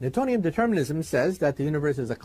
Newtonian determinism says that the universe is a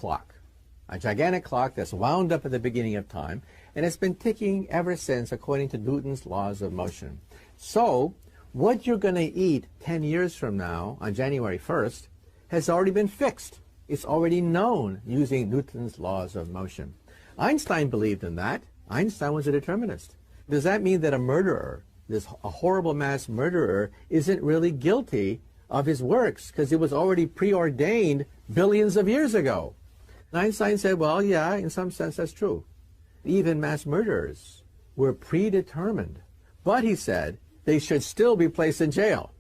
gigantic clock that's wound up at the beginning of time, and it's been ticking ever since according to Newton's laws of motion. So, what you're going to eat 10 years from now, on January 1st, has already been fixed. It's already known using Newton's laws of motion. Einstein believed in that. Einstein was a determinist. Does that mean that a murderer, a horrible mass murderer, isn't really guilty of his works because it was already preordained billions of years ago? And Einstein said, well, yeah, in some sense that's true. Even mass murderers were predetermined. But he said they should still be placed in jail.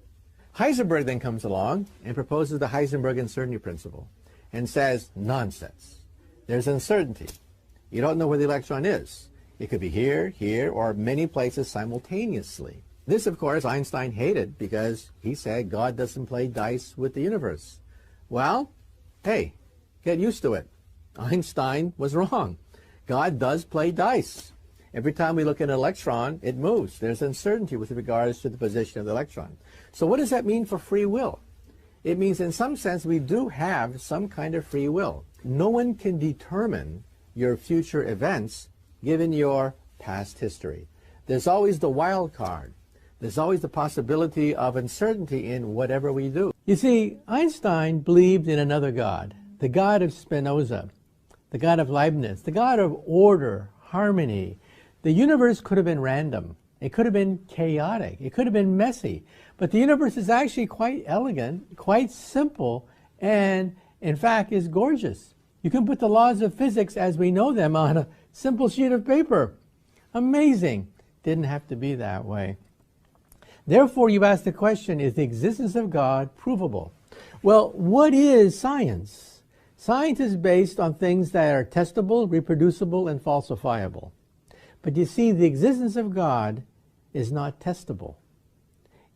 Heisenberg then comes along and proposes the Heisenberg uncertainty principle and says, nonsense. There's uncertainty. You don't know where the electron is. It could be here, here, or many places simultaneously. This, of course, Einstein hated because he said God doesn't play dice with the universe. Well, hey, get used to it. Einstein was wrong. God does play dice. Every time we look at an electron, it moves. There's uncertainty with regards to the position of the electron. So what does that mean for free will? It means in some sense we do have some kind of free will. No one can determine your future events given your past history. There's always the wild card. There's always the possibility of uncertainty in whatever we do. You see, Einstein believed in another God, the God of Spinoza, the God of Leibniz, the God of order, harmony. The universe could have been random. It could have been chaotic. It could have been messy. But the universe is actually quite elegant, quite simple, and in fact is gorgeous. You can put the laws of physics as we know them on a simple sheet of paper. Amazing. Didn't have to be that way. Therefore, you ask the question, is the existence of God provable? Well, what is science? Science is based on things that are testable, reproducible, and falsifiable. But you see, the existence of God is not testable.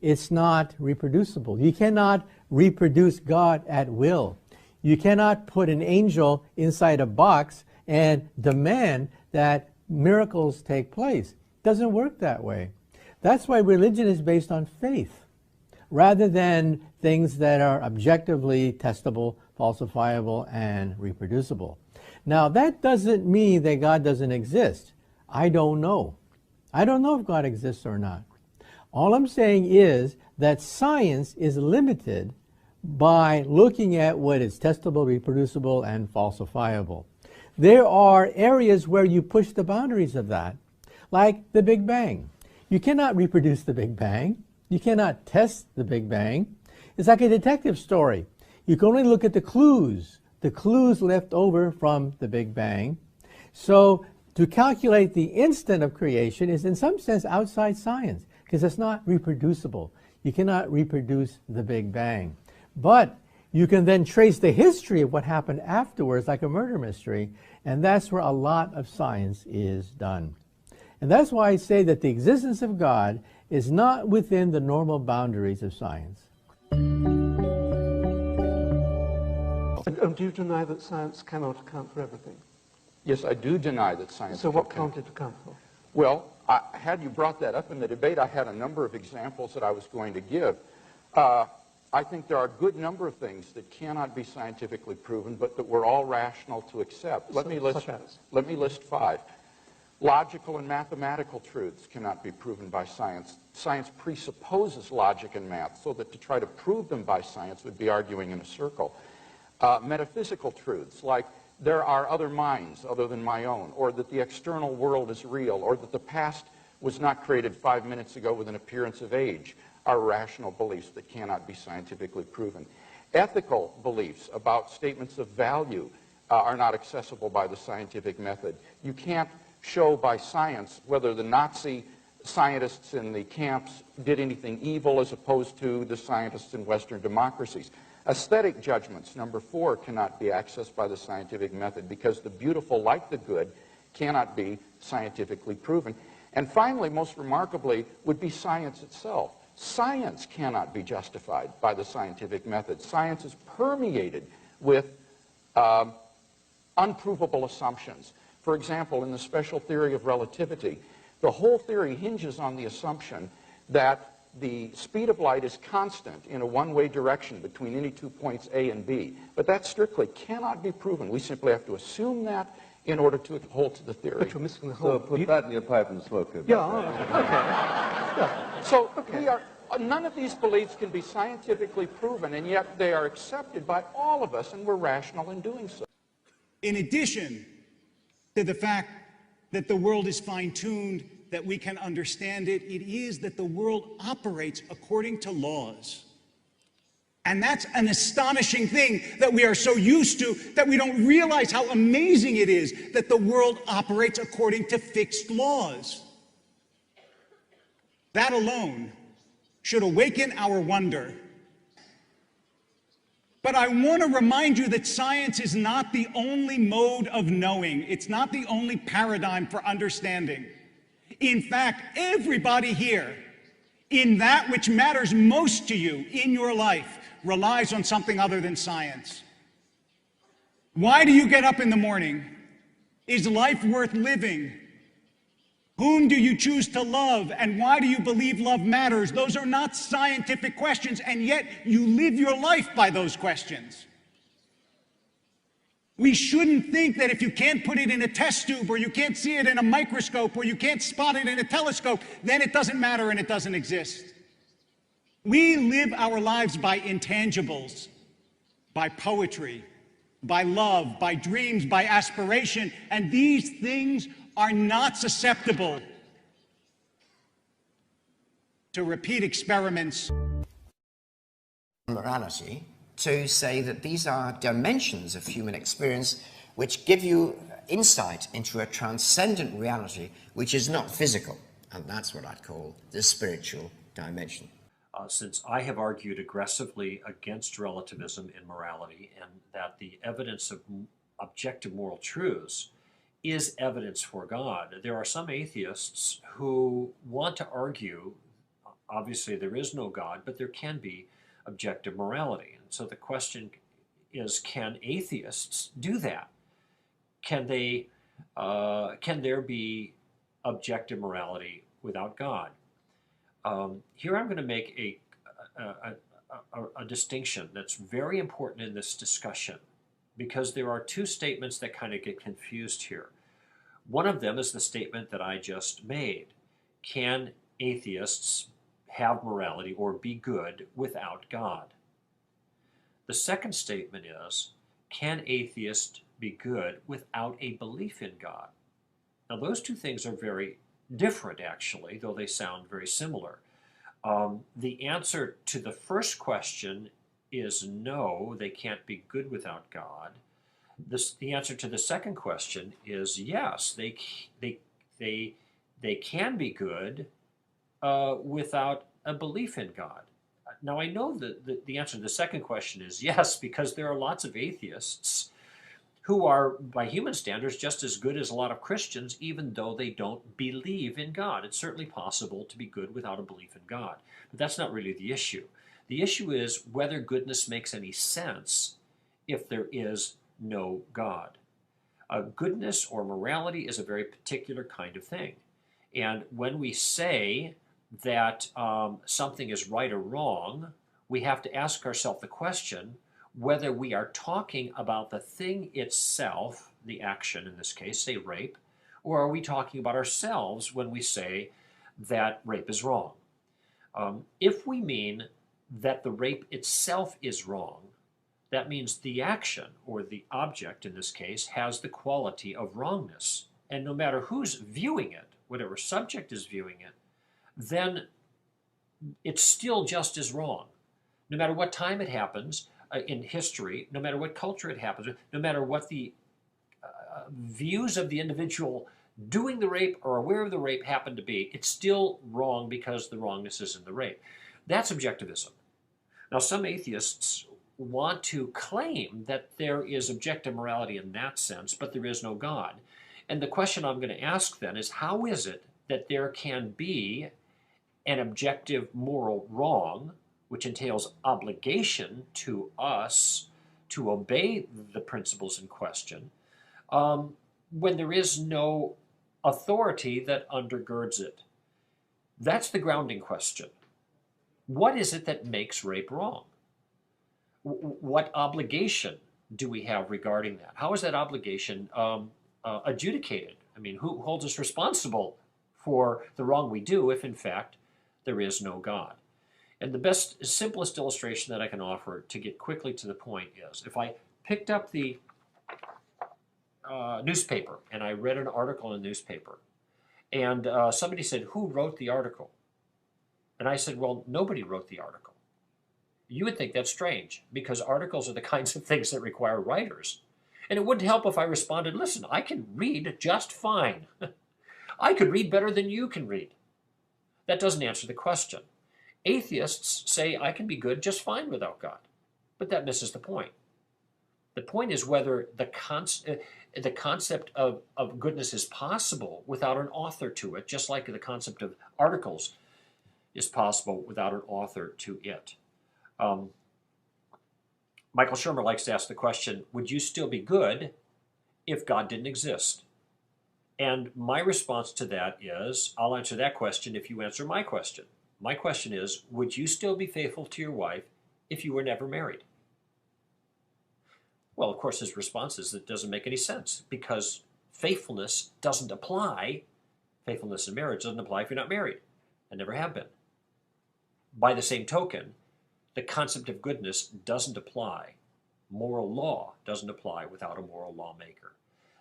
It's not reproducible. You cannot reproduce God at will. You cannot put an angel inside a box and demand that miracles take place. It doesn't work that way. That's why religion is based on faith, rather than things that are objectively testable, falsifiable, and reproducible. Now, that doesn't mean that God doesn't exist. I don't know. I don't know if God exists or not. All I'm saying is that science is limited by looking at what is testable, reproducible, and falsifiable. There are areas where you push the boundaries of that, like the Big Bang. You cannot reproduce the Big Bang. You cannot test the Big Bang. It's like a detective story. You can only look at the clues left over from the Big Bang. So to calculate the instant of creation is in some sense outside science, because it's not reproducible. You cannot reproduce the Big Bang. But you can then trace the history of what happened afterwards, like a murder mystery, and that's where a lot of science is done. And that's why I say that the existence of God is not within the normal boundaries of science. And do you deny that science cannot account for everything? Yes, I do deny that science So what can't it account for? Well, had you brought that up in the debate, I had a number of examples that I was going to give. I think there are a good number of things that cannot be scientifically proven, but that we're all rational to accept. Let me list 5. Logical and mathematical truths cannot be proven by science. Science presupposes logic and math, so that to try to prove them by science would be arguing in a circle. Metaphysical truths, like there are other minds other than my own, or that the external world is real, or that the past was not created 5 minutes ago with an appearance of age, are rational beliefs that cannot be scientifically proven. Ethical beliefs about statements of value are not accessible by the scientific method. You can't show by science whether the Nazi scientists in the camps did anything evil as opposed to the scientists in Western democracies. Aesthetic judgments, number 4, cannot be accessed by the scientific method because the beautiful, like the good, cannot be scientifically proven. And finally, most remarkably, would be science itself. Science cannot be justified by the scientific method. Science is permeated with unprovable assumptions. For example, in the special theory of relativity, the whole theory hinges on the assumption that the speed of light is constant in a one-way direction between any 2 points A and B. But that strictly cannot be proven. We simply have to assume that in order to hold to the theory. But you're missing the So whole... put that in your pipe and smoke it. Yeah, all right. So we are, none of these beliefs can be scientifically proven, and yet they are accepted by all of us, and we're rational in doing so. In addition to the fact that the world is fine-tuned, that we can understand it, it is that the world operates according to laws. And that's an astonishing thing that we are so used to that we don't realize how amazing it is that the world operates according to fixed laws. That alone should awaken our wonder. But I want to remind you that science is not the only mode of knowing. It's not the only paradigm for understanding. In fact, everybody here, in that which matters most to you in your life, relies on something other than science. Why do you get up in the morning? Is life worth living? Whom do you choose to love, and why do you believe love matters? Those are not scientific questions, and yet you live your life by those questions. We shouldn't think that if you can't put it in a test tube, or you can't see it in a microscope, or you can't spot it in a telescope, then it doesn't matter and it doesn't exist. We live our lives by intangibles, by poetry, by love, by dreams, by aspiration, and these things are not susceptible to repeat experiments. Morality, to say that these are dimensions of human experience which give you insight into a transcendent reality which is not physical, and that's what I'd call the spiritual dimension. Since I have argued aggressively against relativism in morality, and that the evidence of objective moral truths is evidence for God, there are some atheists who want to argue, obviously there is no God, but there can be objective morality. And so the question is, can atheists do that? Can they? Can there be objective morality without God? Here I'm going to make a distinction that's very important in this discussion, because there are two statements that kind of get confused here. One of them is the statement that I just made. Can atheists have morality or be good without God? The second statement is, can atheists be good without a belief in God? Now those two things are very different, actually, though they sound very similar. The answer to the first question is no, they can't be good without God. The answer to the second question is yes, they can be good without a belief in God. Now I know that the answer to the second question is yes, because there are lots of atheists who are, by human standards, just as good as a lot of Christians, even though they don't believe in God. It's certainly possible to be good without a belief in God. But that's not really the issue. The issue is whether goodness makes any sense if there is no God. Goodness or morality is a very particular kind of thing. And when we say that something is right or wrong, we have to ask ourselves the question whether we are talking about the thing itself, the action in this case, say rape, or are we talking about ourselves when we say that rape is wrong? If we mean that the rape itself is wrong, that means the action, or the object in this case, has the quality of wrongness. And no matter who's viewing it, whatever subject is viewing it, then it's still just as wrong. No matter what time it happens in history, no matter what culture it happens in, no matter what the views of the individual doing the rape or aware of the rape happen to be, it's still wrong because the wrongness is in the rape. That's objectivism. Now, some atheists want to claim that there is objective morality in that sense, but there is no God. And the question I'm going to ask then is, how is it that there can be an objective moral wrong, which entails obligation to us to obey the principles in question, when there is no authority that undergirds it? That's the grounding question. What is it that makes rape wrong? What obligation do we have regarding that? How is that obligation adjudicated? I mean, who holds us responsible for the wrong we do if, in fact, there is no God? And the best, simplest illustration that I can offer to get quickly to the point is if I picked up the newspaper and I read an article in the newspaper, and somebody said, "Who wrote the article?" And I said, "Well, nobody wrote the article." You would think that's strange, because articles are the kinds of things that require writers. And it wouldn't help if I responded, "Listen, I can read just fine. I could read better than you can read." That doesn't answer the question. Atheists say I can be good just fine without God, but that misses the point. The point is whether the concept of goodness is possible without an author to it, just like the concept of articles is possible without an author to it. Michael Shermer likes to ask the question, would you still be good if God didn't exist? And my response to that is, I'll answer that question if you answer my question. My question is, would you still be faithful to your wife if you were never married? Well, of course, his response is that doesn't make any sense, because faithfulness doesn't apply. Faithfulness in marriage doesn't apply if you're not married, and never have been. By the same token, the concept of goodness doesn't apply. Moral law doesn't apply without a moral lawmaker.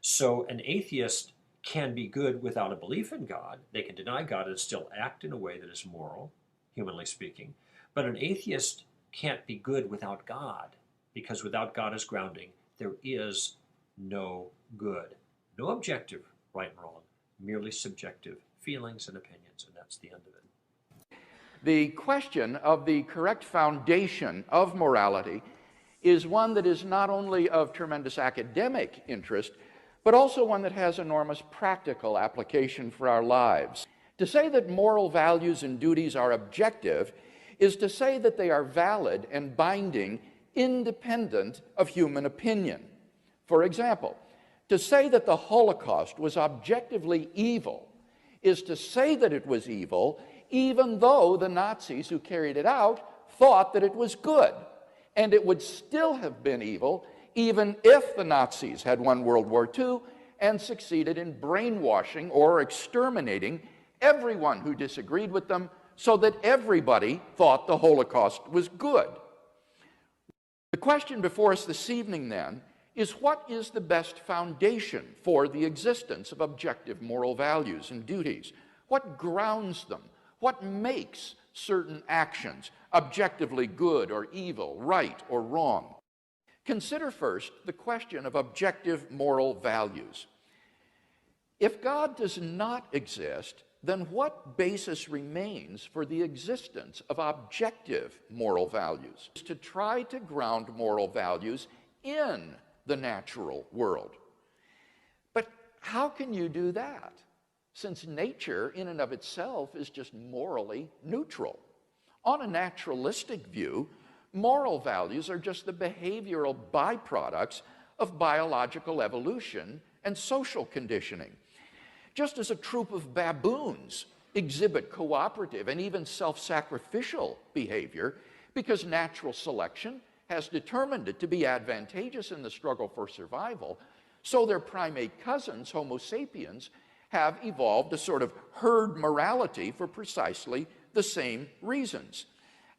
So an atheist can be good without a belief in God. They can deny God and still act in a way that is moral, humanly speaking. But an atheist can't be good without God, because without God as grounding, there is no good. No objective right and wrong, merely subjective feelings and opinions, and that's the end of it. The question of the correct foundation of morality is one that is not only of tremendous academic interest, but also one that has enormous practical application for our lives. To say that moral values and duties are objective is to say that they are valid and binding, independent of human opinion. For example, to say that the Holocaust was objectively evil is to say that it was evil even though the Nazis who carried it out thought that it was good. And it would still have been evil even if the Nazis had won World War II and succeeded in brainwashing or exterminating everyone who disagreed with them, so that everybody thought the Holocaust was good. The question before us this evening, then, is what is the best foundation for the existence of objective moral values and duties? What grounds them? What makes certain actions objectively good or evil, right or wrong? Consider first the question of objective moral values. If God does not exist, then what basis remains for the existence of objective moral values? To try to ground moral values in the natural world. But how can you do that, since nature in and of itself is just morally neutral? On a naturalistic view, moral values are just the behavioral byproducts of biological evolution and social conditioning. Just as a troop of baboons exhibit cooperative and even self-sacrificial behavior because natural selection has determined it to be advantageous in the struggle for survival, so their primate cousins, Homo sapiens, have evolved a sort of herd morality for precisely the same reasons.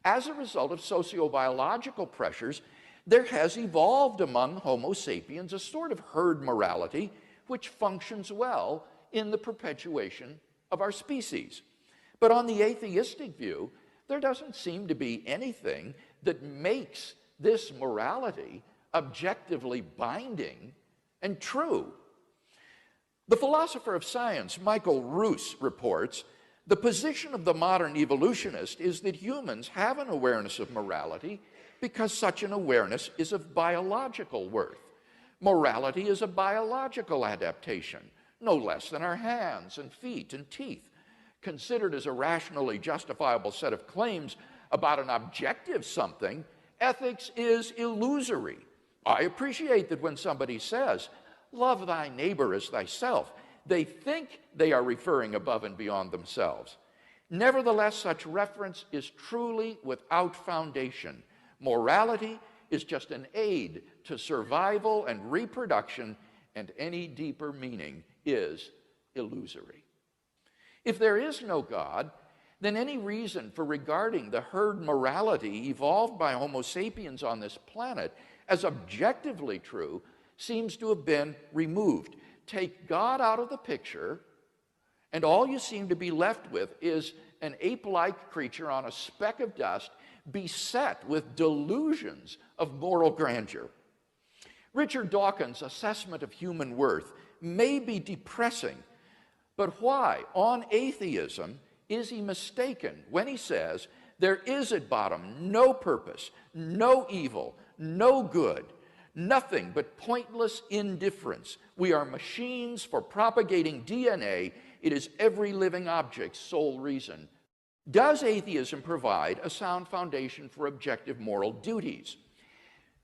As a result of sociobiological pressures, there has evolved among Homo sapiens a sort of herd morality which functions well in the perpetuation of our species. But on the atheistic view, there doesn't seem to be anything that makes this morality objectively binding and true. The philosopher of science, Michael Ruse, reports, the position of the modern evolutionist is that humans have an awareness of morality because such an awareness is of biological worth. Morality is a biological adaptation, no less than our hands and feet and teeth. Considered as a rationally justifiable set of claims about an objective something, ethics is illusory. I appreciate that when somebody says, "Love thy neighbor as thyself," they think they are referring above and beyond themselves. Nevertheless, such reference is truly without foundation. Morality is just an aid to survival and reproduction, and any deeper meaning is illusory. If there is no God, then any reason for regarding the herd morality evolved by Homo sapiens on this planet as objectively true seems to have been removed. Take God out of the picture, and all you seem to be left with is an ape-like creature on a speck of dust beset with delusions of moral grandeur. Richard Dawkins' assessment of human worth may be depressing, but why, on atheism, is he mistaken when he says there is at bottom no purpose, no evil, no good, nothing but pointless indifference? We are machines for propagating DNA. It is every living object's sole reason. Does atheism provide a sound foundation for objective moral duties?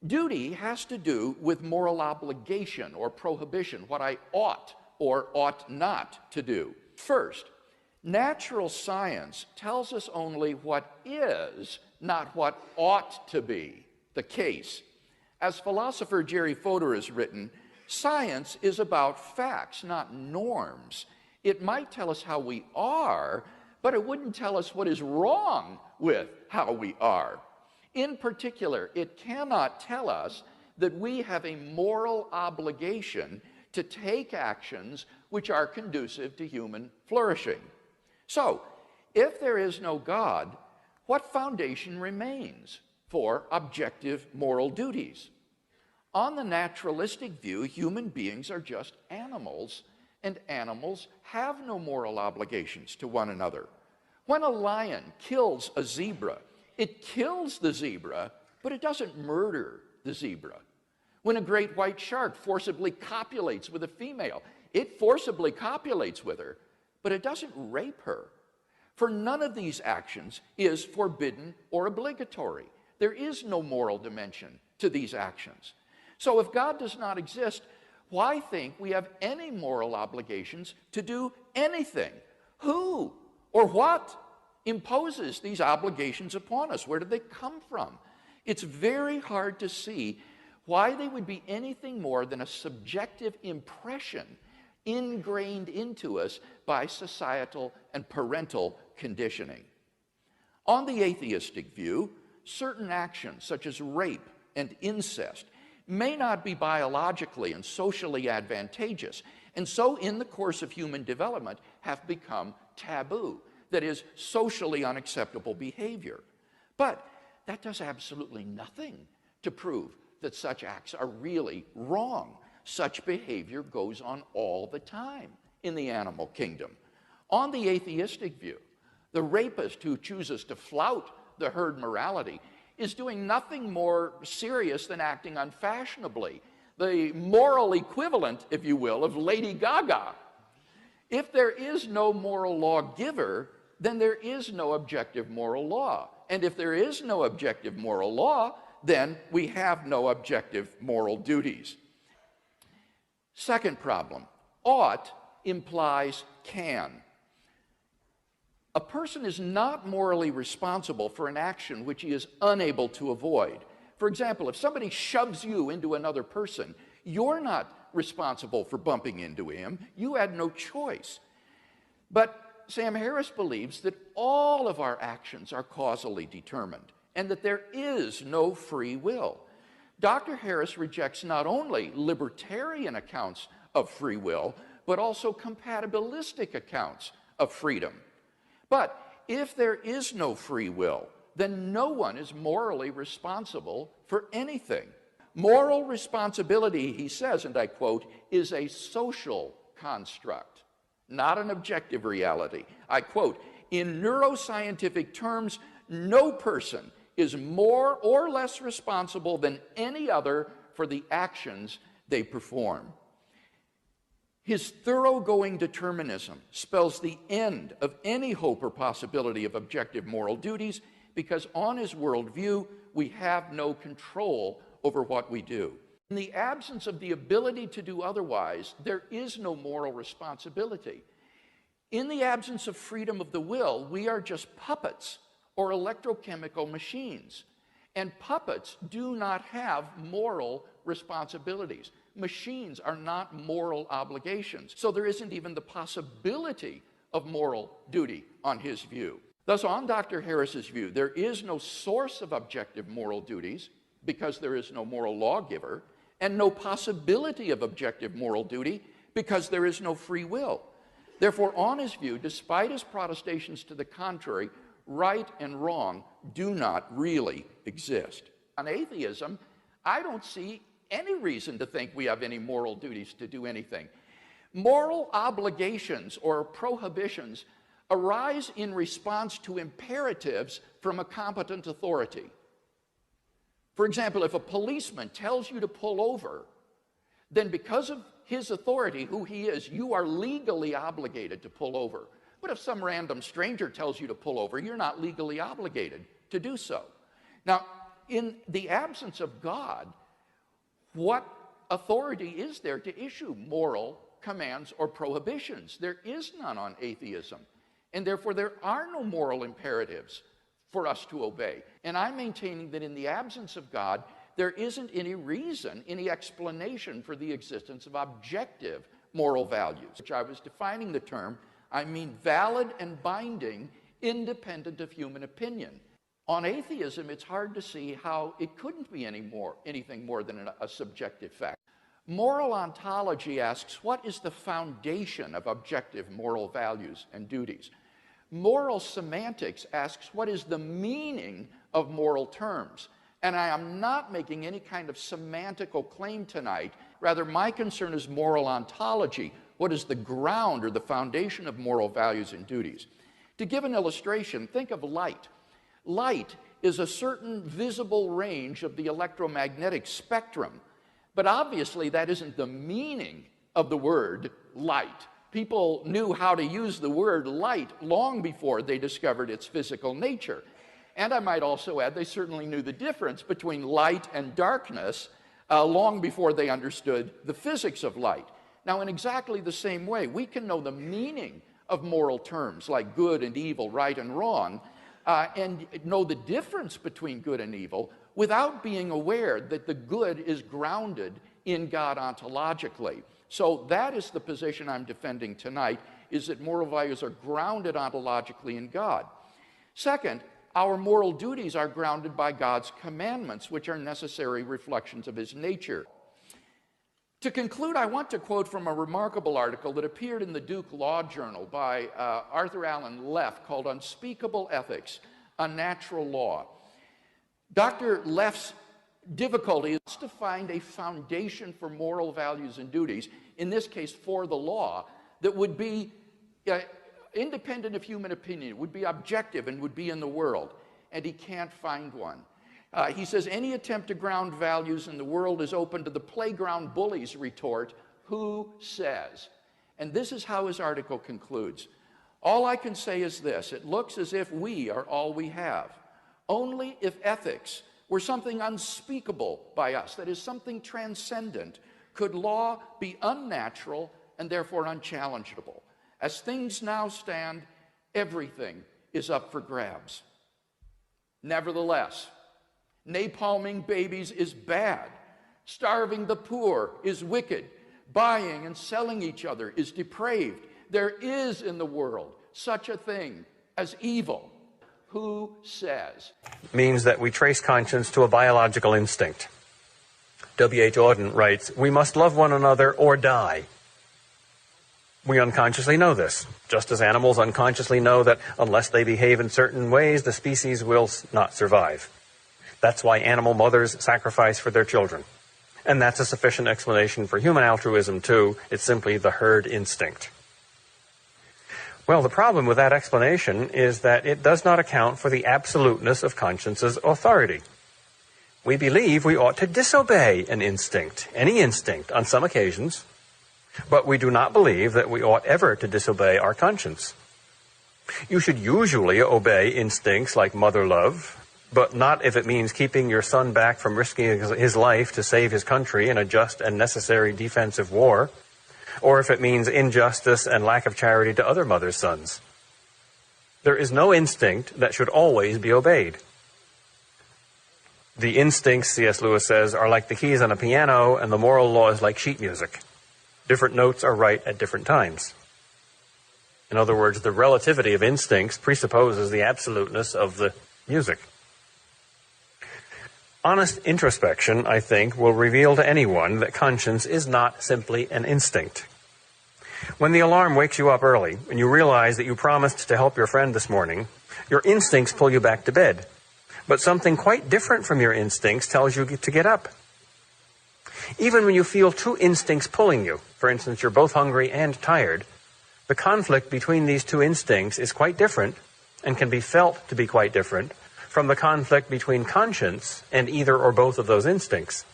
Duty has to do with moral obligation or prohibition, what I ought or ought not to do. First, natural science tells us only what is, not what ought to be the case. As philosopher Jerry Fodor has written, science is about facts, not norms. It might tell us how we are, but it wouldn't tell us what is wrong with how we are. In particular, it cannot tell us that we have a moral obligation to take actions which are conducive to human flourishing. So, if there is no God, what foundation remains for objective moral duties? On the naturalistic view, human beings are just animals, and animals have no moral obligations to one another. When a lion kills a zebra, it kills the zebra, but it doesn't murder the zebra. When a great white shark forcibly copulates with a female, it forcibly copulates with her, but it doesn't rape her. For none of these actions is forbidden or obligatory. There is no moral dimension to these actions. So if God does not exist, why think we have any moral obligations to do anything? Who or what imposes these obligations upon us? Where do they come from? It's very hard to see why they would be anything more than a subjective impression ingrained into us by societal and parental conditioning. On the atheistic view, certain actions such as rape and incest may not be biologically and socially advantageous, and so in the course of human development have become taboo, that is, socially unacceptable behavior. But that does absolutely nothing to prove that such acts are really wrong. Such behavior goes on all the time in the animal kingdom. On the atheistic view, the rapist who chooses to flout the herd morality is doing nothing more serious than acting unfashionably, the moral equivalent, if you will, of Lady Gaga. If there is no moral lawgiver, then there is no objective moral law. And if there is no objective moral law, then we have no objective moral duties. Second problem, ought implies can. A person is not morally responsible for an action which he is unable to avoid. For example, if somebody shoves you into another person, you're not responsible for bumping into him. You had no choice. But Sam Harris believes that all of our actions are causally determined and that there is no free will. Dr. Harris rejects not only libertarian accounts of free will, but also compatibilistic accounts of freedom. But if there is no free will, then no one is morally responsible for anything. Moral responsibility, he says, and I quote, is a social construct, not an objective reality. I quote, in neuroscientific terms, no person is more or less responsible than any other for the actions they perform. His thoroughgoing determinism spells the end of any hope or possibility of objective moral duties because on his worldview, we have no control over what we do. In the absence of the ability to do otherwise, there is no moral responsibility. In the absence of freedom of the will, we are just puppets or electrochemical machines. And puppets do not have moral responsibilities. Machines are not moral obligations. So there isn't even the possibility of moral duty on his view. Thus, on Dr. Harris's view, there is no source of objective moral duties because there is no moral lawgiver, and no possibility of objective moral duty because there is no free will. Therefore, on his view, despite his protestations to the contrary, right and wrong do not really exist. On atheism, I don't see any reason to think we have any moral duties to do anything. Moral obligations or prohibitions arise in response to imperatives from a competent authority. For example, if a policeman tells you to pull over, then because of his authority, who he is, you are legally obligated to pull over. But if some random stranger tells you to pull over, you're not legally obligated to do so. Now, in the absence of God, what authority is there to issue moral commands or prohibitions? There is none on atheism. And therefore, there are no moral imperatives for us to obey. And I'm maintaining that in the absence of God, there isn't any reason, any explanation for the existence of objective moral values. Which I was defining the term, I mean valid and binding, independent of human opinion. On atheism, it's hard to see how it couldn't be anything more than a subjective fact. Moral ontology asks, what is the foundation of objective moral values and duties? Moral semantics asks, what is the meaning of moral terms? And I am not making any kind of semantical claim tonight. Rather, my concern is moral ontology. What is the ground or the foundation of moral values and duties? To give an illustration, think of light. Light is a certain visible range of the electromagnetic spectrum. But obviously, that isn't the meaning of the word light. People knew how to use the word light long before they discovered its physical nature. And I might also add, they certainly knew the difference between light and darkness long before they understood the physics of light. Now, in exactly the same way, we can know the meaning of moral terms like good and evil, right and wrong, and know the difference between good and evil without being aware that the good is grounded in God ontologically. So that is the position I'm defending tonight, is that moral values are grounded ontologically in God. Second, our moral duties are grounded by God's commandments, which are necessary reflections of his nature. To conclude, I want to quote from a remarkable article that appeared in the Duke Law Journal by Arthur Allen Leff called Unspeakable Ethics, A Natural Law. Dr. Leff's difficulty is to find a foundation for moral values and duties, in this case for the law, that would be independent of human opinion, would be objective and would be in the world, and he can't find one. He says, any attempt to ground values in the world is open to the playground bully's retort, who says? And this is how his article concludes. All I can say is this, it looks as if we are all we have. Only if ethics were something unspeakable by us, that is something transcendent, could law be unnatural and therefore unchallengeable. As things now stand, everything is up for grabs. Nevertheless, napalming babies is bad. Starving the poor is wicked. Buying and selling each other is depraved. There is in the world such a thing as evil. Who says? Means that we trace conscience to a biological instinct. W.H. Auden writes, we must love one another or die. We unconsciously know this, just as animals unconsciously know that unless they behave in certain ways, the species will not survive. That's why animal mothers sacrifice for their children. And that's a sufficient explanation for human altruism, too. It's simply the herd instinct. Well, the problem with that explanation is that it does not account for the absoluteness of conscience's authority. We believe we ought to disobey an instinct, any instinct, on some occasions, but we do not believe that we ought ever to disobey our conscience. You should usually obey instincts like mother love, but not if it means keeping your son back from risking his life to save his country in a just and necessary defensive war. or if it means injustice and lack of charity to other mothers' sons. There is no instinct that should always be obeyed. The instincts, C.S. Lewis says, are like the keys on a piano, and the moral law is like sheet music. Different notes are right at different times. In other words, the relativity of instincts presupposes the absoluteness of the music. Honest introspection, I think, will reveal to anyone that conscience is not simply an instinct. When the alarm wakes you up early and you realize that you promised to help your friend this morning, your instincts pull you back to bed. But something quite different from your instincts tells you to get up. Even when you feel two instincts pulling you, for instance, you're both hungry and tired, the conflict between these two instincts is quite different and can be felt to be quite different from the conflict between conscience and either or both of those instincts.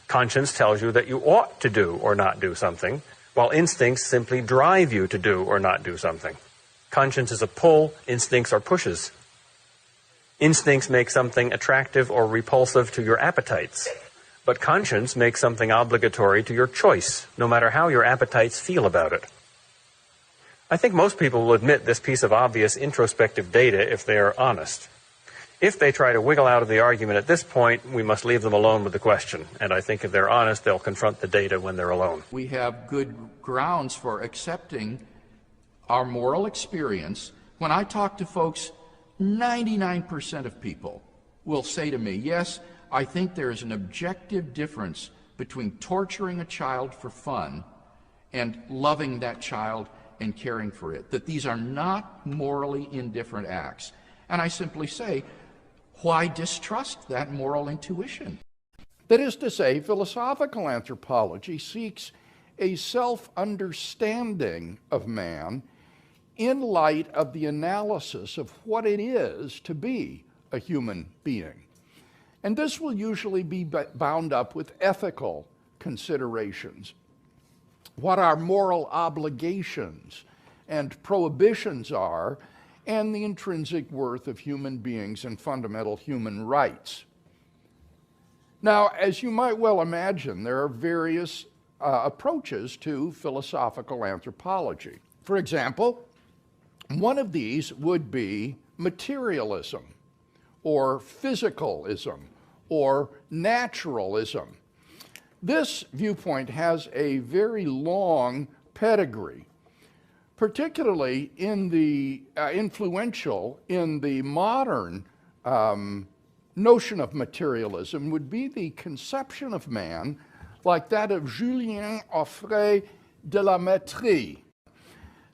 Conscience tells you that you ought to do or not do something, while instincts simply drive you to do or not do something. Conscience is a pull, instincts are pushes. Instincts make something attractive or repulsive to your appetites, but conscience makes something obligatory to your choice, no matter how your appetites feel about it. I think most people will admit this piece of obvious introspective data if they are honest. If they try to wiggle out of the argument at this point, we must leave them alone with the question. And I think if they're honest, they'll confront the data when they're alone. We have good grounds for accepting our moral experience. When I talk to folks, 99% of people will say to me, yes, I think there is an objective difference between torturing a child for fun and loving that child and caring for it, that these are not morally indifferent acts. And I simply say, why distrust that moral intuition? That is to say, philosophical anthropology seeks a self-understanding of man in light of the analysis of what it is to be a human being. And this will usually be bound up with ethical considerations. What our moral obligations and prohibitions are, and the intrinsic worth of human beings and fundamental human rights. Now, as you might well imagine, there are various approaches to philosophical anthropology. For example, one of these would be materialism, or physicalism, or naturalism. This viewpoint has a very long pedigree, particularly in the influential in the modern notion of materialism would be the conception of man like that of Julien Offray de la Métrie.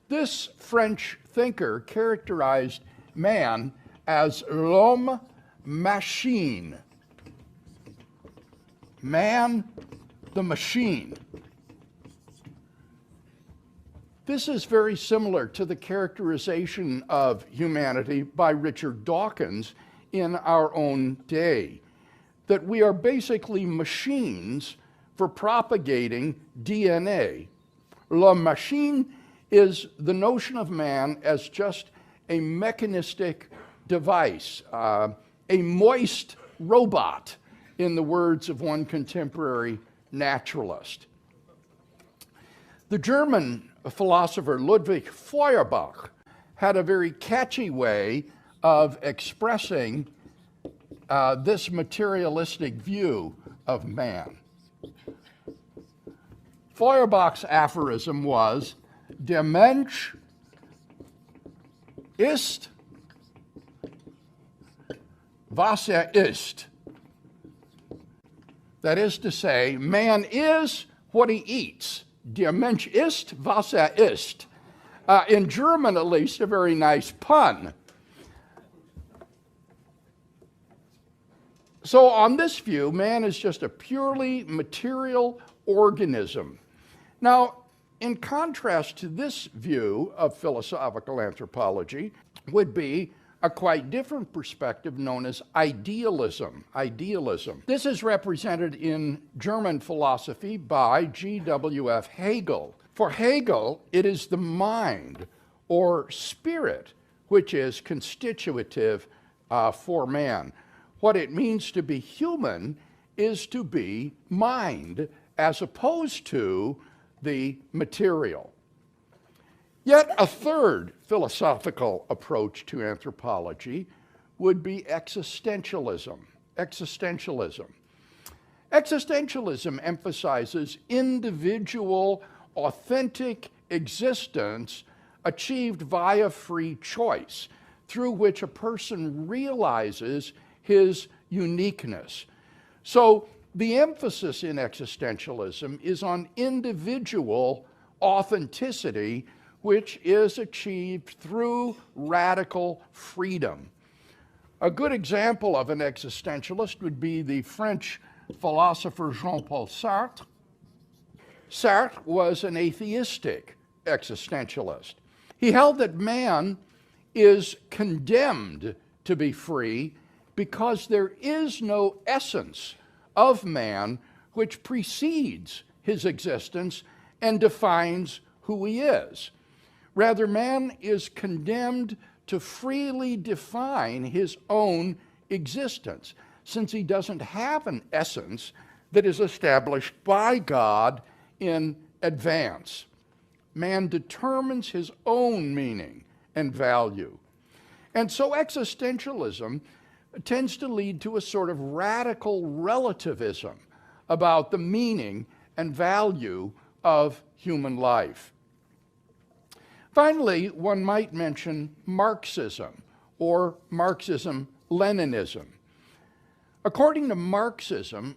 This French thinker characterized man as l'homme machine. Man, the machine. This is very similar to the characterization of humanity by Richard Dawkins in our own day, that we are basically machines for propagating DNA. La machine is the notion of man as just a mechanistic device, a moist robot, in the words of one contemporary naturalist. The German philosopher Ludwig Feuerbach had a very catchy way of expressing this materialistic view of man. Feuerbach's aphorism was, "Der Mensch ist, was ist." That is to say, man is what he eats. Der Mensch ist, was ist. In German, at least, a very nice pun. So on this view, man is just a purely material organism. Now, in contrast to this view of philosophical anthropology would be a quite different perspective known as idealism. Idealism. This is represented in German philosophy by G.W.F. Hegel. For Hegel, it is the mind or spirit which is constitutive for man. What it means to be human is to be mind, as opposed to the material. Yet a third philosophical approach to anthropology would be existentialism. Existentialism emphasizes individual, authentic existence achieved via free choice, through which a person realizes his uniqueness. So the emphasis in existentialism is on individual authenticity, which is achieved through radical freedom. A good example of an existentialist would be the French philosopher Jean-Paul Sartre. Sartre was an atheistic existentialist. He held that man is condemned to be free because there is no essence of man which precedes his existence and defines who he is. Rather, man is condemned to freely define his own existence, since he doesn't have an essence that is established by God in advance. Man determines his own meaning and value. And so existentialism tends to lead to a sort of radical relativism about the meaning and value of human life. Finally, one might mention Marxism or Marxism-Leninism. According to Marxism,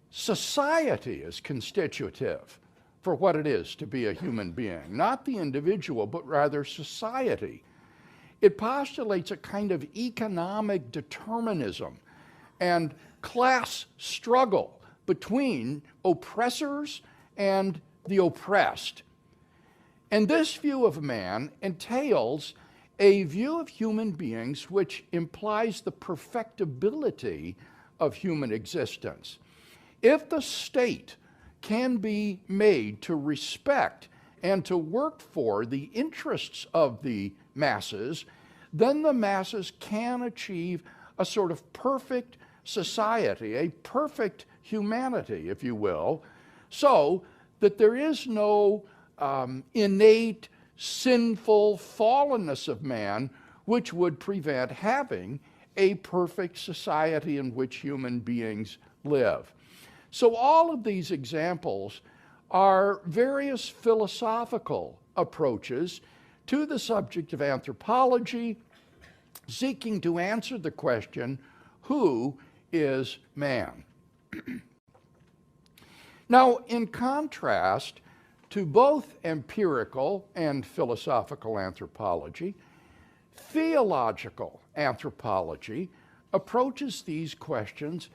society is constitutive for what it is to be a human being, not the individual, but rather society. It postulates a kind of economic determinism and class struggle between oppressors and the oppressed. And this view of man entails a view of human beings which implies the perfectibility of human existence. If the state can be made to respect and to work for the interests of the masses, then the masses can achieve a sort of perfect society, a perfect humanity, if you will, so that there is no innate, sinful fallenness of man which would prevent having a perfect society in which human beings live. So all of these examples are various philosophical approaches to the subject of anthropology, seeking to answer the question, who is man? Now, in contrast to both empirical and philosophical anthropology, theological anthropology approaches these questions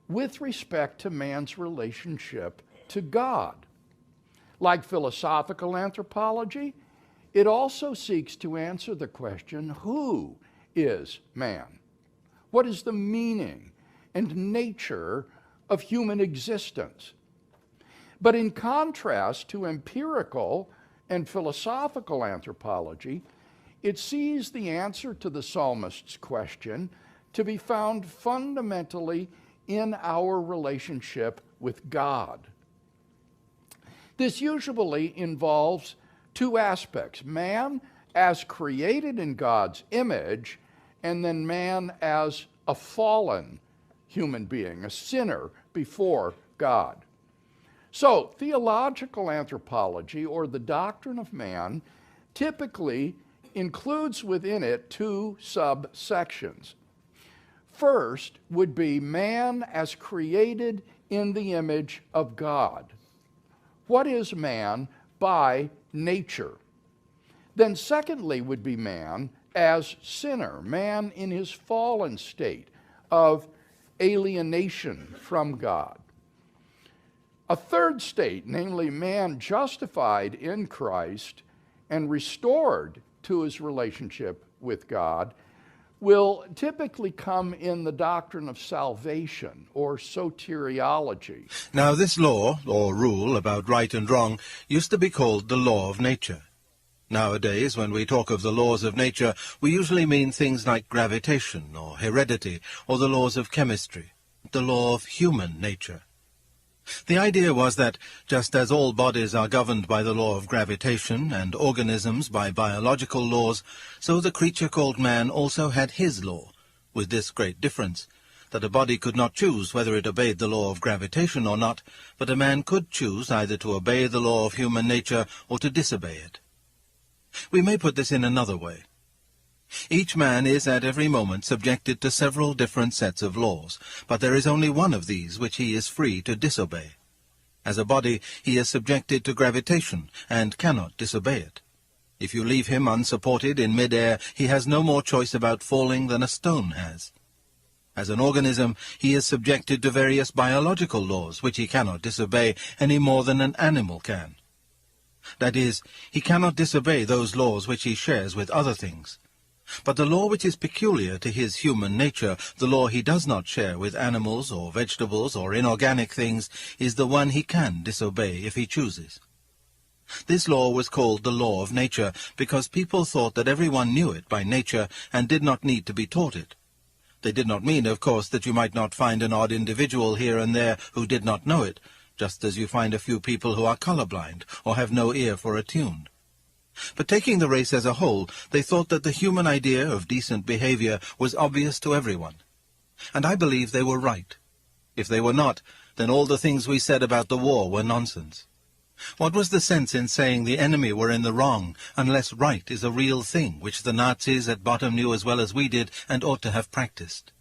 with respect to man's relationship to God. Like philosophical anthropology, it also seeks to answer the question, who is man? What is the meaning and nature of human existence? But in contrast to empirical and philosophical anthropology, it sees the answer to the psalmist's question to be found fundamentally in our relationship with God. This usually involves two aspects: man as created in God's image, and then man as a fallen human being, a sinner before God. So, theological anthropology, or the doctrine of man, typically includes within it two subsections. First would be man as created in the image of God. What is man by nature? Then secondly would be man as sinner, man in his fallen state of alienation from God. A third state, namely man justified in Christ and restored to his relationship with God, will typically come in the doctrine of salvation, or soteriology. Now this law, or rule, about right and wrong, used to be called the law of nature. Nowadays, when we talk of the laws of nature, we usually mean things like gravitation, or heredity, or the laws of chemistry, the law of human nature. The idea was that, just as all bodies are governed by the law of gravitation and organisms by biological laws, so the creature called man also had his law, with this great difference, that a body could not choose whether it obeyed the law of gravitation or not, but a man could choose either to obey the law of human nature or to disobey it. We may put this in another way. Each man is at every moment subjected to several different sets of laws, but there is only one of these which he is free to disobey. As a body, he is subjected to gravitation and cannot disobey it. If you leave him unsupported in mid-air, he has no more choice about falling than a stone has. As an organism, he is subjected to various biological laws which he cannot disobey any more than an animal can. That is, he cannot disobey those laws which he shares with other things. But the law which is peculiar to his human nature, the law he does not share with animals or vegetables or inorganic things, is the one he can disobey if he chooses. This law was called the law of nature, because people thought that everyone knew it by nature and did not need to be taught it. They did not mean, of course, that you might not find an odd individual here and there who did not know it, just as you find a few people who are colorblind or have no ear for a tune. But taking the race as a whole, they thought that the human idea of decent behavior was obvious to everyone. And I believe they were right. If they were not, then all the things we said about the war were nonsense. What was the sense in saying the enemy were in the wrong, unless right is a real thing, which the Nazis at bottom knew as well as we did and ought to have practiced?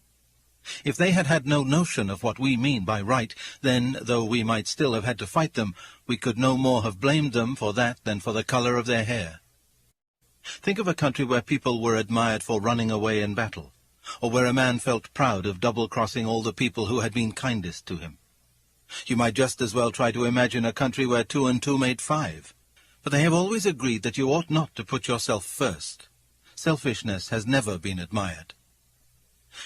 If they had had no notion of what we mean by right, then, though we might still have had to fight them, we could no more have blamed them for that than for the color of their hair. Think of a country where people were admired for running away in battle, or where a man felt proud of double-crossing all the people who had been kindest to him. You might just as well try to imagine a country where 2 and 2 made 5. But they have always agreed that you ought not to put yourself first. Selfishness has never been admired.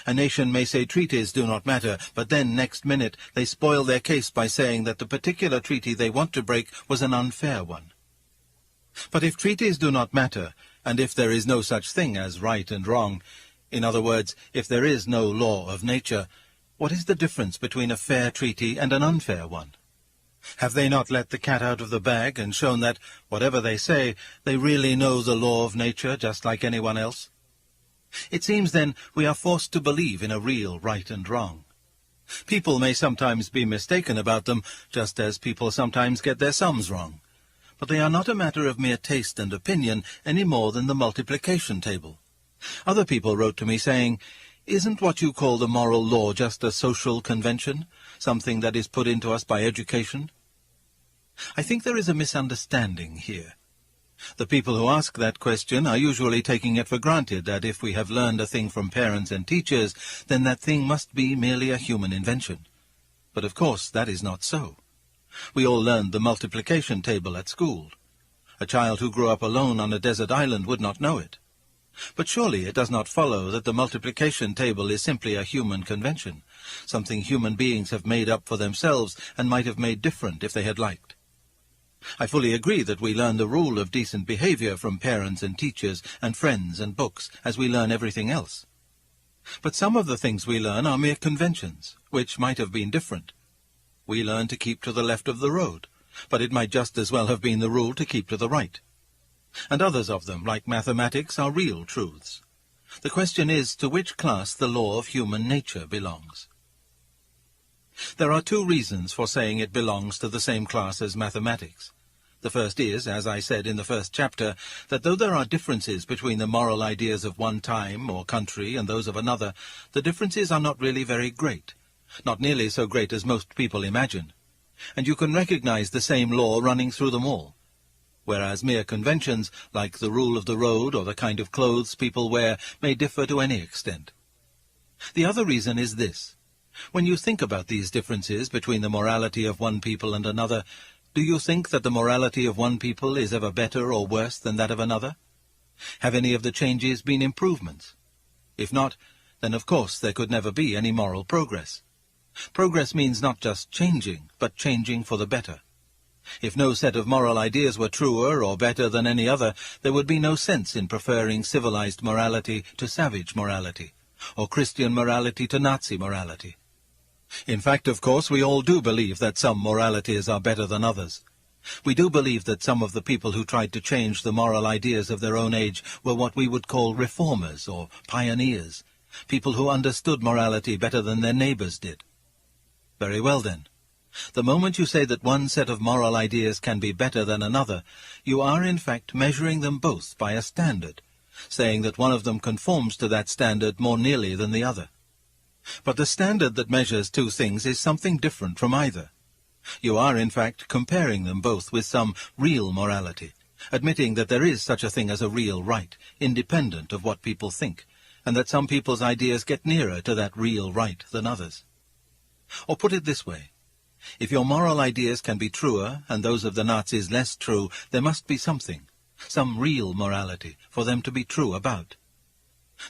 A nation may say treaties do not matter, but then, next minute, they spoil their case by saying that the particular treaty they want to break was an unfair one. But if treaties do not matter, and if there is no such thing as right and wrong, in other words, if there is no law of nature, what is the difference between a fair treaty and an unfair one? Have they not let the cat out of the bag and shown that, whatever they say, they really know the law of nature just like anyone else? It seems, then, we are forced to believe in a real right and wrong. People may sometimes be mistaken about them, just as people sometimes get their sums wrong. But they are not a matter of mere taste and opinion any more than the multiplication table. Other people wrote to me saying, "Isn't what you call the moral law just a social convention, something that is put into us by education?" I think there is a misunderstanding here. The people who ask that question are usually taking it for granted that if we have learned a thing from parents and teachers, then that thing must be merely a human invention. But of course that is not so. We all learned the multiplication table at school. A child who grew up alone on a desert island would not know it. But surely it does not follow that the multiplication table is simply a human convention, something human beings have made up for themselves and might have made different if they had liked. I fully agree that we learn the rule of decent behavior from parents and teachers and friends and books, as we learn everything else. But some of the things we learn are mere conventions, which might have been different. We learn to keep to the left of the road, but it might just as well have been the rule to keep to the right. And others of them, like mathematics, are real truths. The question is to which class the law of human nature belongs. There are 2 reasons for saying it belongs to the same class as mathematics. The first is, as I said in the first chapter, that though there are differences between the moral ideas of one time or country and those of another, the differences are not really very great, not nearly so great as most people imagine, and you can recognize the same law running through them all, whereas mere conventions, like the rule of the road or the kind of clothes people wear, may differ to any extent. The other reason is this. When you think about these differences between the morality of one people and another, do you think that the morality of one people is ever better or worse than that of another? Have any of the changes been improvements? If not, then of course there could never be any moral progress. Progress means not just changing, but changing for the better. If no set of moral ideas were truer or better than any other, there would be no sense in preferring civilized morality to savage morality, or Christian morality to Nazi morality. In fact, of course, we all do believe that some moralities are better than others. We do believe that some of the people who tried to change the moral ideas of their own age were what we would call reformers or pioneers, people who understood morality better than their neighbors did. Very well then. The moment you say that one set of moral ideas can be better than another, you are in fact measuring them both by a standard, saying that one of them conforms to that standard more nearly than the other. But the standard that measures two things is something different from either. You are in fact comparing them both with some real morality, admitting that there is such a thing as a real right, independent of what people think, and that some people's ideas get nearer to that real right than others. Or put it this way. If your moral ideas can be truer and those of the Nazis less true, there must be something, some real morality, for them to be true about.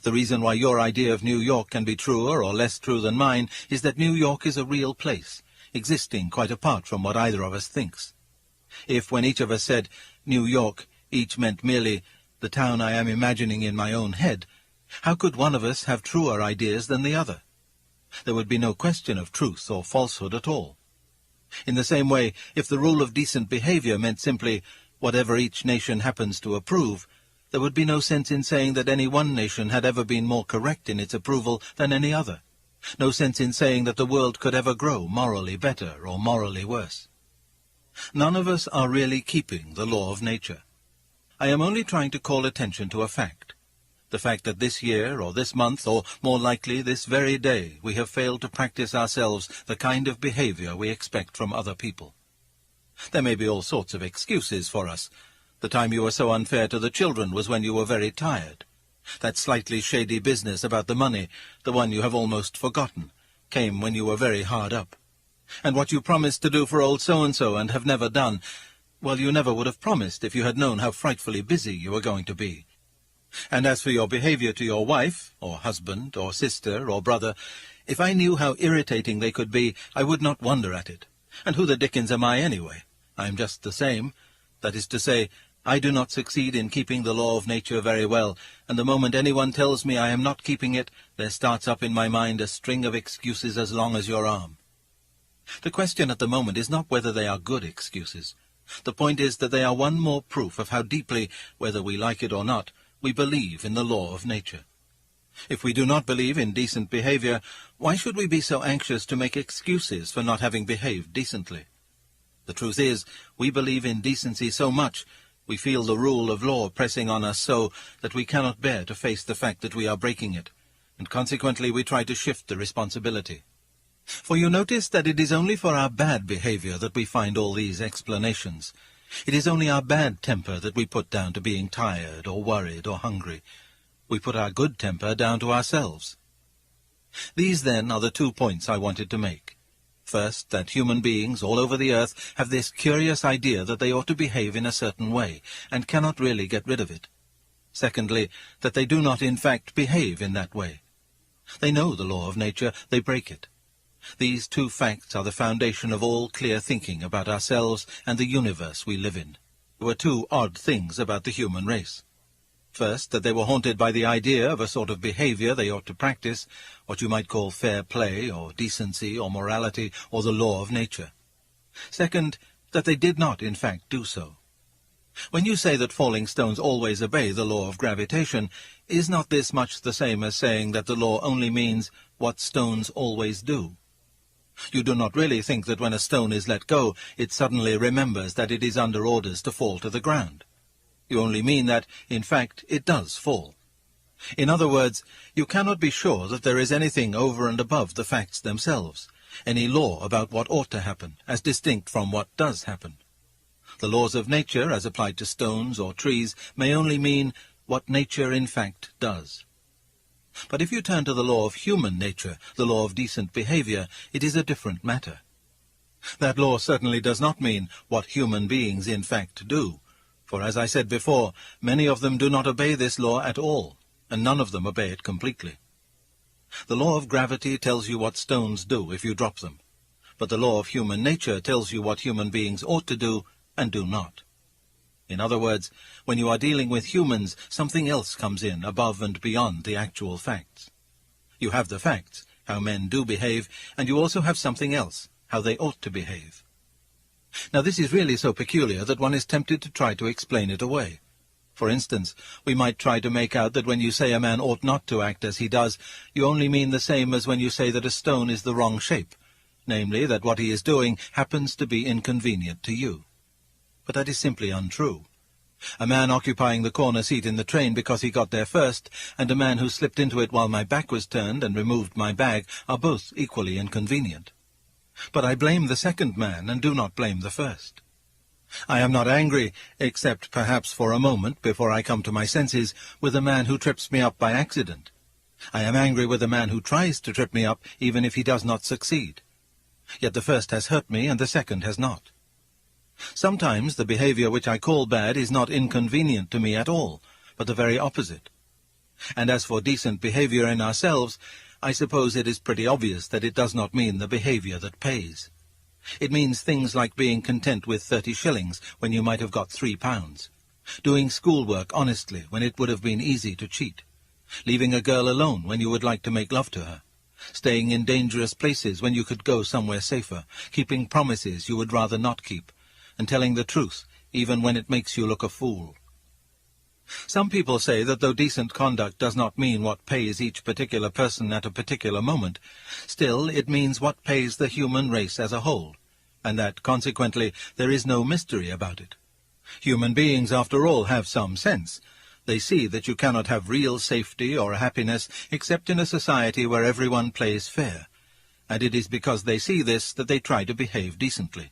The reason why your idea of New York can be truer or less true than mine is that New York is a real place, existing quite apart from what either of us thinks. If, when each of us said New York, each meant merely the town I am imagining in my own head, how could one of us have truer ideas than the other? There would be no question of truth or falsehood at all. In the same way, if the rule of decent behavior meant simply whatever each nation happens to approve, there would be no sense in saying that any one nation had ever been more correct in its approval than any other. No sense in saying that the world could ever grow morally better or morally worse. None of us are really keeping the law of nature. I am only trying to call attention to a fact. The fact that this year, or this month, or more likely this very day, we have failed to practice ourselves the kind of behavior we expect from other people. There may be all sorts of excuses for us. The time you were so unfair to the children was when you were very tired. That slightly shady business about the money, the one you have almost forgotten, came when you were very hard up. And what you promised to do for old so-and-so and have never done, well, you never would have promised if you had known how frightfully busy you were going to be. And as for your behavior to your wife, or husband, or sister, or brother, if I knew how irritating they could be, I would not wonder at it. And who the dickens am I anyway? I am just the same. That is to say, I do not succeed in keeping the law of nature very well, and the moment anyone tells me I am not keeping it, there starts up in my mind a string of excuses as long as your arm. The question at the moment is not whether they are good excuses. The point is that they are one more proof of how deeply, whether we like it or not, we believe in the law of nature. If we do not believe in decent behavior, why should we be so anxious to make excuses for not having behaved decently? The truth is, we believe in decency so much, we feel the rule of law pressing on us so that we cannot bear to face the fact that we are breaking it, and consequently we try to shift the responsibility. For you notice that it is only for our bad behavior that we find all these explanations. It is only our bad temper that we put down to being tired or worried or hungry. We put our good temper down to ourselves. These, then, are the 2 points I wanted to make. First, that human beings all over the earth have this curious idea that they ought to behave in a certain way, and cannot really get rid of it. Secondly, that they do not in fact behave in that way. They know the law of nature, they break it. These 2 facts are the foundation of all clear thinking about ourselves and the universe we live in. There were 2 odd things about the human race. First, that they were haunted by the idea of a sort of behavior they ought to practice, what you might call fair play, or decency, or morality, or the law of nature. Second, that they did not in fact do so. When you say that falling stones always obey the law of gravitation, is not this much the same as saying that the law only means what stones always do? You do not really think that when a stone is let go, it suddenly remembers that it is under orders to fall to the ground. You only mean that, in fact, it does fall. In other words, you cannot be sure that there is anything over and above the facts themselves, any law about what ought to happen, as distinct from what does happen. The laws of nature, as applied to stones or trees, may only mean what nature in fact does. But if you turn to the law of human nature, the law of decent behavior, it is a different matter. That law certainly does not mean what human beings in fact do, for as I said before, many of them do not obey this law at all, and none of them obey it completely. The law of gravity tells you what stones do if you drop them, but the law of human nature tells you what human beings ought to do and do not. In other words, when you are dealing with humans, something else comes in above and beyond the actual facts. You have the facts, how men do behave, and you also have something else, how they ought to behave. Now this is really so peculiar that one is tempted to try to explain it away. For instance, we might try to make out that when you say a man ought not to act as he does, you only mean the same as when you say that a stone is the wrong shape, namely that what he is doing happens to be inconvenient to you. But that is simply untrue. A man occupying the corner seat in the train because he got there first, and a man who slipped into it while my back was turned and removed my bag are both equally inconvenient. But I blame the second man and do not blame the first. I am not angry, except perhaps for a moment before I come to my senses, with a man who trips me up by accident. I am angry with a man who tries to trip me up, even if he does not succeed. Yet the first has hurt me and the second has not. Sometimes the behavior which I call bad is not inconvenient to me at all, but the very opposite. And as for decent behavior in ourselves, I suppose it is pretty obvious that it does not mean the behavior that pays. It means things like being content with 30 shillings when you might have got £3, doing schoolwork honestly when it would have been easy to cheat, leaving a girl alone when you would like to make love to her, staying in dangerous places when you could go somewhere safer, keeping promises you would rather not keep, and telling the truth even when it makes you look a fool. Some people say that though decent conduct does not mean what pays each particular person at a particular moment, still it means what pays the human race as a whole, and that, consequently, there is no mystery about it. Human beings, after all, have some sense. They see that you cannot have real safety or happiness except in a society where everyone plays fair, and it is because they see this that they try to behave decently.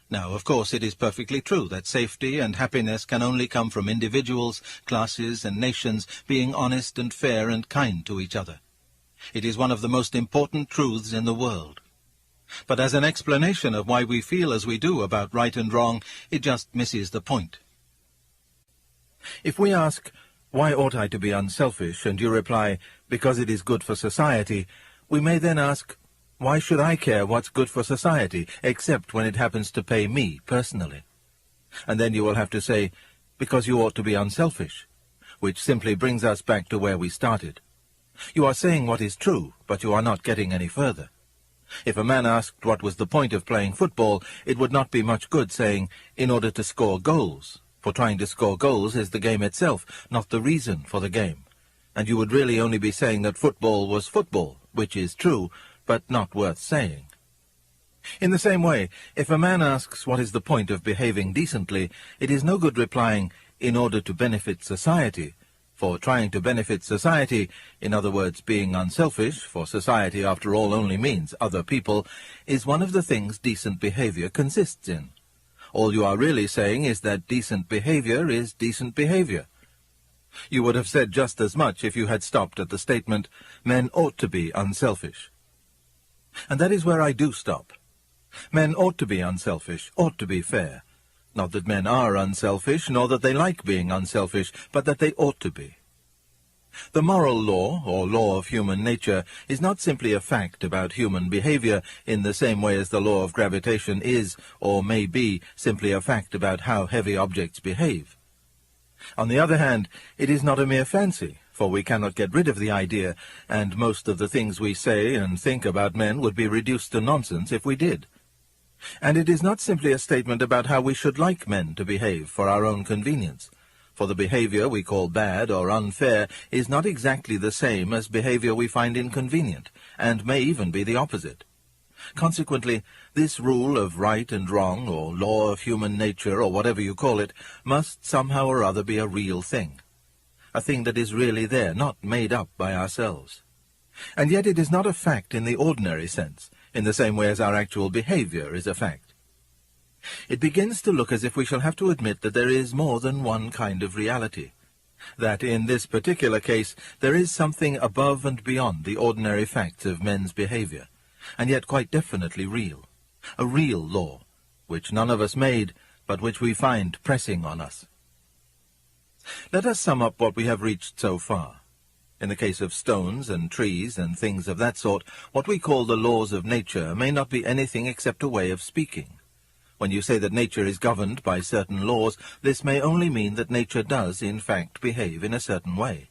Now, of course, it is perfectly true that safety and happiness can only come from individuals, classes, and nations being honest and fair and kind to each other. It is one of the most important truths in the world. But as an explanation of why we feel as we do about right and wrong, it just misses the point. If we ask, why ought I to be unselfish, and you reply, because it is good for society, we may then ask, why should I care what's good for society, except when it happens to pay me personally? And then you will have to say, because you ought to be unselfish, which simply brings us back to where we started. You are saying what is true, but you are not getting any further. If a man asked what was the point of playing football, it would not be much good saying, in order to score goals, for trying to score goals is the game itself, not the reason for the game. And you would really only be saying that football was football, which is true, but not worth saying. In the same way, if a man asks what is the point of behaving decently, it is no good replying, in order to benefit society, for trying to benefit society, in other words, being unselfish, for society after all only means other people, is one of the things decent behavior consists in. All you are really saying is that decent behavior is decent behavior. You would have said just as much if you had stopped at the statement, men ought to be unselfish. And that is where I do stop. Men ought to be unselfish, ought to be fair. Not that men are unselfish, nor that they like being unselfish, but that they ought to be. The moral law, or law of human nature, is not simply a fact about human behavior in the same way as the law of gravitation is, or may be, simply a fact about how heavy objects behave. On the other hand, it is not a mere fancy, for we cannot get rid of the idea, and most of the things we say and think about men would be reduced to nonsense if we did. And it is not simply a statement about how we should like men to behave for our own convenience, for the behavior we call bad or unfair is not exactly the same as behavior we find inconvenient, and may even be the opposite. Consequently, this rule of right and wrong, or law of human nature, or whatever you call it, must somehow or other be a real thing. A thing that is really there, not made up by ourselves. And yet it is not a fact in the ordinary sense, in the same way as our actual behavior is a fact. It begins to look as if we shall have to admit that there is more than one kind of reality, that in this particular case there is something above and beyond the ordinary facts of men's behavior, and yet quite definitely real, a real law, which none of us made, but which we find pressing on us. Let us sum up what we have reached so far. In the case of stones and trees and things of that sort, what we call the laws of nature may not be anything except a way of speaking. When you say that nature is governed by certain laws, this may only mean that nature does, in fact, behave in a certain way.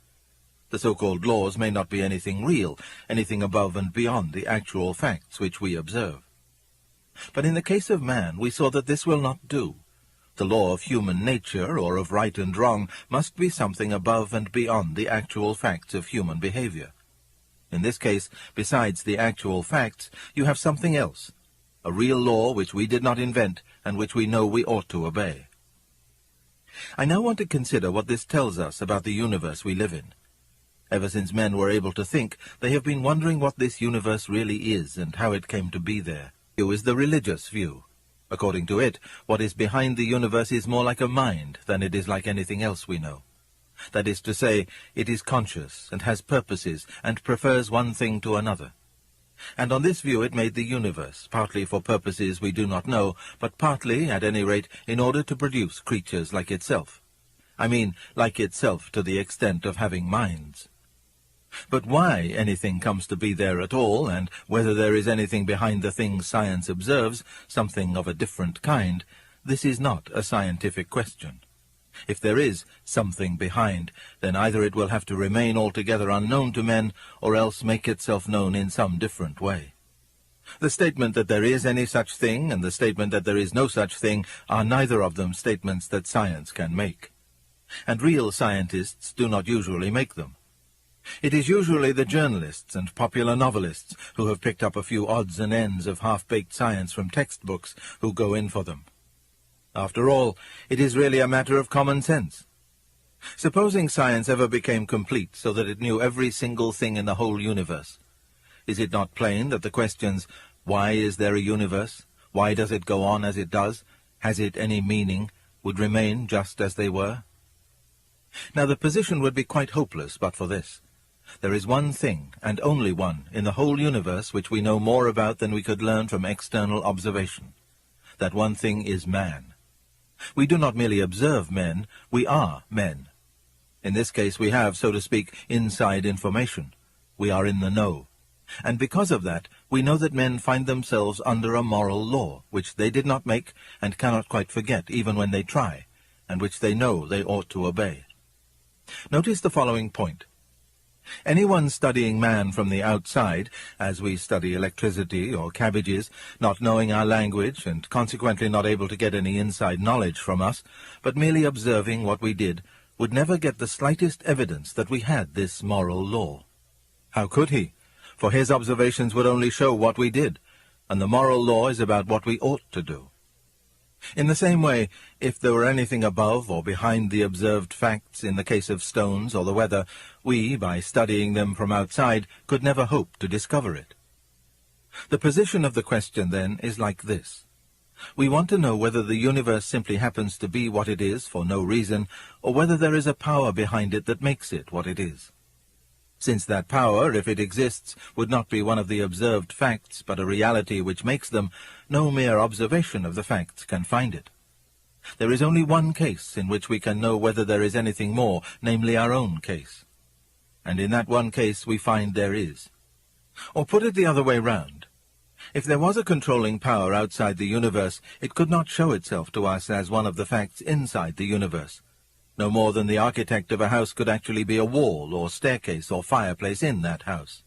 The so-called laws may not be anything real, anything above and beyond the actual facts which we observe. But in the case of man, we saw that this will not do. The law of human nature, or of right and wrong, must be something above and beyond the actual facts of human behavior. In this case, besides the actual facts, you have something else, a real law which we did not invent and which we know we ought to obey. I now want to consider what this tells us about the universe we live in. Ever since men were able to think, they have been wondering what this universe really is and how it came to be there. Here is the religious view. According to it, what is behind the universe is more like a mind than it is like anything else we know. That is to say, it is conscious and has purposes and prefers one thing to another. And on this view it made the universe, partly for purposes we do not know, but partly, at any rate, in order to produce creatures like itself. I mean, like itself to the extent of having minds. But why anything comes to be there at all, and whether there is anything behind the things science observes, something of a different kind, this is not a scientific question. If there is something behind, then either it will have to remain altogether unknown to men, or else make itself known in some different way. The statement that there is any such thing, and the statement that there is no such thing, are neither of them statements that science can make. And real scientists do not usually make them. It is usually the journalists and popular novelists who have picked up a few odds and ends of half-baked science from textbooks who go in for them. After all, it is really a matter of common sense. Supposing science ever became complete so that it knew every single thing in the whole universe, is it not plain that the questions, why is there a universe, why does it go on as it does, has it any meaning, would remain just as they were? Now the position would be quite hopeless but for this. There is one thing, and only one, in the whole universe which we know more about than we could learn from external observation. That one thing is man. We do not merely observe men, we are men. In this case we have, so to speak, inside information. We are in the know. And because of that, we know that men find themselves under a moral law, which they did not make and cannot quite forget even when they try, and which they know they ought to obey. Notice the following point. Anyone studying man from the outside, as we study electricity or cabbages, not knowing our language and consequently not able to get any inside knowledge from us, but merely observing what we did, would never get the slightest evidence that we had this moral law. How could he? For his observations would only show what we did, and the moral law is about what we ought to do. In the same way, if there were anything above or behind the observed facts in the case of stones or the weather, we, by studying them from outside, could never hope to discover it. The position of the question, then, is like this. We want to know whether the universe simply happens to be what it is for no reason, or whether there is a power behind it that makes it what it is. Since that power, if it exists, would not be one of the observed facts, but a reality which makes them, no mere observation of the facts can find it. There is only one case in which we can know whether there is anything more, namely our own case. And in that one case we find there is. Or put it the other way round. If there was a controlling power outside the universe, it could not show itself to us as one of the facts inside the universe. No more than the architect of a house could actually be a wall or staircase or fireplace in that house.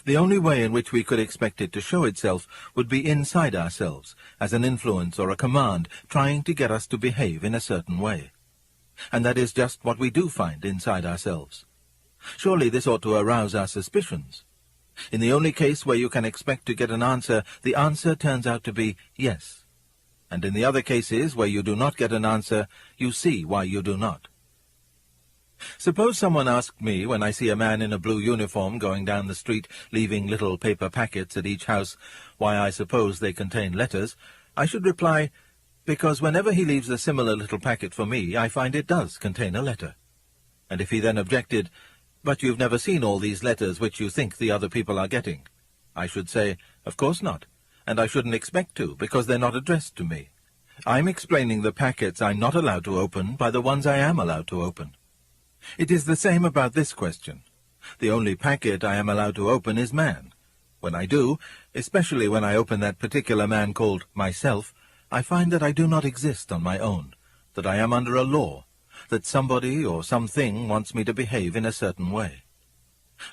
The only way in which we could expect it to show itself would be inside ourselves, as an influence or a command trying to get us to behave in a certain way. And that is just what we do find inside ourselves. Surely this ought to arouse our suspicions. In the only case where you can expect to get an answer, the answer turns out to be yes. And in the other cases where you do not get an answer, you see why you do not. Suppose someone asked me, when I see a man in a blue uniform going down the street leaving little paper packets at each house, why I suppose they contain letters, I should reply, because whenever he leaves a similar little packet for me, I find it does contain a letter. And if he then objected, but you've never seen all these letters which you think the other people are getting, I should say, of course not. And I shouldn't expect to, because they're not addressed to me. I'm explaining the packets I'm not allowed to open by the ones I am allowed to open. It is the same about this question. The only packet I am allowed to open is man. When I do, especially when I open that particular man called myself, I find that I do not exist on my own, that I am under a law, that somebody or something wants me to behave in a certain way.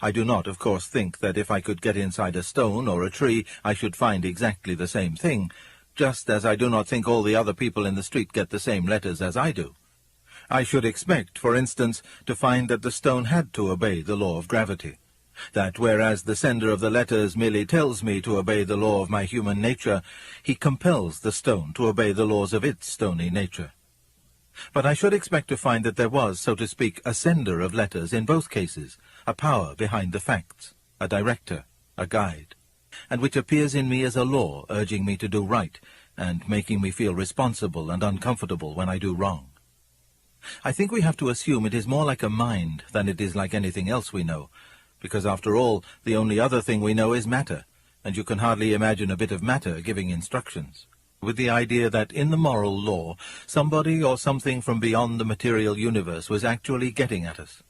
I do not, of course, think that if I could get inside a stone or a tree, I should find exactly the same thing, just as I do not think all the other people in the street get the same letters as I do. I should expect, for instance, to find that the stone had to obey the law of gravity, that whereas the sender of the letters merely tells me to obey the law of my human nature, he compels the stone to obey the laws of its stony nature. But I should expect to find that there was, so to speak, a sender of letters in both cases, a power behind the facts, a director, a guide, and which appears in me as a law urging me to do right and making me feel responsible and uncomfortable when I do wrong. I think we have to assume it is more like a mind than it is like anything else we know, because after all, the only other thing we know is matter, and you can hardly imagine a bit of matter giving instructions, with the idea that in the moral law, somebody or something from beyond the material universe was actually getting at us.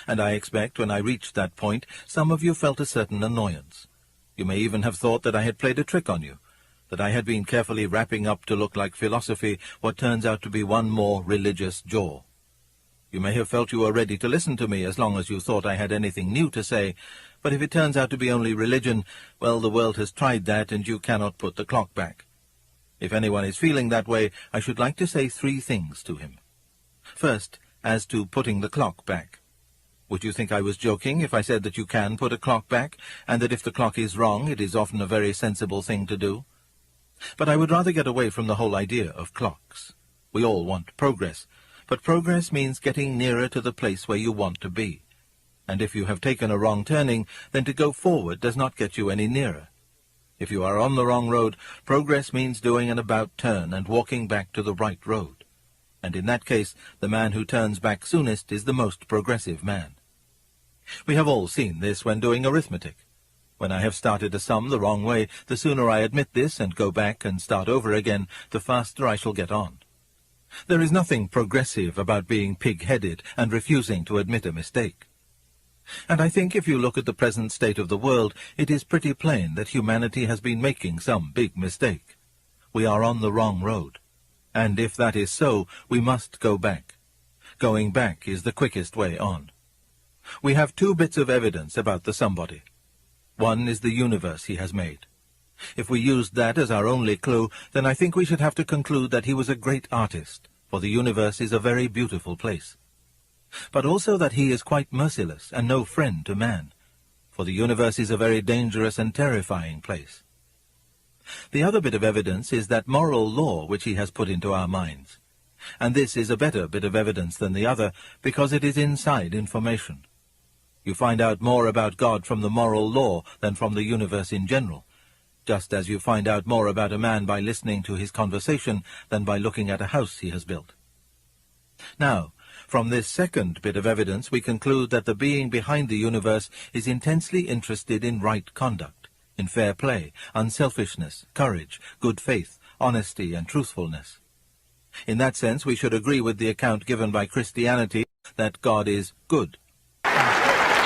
And I expect when I reached that point, some of you felt a certain annoyance. You may even have thought that I had played a trick on you, that I had been carefully wrapping up to look like philosophy what turns out to be one more religious jaw. You may have felt you were ready to listen to me as long as you thought I had anything new to say, but if it turns out to be only religion, well, the world has tried that and you cannot put the clock back. If anyone is feeling that way, I should like to say 3 things to him. First, as to putting the clock back. Would you think I was joking if I said that you can put a clock back, and that if the clock is wrong, it is often a very sensible thing to do? But I would rather get away from the whole idea of clocks. We all want progress, but progress means getting nearer to the place where you want to be. And if you have taken a wrong turning, then to go forward does not get you any nearer. If you are on the wrong road, progress means doing an about turn and walking back to the right road. And in that case, the man who turns back soonest is the most progressive man. We have all seen this when doing arithmetic. When I have started a sum the wrong way, the sooner I admit this and go back and start over again, the faster I shall get on. There is nothing progressive about being pig-headed and refusing to admit a mistake. And I think if you look at the present state of the world, it is pretty plain that humanity has been making some big mistake. We are on the wrong road. And if that is so, we must go back. Going back is the quickest way on. We have 2 bits of evidence about the somebody. One is the universe he has made. If we used that as our only clue, then I think we should have to conclude that he was a great artist, for the universe is a very beautiful place. But also that he is quite merciless and no friend to man, for the universe is a very dangerous and terrifying place. The other bit of evidence is that moral law which he has put into our minds. And this is a better bit of evidence than the other, because it is inside information. You find out more about God from the moral law than from the universe in general, just as you find out more about a man by listening to his conversation than by looking at a house he has built. Now, from this second bit of evidence, we conclude that the being behind the universe is intensely interested in right conduct, in fair play, unselfishness, courage, good faith, honesty, and truthfulness. In that sense, we should agree with the account given by Christianity that God is good.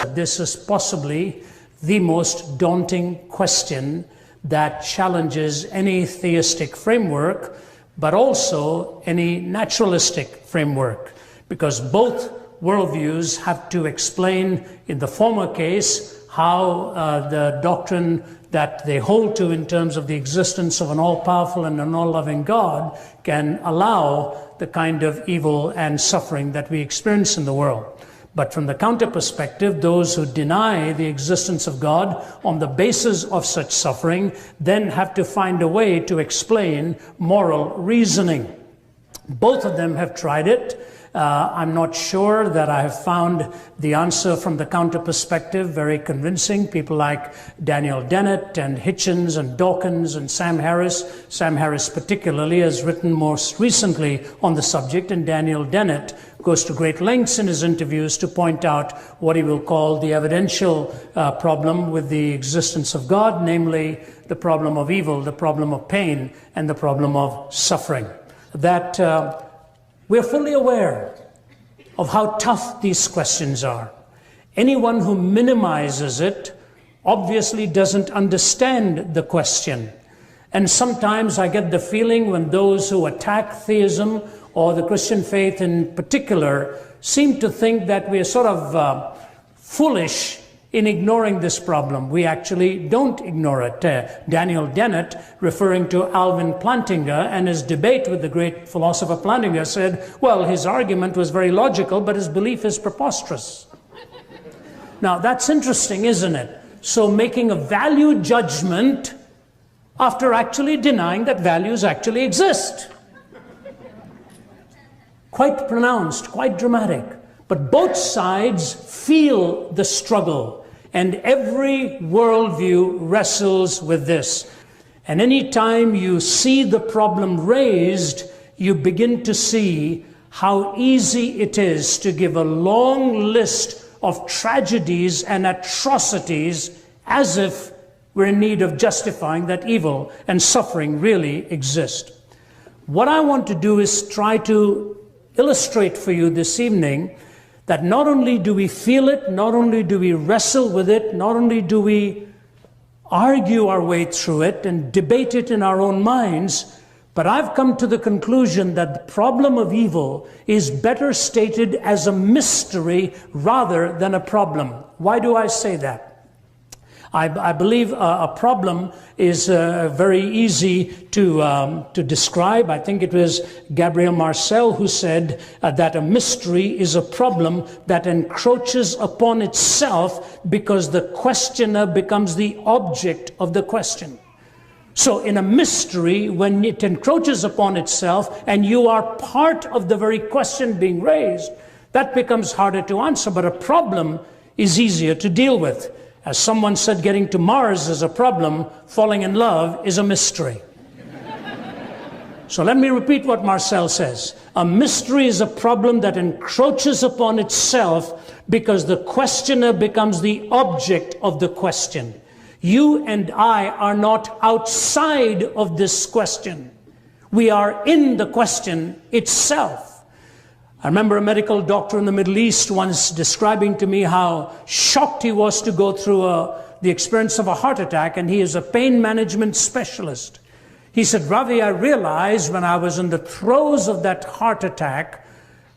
This is possibly the most daunting question that challenges any theistic framework, but also any naturalistic framework, because both worldviews have to explain, in the former case, how the doctrine that they hold to in terms of the existence of an all-powerful and an all-loving God can allow the kind of evil and suffering that we experience in the world. But from the counter perspective, those who deny the existence of God on the basis of such suffering then have to find a way to explain moral reasoning. Both of them have tried it. I'm not sure that I have found the answer from the counter perspective very convincing. People like Daniel Dennett and Hitchens and Dawkins and Sam Harris. Sam Harris particularly has written most recently on the subject, and Daniel Dennett goes to great lengths in his interviews to point out what he will call the evidential problem with the existence of God, namely the problem of evil, the problem of pain, and the problem of suffering. That we're fully aware of how tough these questions are. Anyone who minimizes it obviously doesn't understand the question. And sometimes I get the feeling when those who attack theism or the Christian faith in particular seem to think that we're sort of foolish in ignoring this problem. We actually don't ignore it. Daniel Dennett, referring to Alvin Plantinga and his debate with the great philosopher Plantinga, said, well, his argument was very logical, but his belief is preposterous. Now, that's interesting, isn't it? So making a value judgment after actually denying that values actually exist. Quite pronounced, quite dramatic. But both sides feel the struggle, and every worldview wrestles with this. And any time you see the problem raised, you begin to see how easy it is to give a long list of tragedies and atrocities as if we're in need of justifying that evil and suffering really exist. What I want to do is try to illustrate for you this evening that not only do we feel it, not only do we wrestle with it, not only do we argue our way through it and debate it in our own minds, but I've come to the conclusion that the problem of evil is better stated as a mystery rather than a problem. Why do I say that? I believe a problem is very easy to describe. I think it was Gabriel Marcel who said that a mystery is a problem that encroaches upon itself because the questioner becomes the object of the question. So in a mystery, when it encroaches upon itself and you are part of the very question being raised, that becomes harder to answer, but a problem is easier to deal with. As someone said, getting to Mars is a problem, falling in love is a mystery. So let me repeat what Marcel says. A mystery is a problem that encroaches upon itself because the questioner becomes the object of the question. You and I are not outside of this question. We are in the question itself. I remember a medical doctor in the Middle East once describing to me how shocked he was to go through the experience of a heart attack, and he is a pain management specialist. He said, Ravi, I realized when I was in the throes of that heart attack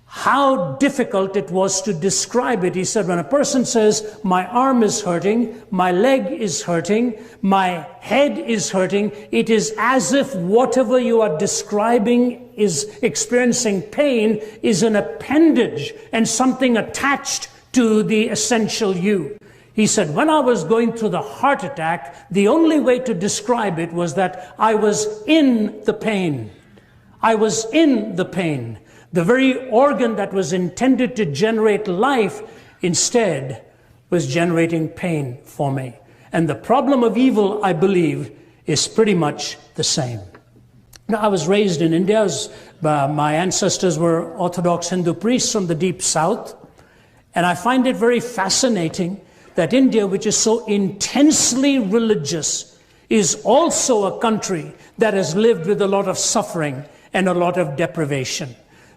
how difficult it was to describe it. He said, when a person says, my arm is hurting, my leg is hurting, my head is hurting, it is as if whatever you are describing is experiencing pain is an appendage and something attached to the essential you. He said, when I was going through the heart attack, the only way to describe it was that I was in the pain. I was in the pain. The very organ that was intended to generate life instead was generating pain for me. And the problem of evil, I believe, is pretty much the same. Now, I was raised in India. My ancestors were Orthodox Hindu priests from the deep south. And I find it very fascinating that India, which is so intensely religious, is also a country that has lived with a lot of suffering and a lot of deprivation.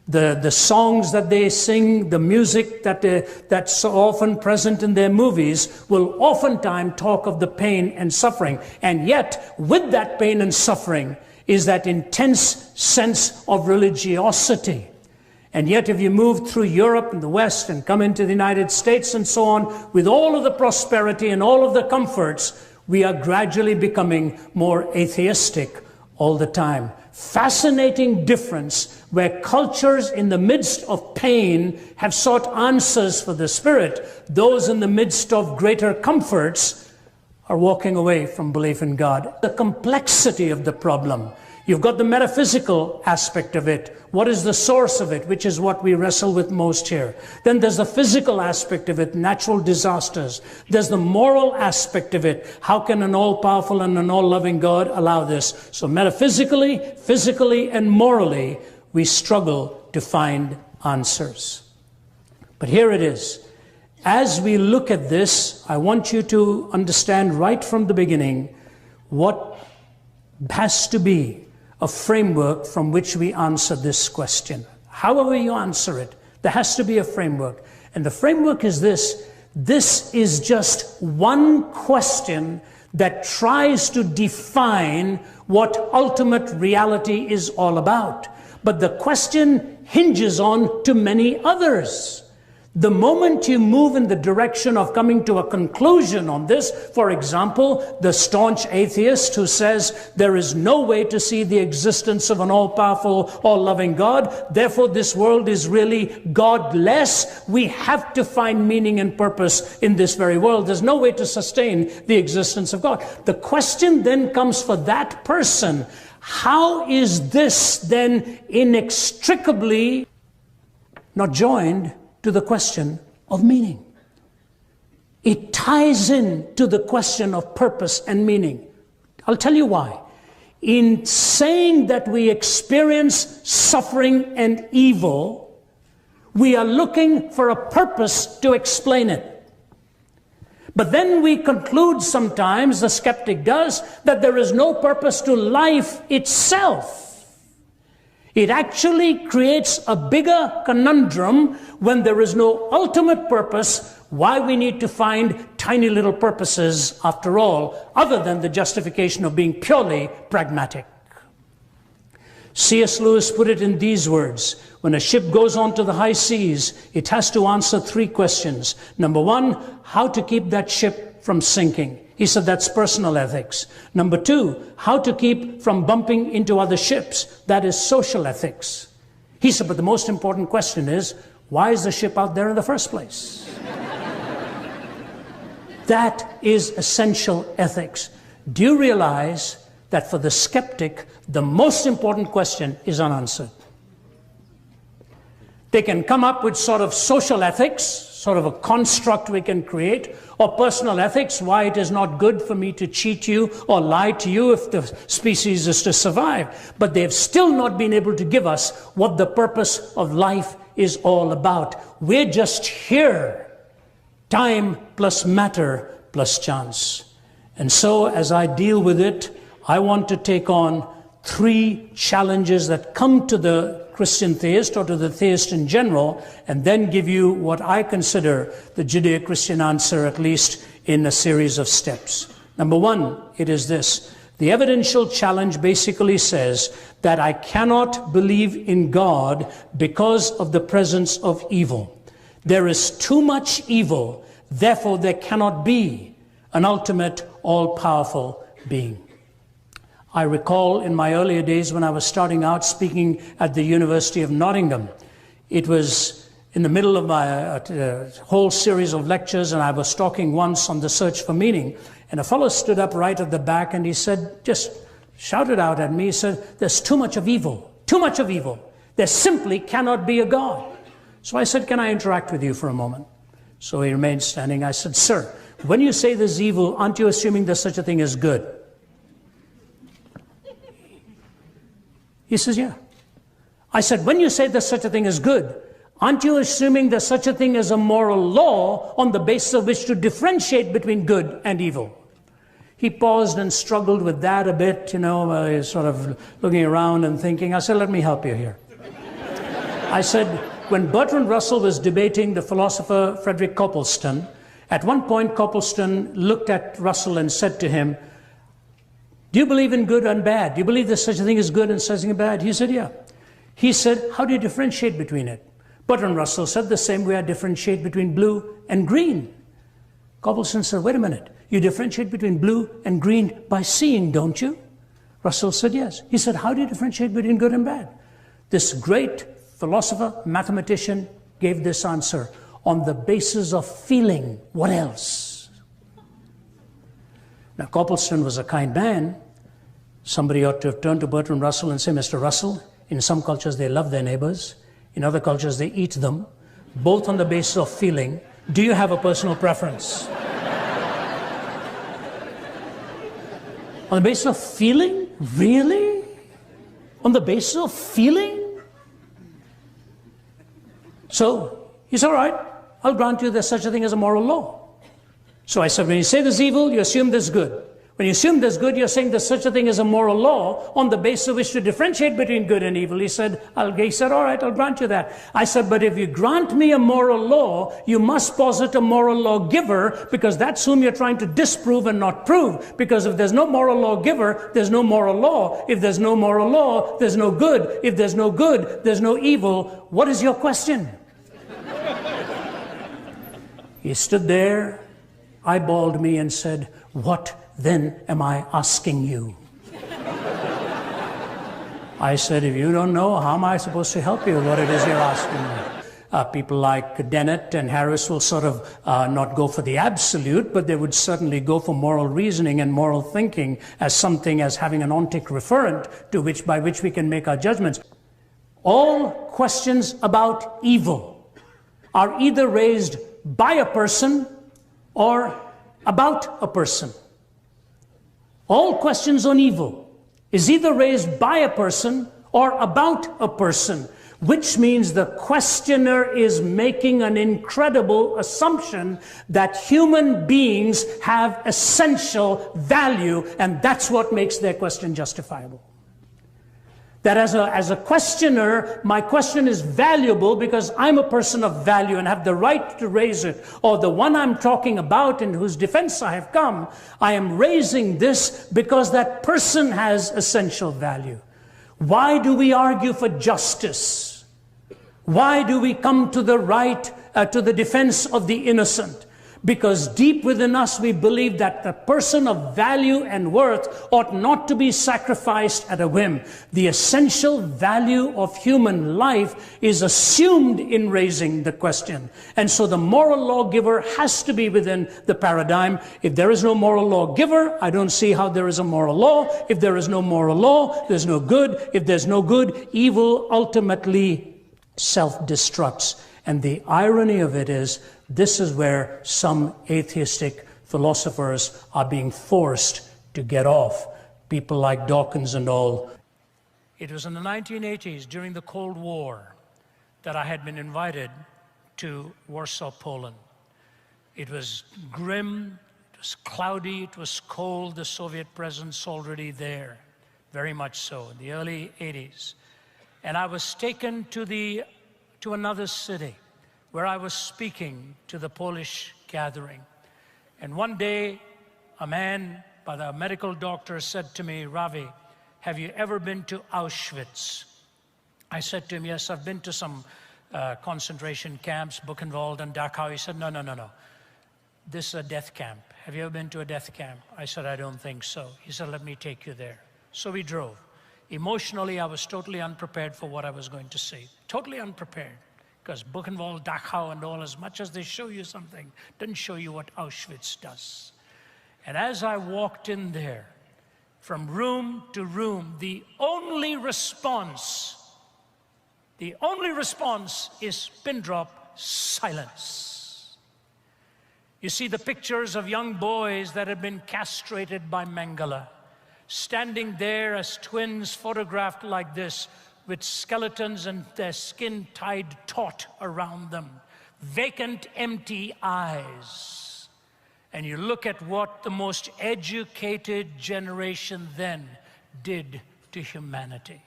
The songs that they sing, the music that's so often present in their movies will oftentimes talk of the pain and suffering. And yet, with that pain and suffering is that intense sense of religiosity. And yet, if you move through Europe and the West and come into the United States and so on, with all of the prosperity and all of the comforts, we are gradually becoming more atheistic all the time. Fascinating difference where cultures in the midst of pain have sought answers for the spirit. Those in the midst of greater comforts are walking away from belief in God. The complexity of the problem. You've got the metaphysical aspect of it. What is the source of it, which is what we wrestle with most here. Then there's the physical aspect of it, natural disasters. There's the moral aspect of it. How can an all-powerful and an all-loving God allow this? So metaphysically, physically, and morally, we struggle to find answers. But here it is. As we look at this, I want you to understand right from the beginning what has to be a framework from which we answer this question. However you answer it, there has to be a framework. And the framework is this. This is just one question that tries to define what ultimate reality is all about. But the question hinges on too many others. The moment you move in the direction of coming to a conclusion on this, for example, the staunch atheist who says there is no way to see the existence of an all-powerful, all-loving God, therefore this world is really godless, we have to find meaning and purpose in this very world. There's no way to sustain the existence of God. The question then comes for that person, how is this then inextricably not joined to the question of meaning? It ties in to the question of purpose and meaning. I'll tell you why. In saying that we experience suffering and evil, we are looking for a purpose to explain it. But then we conclude sometimes, the skeptic does, that there is no purpose to life itself. It actually creates a bigger conundrum when there is no ultimate purpose, why we need to find tiny little purposes after all, other than the justification of being purely pragmatic. C.S. Lewis put it in these words: when a ship goes on to the high seas, it has to answer 3 questions. Number 1, how to keep that ship from sinking. He said that's personal ethics. Number 2, how to keep from bumping into other ships. That is social ethics. He said, but the most important question is, why is the ship out there in the first place? That is essential ethics. Do you realize that for the skeptic, the most important question is unanswered? They can come up with sort of social ethics, sort of a construct we can create, or personal ethics, why it is not good for me to cheat you or lie to you if the species is to survive. But they have still not been able to give us what the purpose of life is all about. We're just here. Time plus matter plus chance. And so as I deal with it, I want to take on 3 challenges that come to the Christian theist or to the theist in general, and then give you what I consider the Judeo-Christian answer, at least in a series of steps. Number 1, it is this. The evidential challenge basically says that I cannot believe in God because of the presence of evil. There is too much evil, therefore there cannot be an ultimate, all-powerful being. I recall in my earlier days when I was starting out speaking at the University of Nottingham. It was in the middle of my whole series of lectures, and I was talking once on the search for meaning. And a fellow stood up right at the back and he said, just shouted out at me, he said, there's too much of evil, too much of evil. There simply cannot be a God. So I said, can I interact with you for a moment? So he remained standing. I said, sir, when you say there's evil, aren't you assuming there's such a thing as good? He says, yeah. I said, when you say there's such a thing as good, aren't you assuming there's such a thing as a moral law on the basis of which to differentiate between good and evil? He paused and struggled with that a bit, sort of looking around and thinking. I said, let me help you here. I said, when Bertrand Russell was debating the philosopher Frederick Copleston, at one point Copleston looked at Russell and said to him, do you believe in good and bad? Do you believe there's such a thing as good and such a thing as bad? He said, yeah. He said, how do you differentiate between it? Bertrand Russell said, the same way I differentiate between blue and green. Copleston said, wait a minute. You differentiate between blue and green by seeing, don't you? Russell said, yes. He said, how do you differentiate between good and bad? This great philosopher, mathematician, gave this answer. On the basis of feeling. What else? Now, Copleston was a kind man. Somebody ought to have turned to Bertrand Russell and say, Mr. Russell, in some cultures they love their neighbors. In other cultures they eat them. Both on the basis of feeling. Do you have a personal preference? On the basis of feeling? Really? On the basis of feeling? So, he said, all right, I'll grant you there's such a thing as a moral law. So I said, when you say there's evil, you assume there's good. When you assume there's good, you're saying there's such a thing as a moral law on the basis of which to differentiate between good and evil. He said, all right, I'll grant you that. I said, but if you grant me a moral law, you must posit a moral lawgiver, because that's whom you're trying to disprove and not prove. Because if there's no moral lawgiver, there's no moral law. If there's no moral law, there's no good. If there's no good, there's no evil. What is your question? He stood there, eyeballed me and said, what then am I asking you? I said, if you don't know, how am I supposed to help you with what it is you're asking me? People like Dennett and Harris will sort of not go for the absolute, but they would certainly go for moral reasoning and moral thinking as something as having an ontic referent to which, by which we can make our judgments. All questions about evil are either raised by a person or about a person. All questions on evil is either raised by a person or about a person, which means the questioner is making an incredible assumption that human beings have essential value, and that's what makes their question justifiable. That as a questioner, my question is valuable because I'm a person of value and have the right to raise it. Or the one I'm talking about in whose defense I have come, I am raising this because that person has essential value. Why do we argue for justice? Why do we come to the right, to the defense of the innocent? Because deep within us we believe that the person of value and worth ought not to be sacrificed at a whim. The essential value of human life is assumed in raising the question. And so the moral lawgiver has to be within the paradigm. If there is no moral lawgiver, I don't see how there is a moral law. If there is no moral law, there's no good. If there's no good, evil ultimately self-destructs. And the irony of it is, this is where some atheistic philosophers are being forced to get off. People like Dawkins and all. It was in the 1980s, during the Cold War, that I had been invited to Warsaw, Poland. It was grim, it was cloudy, it was cold, the Soviet presence already there, very much so, in the early 80s. And I was taken to another city, where I was speaking to the Polish gathering. And one day, a man by the medical doctor said to me, Ravi, have you ever been to Auschwitz? I said to him, yes, I've been to some concentration camps, Buchenwald and Dachau. He said, no. This is a death camp. Have you ever been to a death camp? I said, I don't think so. He said, let me take you there. So we drove. Emotionally, I was totally unprepared for what I was going to say. Totally unprepared. Because Buchenwald, Dachau, and all, as much as they show you something, doesn't show you what Auschwitz does. And as I walked in there, from room to room, the only response is pin drop silence. You see the pictures of young boys that had been castrated by Mengele, standing there as twins photographed like this, with skeletons and their skin tied taut around them, vacant, empty eyes. And you look at what the most educated generation then did to humanity.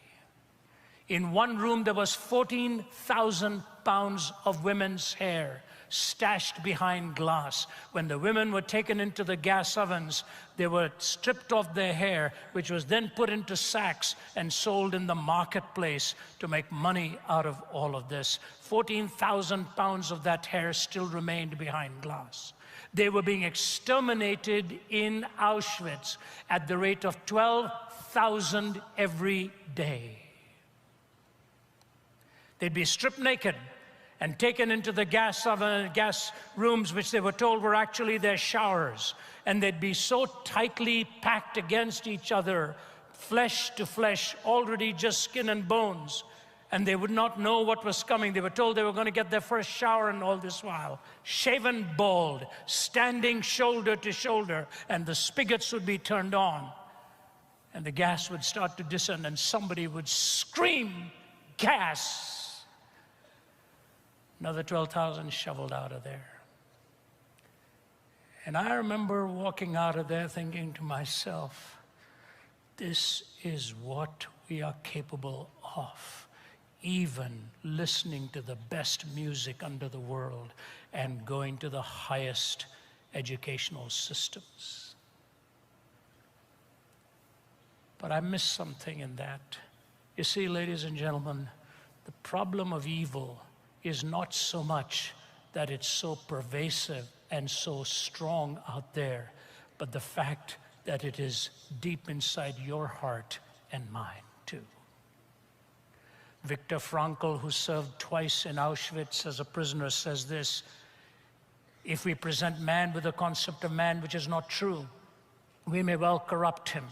In one room, there was 14,000 pounds of women's hair stashed behind glass. When the women were taken into the gas ovens, they were stripped of their hair, which was then put into sacks and sold in the marketplace to make money out of all of this. 14,000 pounds of that hair still remained behind glass. They were being exterminated in Auschwitz at the rate of 12,000 every day. They'd be stripped naked and taken into the gas rooms, which they were told were actually their showers. And they'd be so tightly packed against each other, flesh to flesh, already just skin and bones. And they would not know what was coming. They were told they were going to get their first shower, and all this while, shaven bald, standing shoulder to shoulder, and the spigots would be turned on. And the gas would start to descend, and somebody would scream, gas! Another 12,000 shoveled out of there. And I remember walking out of there thinking to myself, this is what we are capable of, even listening to the best music under the world and going to the highest educational systems. But I missed something in that. You see, ladies and gentlemen, the problem of evil is not so much that it's so pervasive and so strong out there, but the fact that it is deep inside your heart and mine too. Viktor Frankl, who served twice in Auschwitz as a prisoner, says this: if we present man with a concept of man which is not true, we may well corrupt him.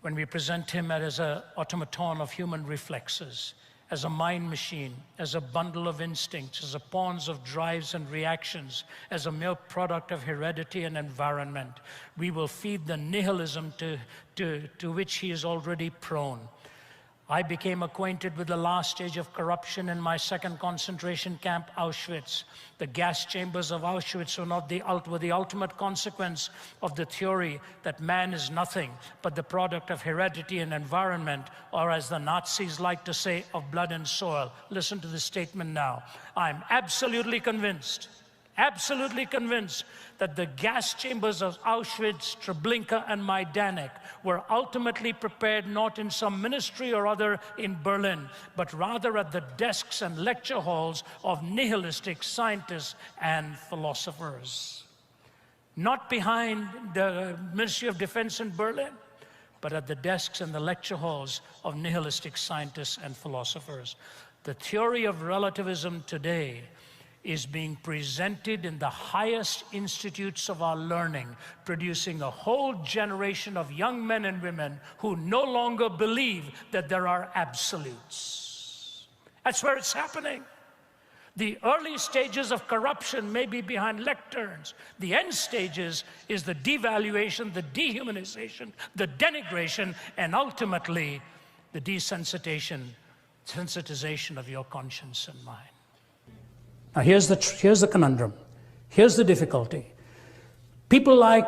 When we present him as an automaton of human reflexes, as a mind machine, as a bundle of instincts, as a pawns of drives and reactions, as a mere product of heredity and environment, we will feed the nihilism to which he is already prone. I became acquainted with the last stage of corruption in my second concentration camp, Auschwitz. The gas chambers of Auschwitz were the ultimate consequence of the theory that man is nothing but the product of heredity and environment, or as the Nazis like to say, of blood and soil. Listen to this statement now. I'm absolutely convinced that the gas chambers of Auschwitz, Treblinka, and Majdanek were ultimately prepared not in some ministry or other in Berlin, but rather at the desks and lecture halls of nihilistic scientists and philosophers. Not behind the Ministry of Defense in Berlin, but at the desks and the lecture halls of nihilistic scientists and philosophers. The theory of relativism today is being presented in the highest institutes of our learning, producing a whole generation of young men and women who no longer believe that there are absolutes. That's where it's happening. The early stages of corruption may be behind lecterns. The end stages is the devaluation, the dehumanization, the denigration, and ultimately the desensitization of your conscience and mind. Now here's the conundrum. Here's the difficulty. People like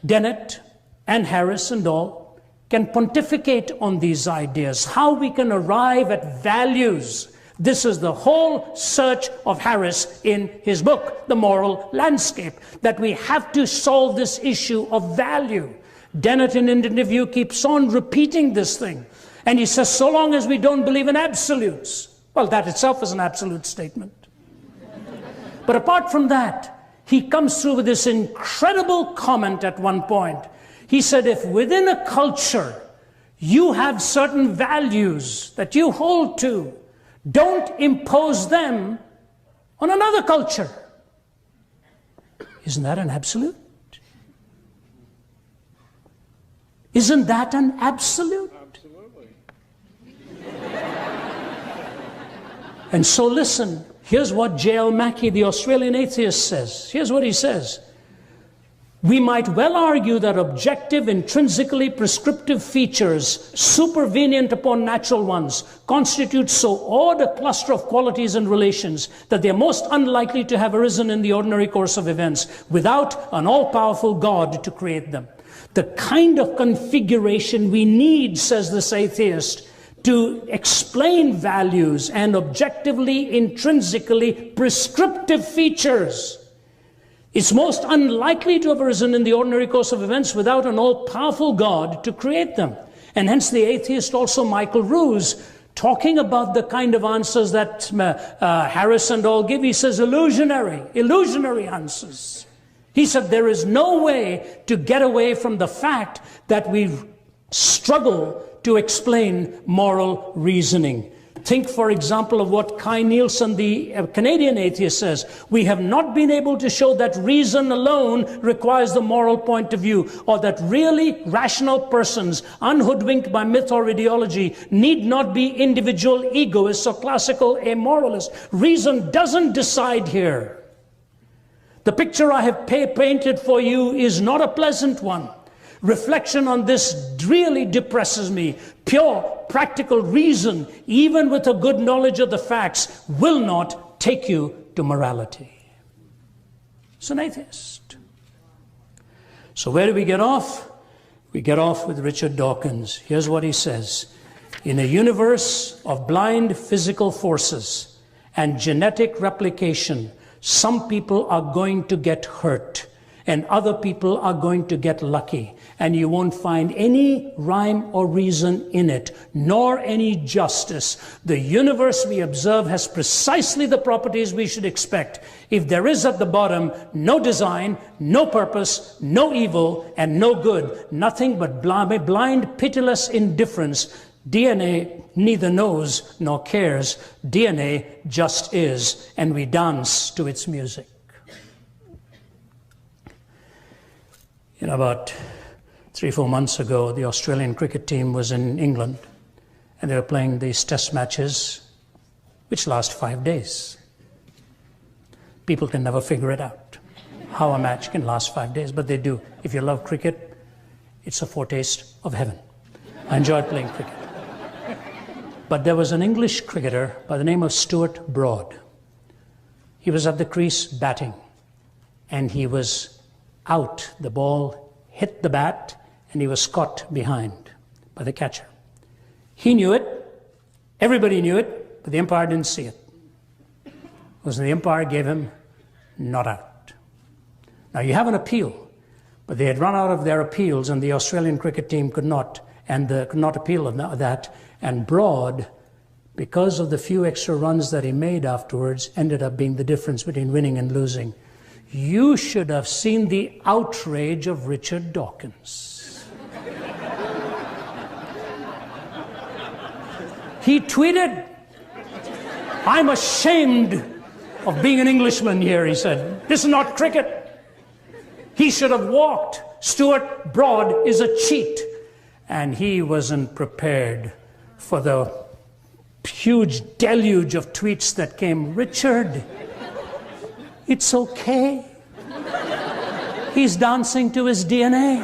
Dennett and Harris and all can pontificate on these ideas, how we can arrive at values. This is the whole search of Harris in his book, The Moral Landscape, that we have to solve this issue of value. Dennett in an interview keeps on repeating this thing. And he says, so long as we don't believe in absolutes. Well, that itself is an absolute statement. But apart from that, he comes through with this incredible comment at one point. He said, if within a culture you have certain values that you hold to, don't impose them on another culture. Isn't that an absolute? Isn't that an absolute? Absolutely. And so listen. Here's what J.L. Mackie, the Australian atheist, says. Here's what he says. We might well argue that objective, intrinsically prescriptive features, supervenient upon natural ones, constitute so odd a cluster of qualities and relations that they are most unlikely to have arisen in the ordinary course of events without an all-powerful God to create them. The kind of configuration we need, says this atheist, to explain values and objectively, intrinsically prescriptive features. It's most unlikely to have arisen in the ordinary course of events without an all-powerful God to create them. And hence the atheist also, Michael Ruse, talking about the kind of answers that Harris and all give, he says illusionary answers. He said there is no way to get away from the fact that we struggle to explain moral reasoning. Think, for example, of what Kai Nielsen, the Canadian atheist, says. We have not been able to show that reason alone requires the moral point of view, or that really rational persons, unhoodwinked by myth or ideology, need not be individual egoists or classical amoralists. Reason doesn't decide here. The picture I have painted for you is not a pleasant one. Reflection on this really depresses me. Pure, practical reason, even with a good knowledge of the facts, will not take you to morality. He's an atheist. So where do we get off? We get off with Richard Dawkins. Here's what he says. In a universe of blind physical forces and genetic replication, some people are going to get hurt and other people are going to get lucky. And you won't find any rhyme or reason in it, nor any justice. The universe we observe has precisely the properties we should expect. If there is at the bottom no design, no purpose, no evil, and no good, nothing but blind, pitiless indifference, DNA neither knows nor cares. DNA just is, and we dance to its music. You know, about 3-4 months ago, the Australian cricket team was in England, and they were playing these test matches, which last 5 days. People can never figure it out, how a match can last 5 days, but they do. If you love cricket, it's a foretaste of heaven. I enjoyed playing cricket. But there was an English cricketer by the name of Stuart Broad. He was at the crease batting, and he was out. The ball hit the bat, and he was caught behind by the catcher. He knew it, everybody knew it, but the umpire didn't see it. Because the umpire gave him not out. Now you have an appeal, but they had run out of their appeals, and the Australian cricket team could not appeal of that. And Broad, because of the few extra runs that he made afterwards, ended up being the difference between winning and losing. You should have seen the outrage of Richard Dawkins. He tweeted, "I'm ashamed of being an Englishman here," he said. "This is not cricket. He should have walked. Stuart Broad is a cheat." And he wasn't prepared for the huge deluge of tweets that came. Richard, it's okay. He's dancing to his DNA.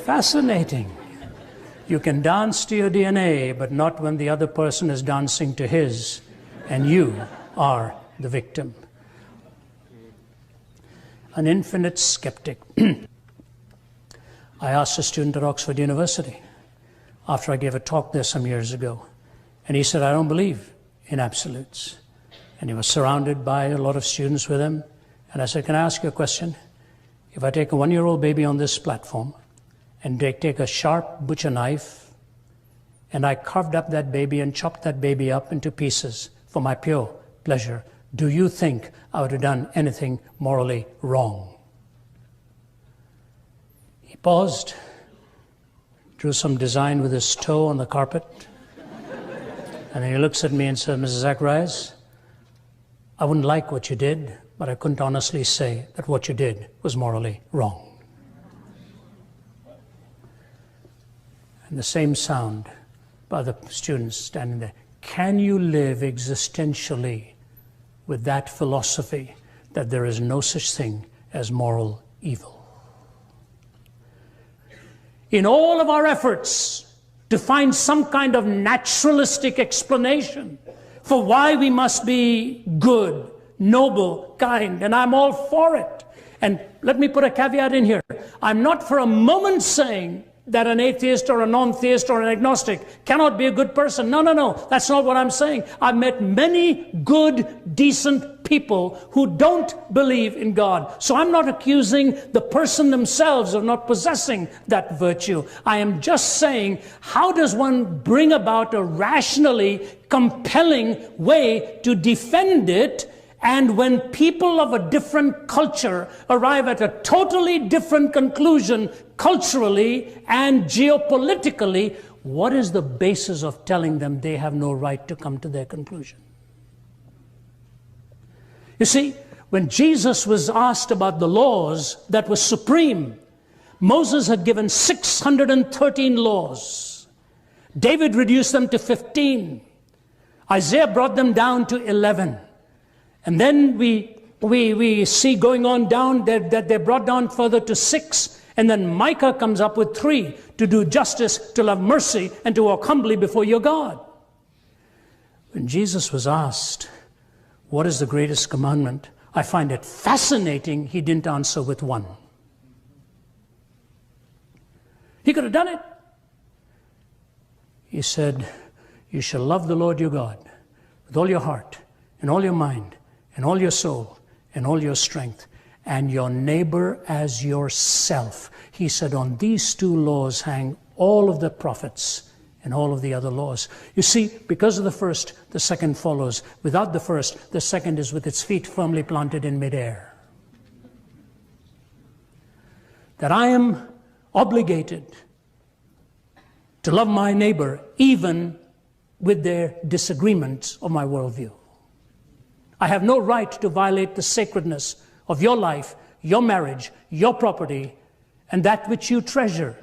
Fascinating. You can dance to your DNA, but not when the other person is dancing to his, and you are the victim. An infinite skeptic. I asked a student at Oxford University after I gave a talk there some years ago, and he said, "I don't believe in absolutes." And he was surrounded by a lot of students with him, and I said, "Can I ask you a question? If I take a 1-year-old baby on this platform and take a sharp butcher knife and I carved up that baby and chopped that baby up into pieces for my pure pleasure, do you think I would have done anything morally wrong?" He paused, drew some design with his toe on the carpet, and then he looks at me and said, "Mrs. Zacharias, I wouldn't like what you did, but I couldn't honestly say that what you did was morally wrong." And the same sound by the students standing there. Can you live existentially with that philosophy that there is no such thing as moral evil? In all of our efforts to find some kind of naturalistic explanation for why we must be good, noble, kind, and I'm all for it. And let me put a caveat in here. I'm not for a moment saying that an atheist or a non-theist or an agnostic cannot be a good person. No, no, no. That's not what I'm saying. I've met many good, decent people who don't believe in God. So I'm not accusing the person themselves of not possessing that virtue. I am just saying, how does one bring about a rationally compelling way to defend it? And when people of a different culture arrive at a totally different conclusion culturally and geopolitically, what is the basis of telling them they have no right to come to their conclusion? You see, when Jesus was asked about the laws that were supreme, Moses had given 613 laws. David reduced them to 15. Isaiah brought them down to 11. And then we see going on down that they're brought down further to 6. And then Micah comes up with 3, to do justice, to love mercy, and to walk humbly before your God. When Jesus was asked, what is the greatest commandment? I find it fascinating he didn't answer with one. He could have done it. He said, you shall love the Lord your God with all your heart and all your mind and all your soul and all your strength, and your neighbor as yourself. He said, on these two laws hang all of the prophets and all of the other laws. You see, because of the first, the second follows. Without the first, the second is with its feet firmly planted in midair. That I am obligated to love my neighbor even with their disagreements of my worldview. I have no right to violate the sacredness of your life, your marriage, your property, and that which you treasure.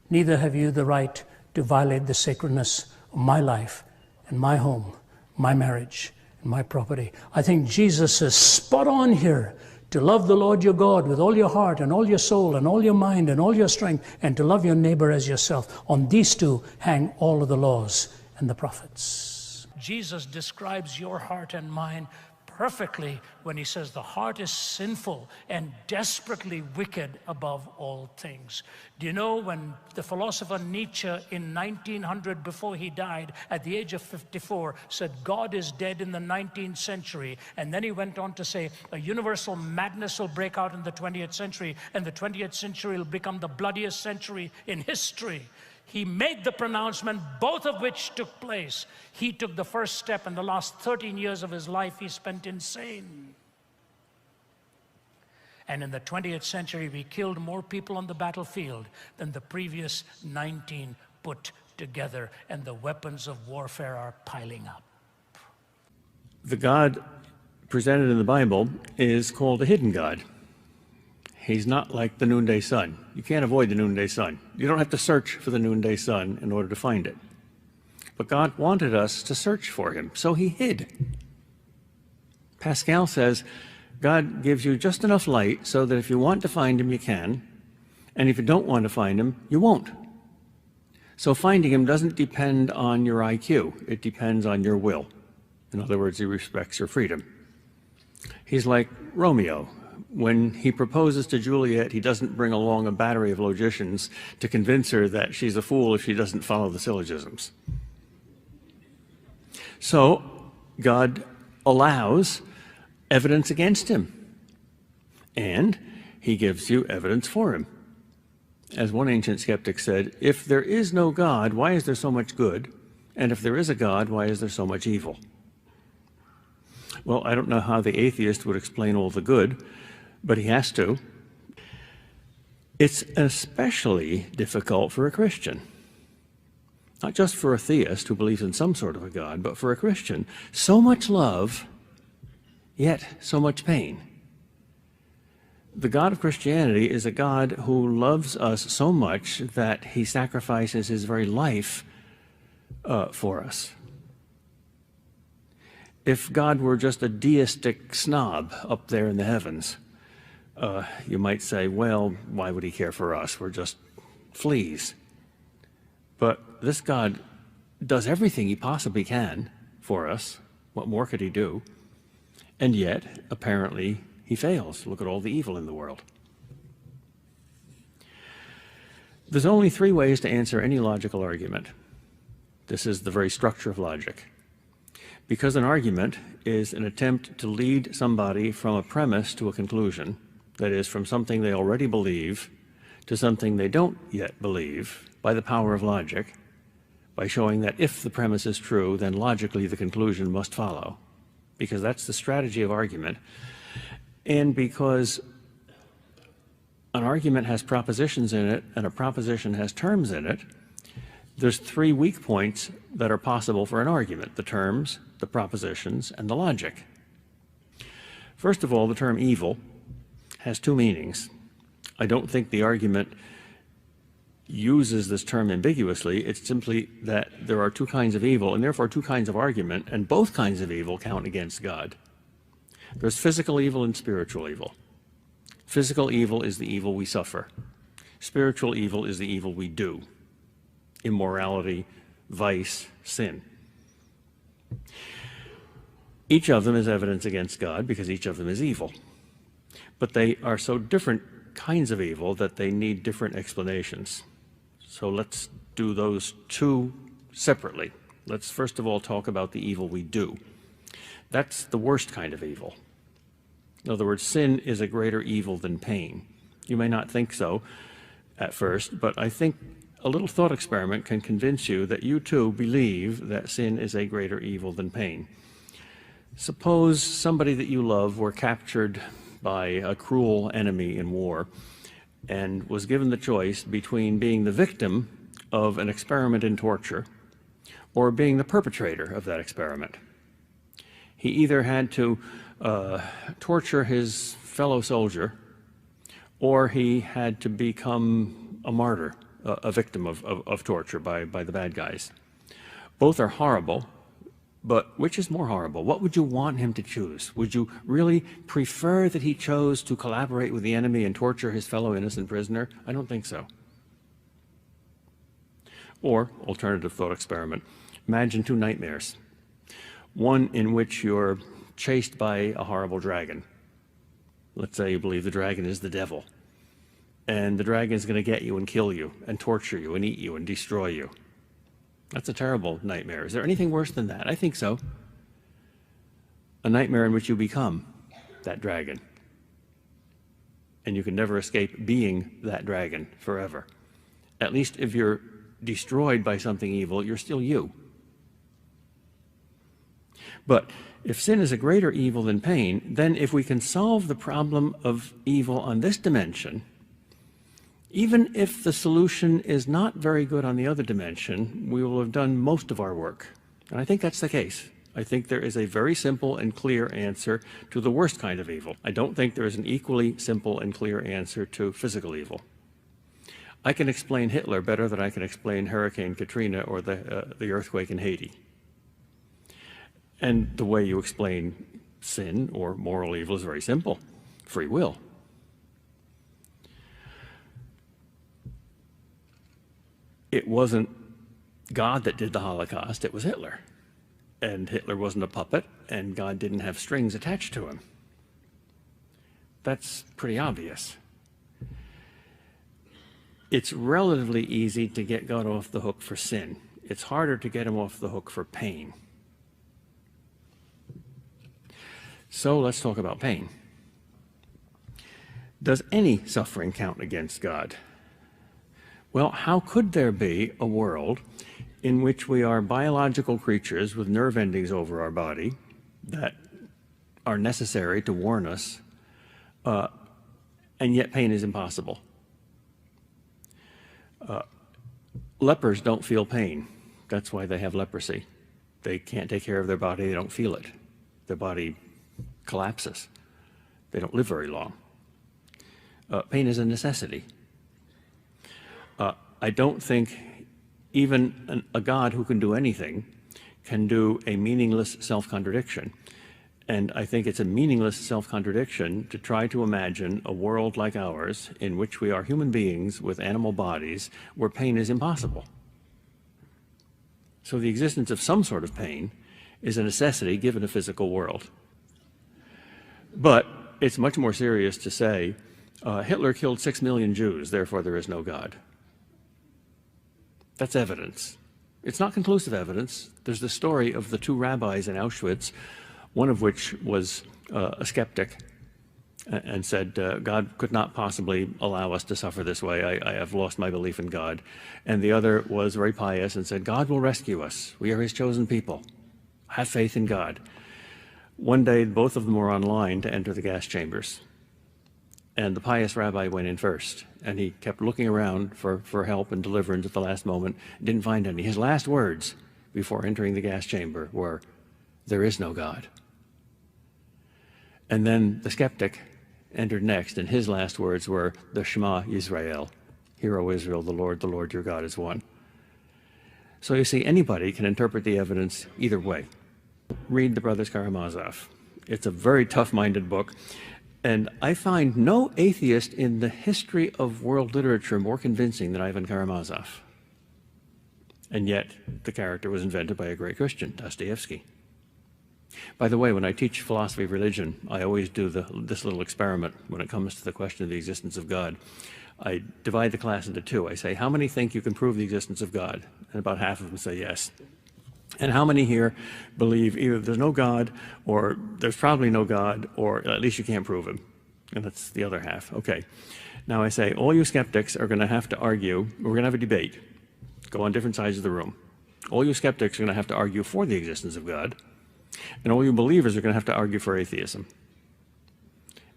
Neither have you the right to violate the sacredness of my life and my home, my marriage, and my property. I think Jesus is spot on here. To love the Lord your God with all your heart and all your soul and all your mind and all your strength, and to love your neighbor as yourself. On these two hang all of the laws and the prophets. Jesus describes your heart and mine perfectly when he says the heart is sinful and desperately wicked above all things. Do you know when the philosopher Nietzsche in 1900, before he died at the age of 54, said God is dead in the 19th century, and then he went on to say a universal madness will break out in the 20th century, and the 20th century will become the bloodiest century in history. He made the pronouncement, both of which took place. He took the first step, and the last 13 years of his life he spent insane. And in the 20th century, we killed more people on the battlefield than the previous 19 put together, and the weapons of warfare are piling up. The God presented in the Bible is called a hidden God. He's not like the noonday sun. You can't avoid the noonday sun. You don't have to search for the noonday sun in order to find it. But God wanted us to search for him, so he hid. Pascal says, God gives you just enough light so that if you want to find him, you can, and if you don't want to find him, you won't. So finding him doesn't depend on your IQ. It depends on your will. In other words, he respects your freedom. He's like Romeo. When he proposes to Juliet, he doesn't bring along a battery of logicians to convince her that she's a fool if she doesn't follow the syllogisms. So God allows evidence against him, and he gives you evidence for him. As one ancient skeptic said, if there is no God, why is there so much good? And if there is a God, why is there so much evil? Well, I don't know how the atheist would explain all the good, but he has to. It's especially difficult for a Christian. Not just for a theist who believes in some sort of a God, but for a Christian. So much love, yet so much pain. The God of Christianity is a God who loves us so much that he sacrifices his very life for us. If God were just a deistic snob up there in the heavens, you might say, well, why would he care for us? We're just fleas. But this God does everything he possibly can for us. What more could he do? And yet, apparently, he fails. Look at all the evil in the world. There's only three ways to answer any logical argument. This is the very structure of logic. Because an argument is an attempt to lead somebody from a premise to a conclusion, that is, from something they already believe to something they don't yet believe, by the power of logic, by showing that if the premise is true, then logically the conclusion must follow. Because that's the strategy of argument. And because an argument has propositions in it, and a proposition has terms in it, there's three weak points that are possible for an argument: the terms, the propositions, and the logic. First of all, the term evil has two meanings. I don't think the argument uses this term ambiguously. It's simply that there are two kinds of evil, and therefore two kinds of argument, and both kinds of evil count against God. There's physical evil and spiritual evil. Physical evil is the evil we suffer. Spiritual evil is the evil we do. Immorality, vice, sin. Each of them is evidence against God because each of them is evil. But they are so different kinds of evil that they need different explanations. So let's do those two separately. Let's first of all talk about the evil we do. That's the worst kind of evil. In other words, sin is a greater evil than pain. You may not think so at first, but I think a little thought experiment can convince you that you too believe that sin is a greater evil than pain. Suppose somebody that you love were captured by a cruel enemy in war and was given the choice between being the victim of an experiment in torture or being the perpetrator of that experiment. He either had to torture his fellow soldier, or he had to become a martyr, a victim of torture by the bad guys. Both are horrible, but which is more horrible? What would you want him to choose? Would you really prefer that he chose to collaborate with the enemy and torture his fellow innocent prisoner? I don't think so. Or, alternative thought experiment, imagine two nightmares. One in which you're chased by a horrible dragon. Let's say you believe the dragon is the devil. And the dragon is going to get you and kill you and torture you and eat you and destroy you. That's a terrible nightmare. Is there anything worse than that? I think so. A nightmare in which you become that dragon. And you can never escape being that dragon forever. At least if you're destroyed by something evil, you're still you. But if sin is a greater evil than pain, then if we can solve the problem of evil on this dimension, even if the solution is not very good on the other dimension, we will have done most of our work. And I think that's the case. I think there is a very simple and clear answer to the worst kind of evil. I don't think there is an equally simple and clear answer to physical evil. I can explain Hitler better than I can explain Hurricane Katrina or the earthquake in Haiti. And the way you explain sin or moral evil is very simple: free will. It wasn't God that did the Holocaust, it was Hitler. And Hitler wasn't a puppet, and God didn't have strings attached to him. That's pretty obvious. It's relatively easy to get God off the hook for sin. It's harder to get him off the hook for pain. So let's talk about pain. Does any suffering count against God? Well, how could there be a world in which we are biological creatures with nerve endings over our body that are necessary to warn us, and yet pain is impossible? Lepers don't feel pain. That's why they have leprosy. They can't take care of their body, they don't feel it. Their body collapses. They don't live very long. Pain is a necessity. I don't think even a God who can do anything can do a meaningless self-contradiction. And I think it's a meaningless self-contradiction to try to imagine a world like ours in which we are human beings with animal bodies where pain is impossible. So the existence of some sort of pain is a necessity given a physical world. But it's much more serious to say, Hitler killed 6 million Jews, therefore there is no God. That's evidence. It's not conclusive evidence. There's the story of the two rabbis in Auschwitz, one of which was a skeptic and said, God could not possibly allow us to suffer this way. I have lost my belief in God. And the other was very pious and said, God will rescue us. We are his chosen people. Have faith in God. One day, both of them were online to enter the gas chambers. And the pious rabbi went in first, and he kept looking around for help and deliverance at the last moment, didn't find any. His last words before entering the gas chamber were, "There is no God." And then the skeptic entered next, and his last words were, "The Shema Yisrael, Hear, O Israel, the Lord your God is one." So you see, anybody can interpret the evidence either way. Read the Brothers Karamazov. It's a very tough-minded book. And I find no atheist in the history of world literature more convincing than Ivan Karamazov. And yet, the character was invented by a great Christian, Dostoevsky. By the way, when I teach philosophy of religion, I always do this little experiment when it comes to the question of the existence of God. I divide the class into two. I say, how many think you can prove the existence of God? And about half of them say yes. And how many here believe either there's no God, or there's probably no God, or at least you can't prove him? And that's the other half. Okay. Now I say, all you skeptics are going to have to argue. We're going to have a debate. Go on different sides of the room. All you skeptics are going to have to argue for the existence of God, and all you believers are going to have to argue for atheism.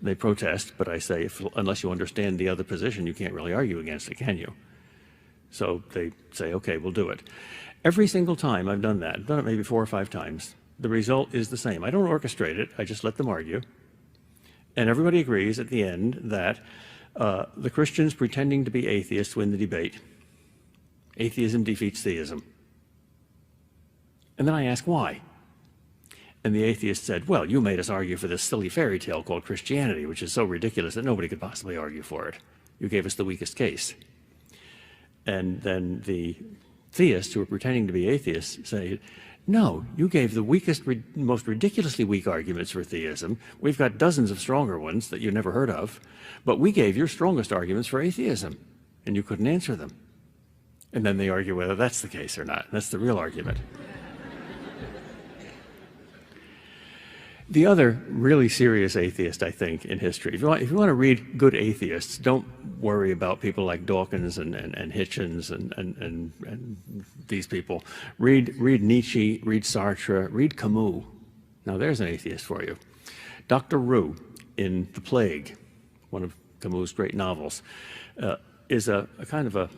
They protest, but I say, unless you understand the other position, you can't really argue against it, can you? So they say, okay, we'll do it. Every single time I've done that, I've done it maybe 4 or 5 times, the result is the same. I don't orchestrate it, I just let them argue. And everybody agrees at the end that the Christians pretending to be atheists win the debate. Atheism defeats theism. And then I ask why. And the atheist said, well, you made us argue for this silly fairy tale called Christianity, which is so ridiculous that nobody could possibly argue for it. You gave us the weakest case. And then the theists who are pretending to be atheists say, no, you gave the weakest, most ridiculously weak arguments for theism. We've got dozens of stronger ones that you've never heard of, but we gave your strongest arguments for atheism, and you couldn't answer them. And then they argue whether that's the case or not. That's the real argument. The other really serious atheist, I think, in history, if you want to read good atheists, don't worry about people like Dawkins and Hitchens and these people. Read Nietzsche, read Sartre, read Camus. Now there's an atheist for you. Dr. Roux in The Plague, one of Camus' great novels, is a kind of a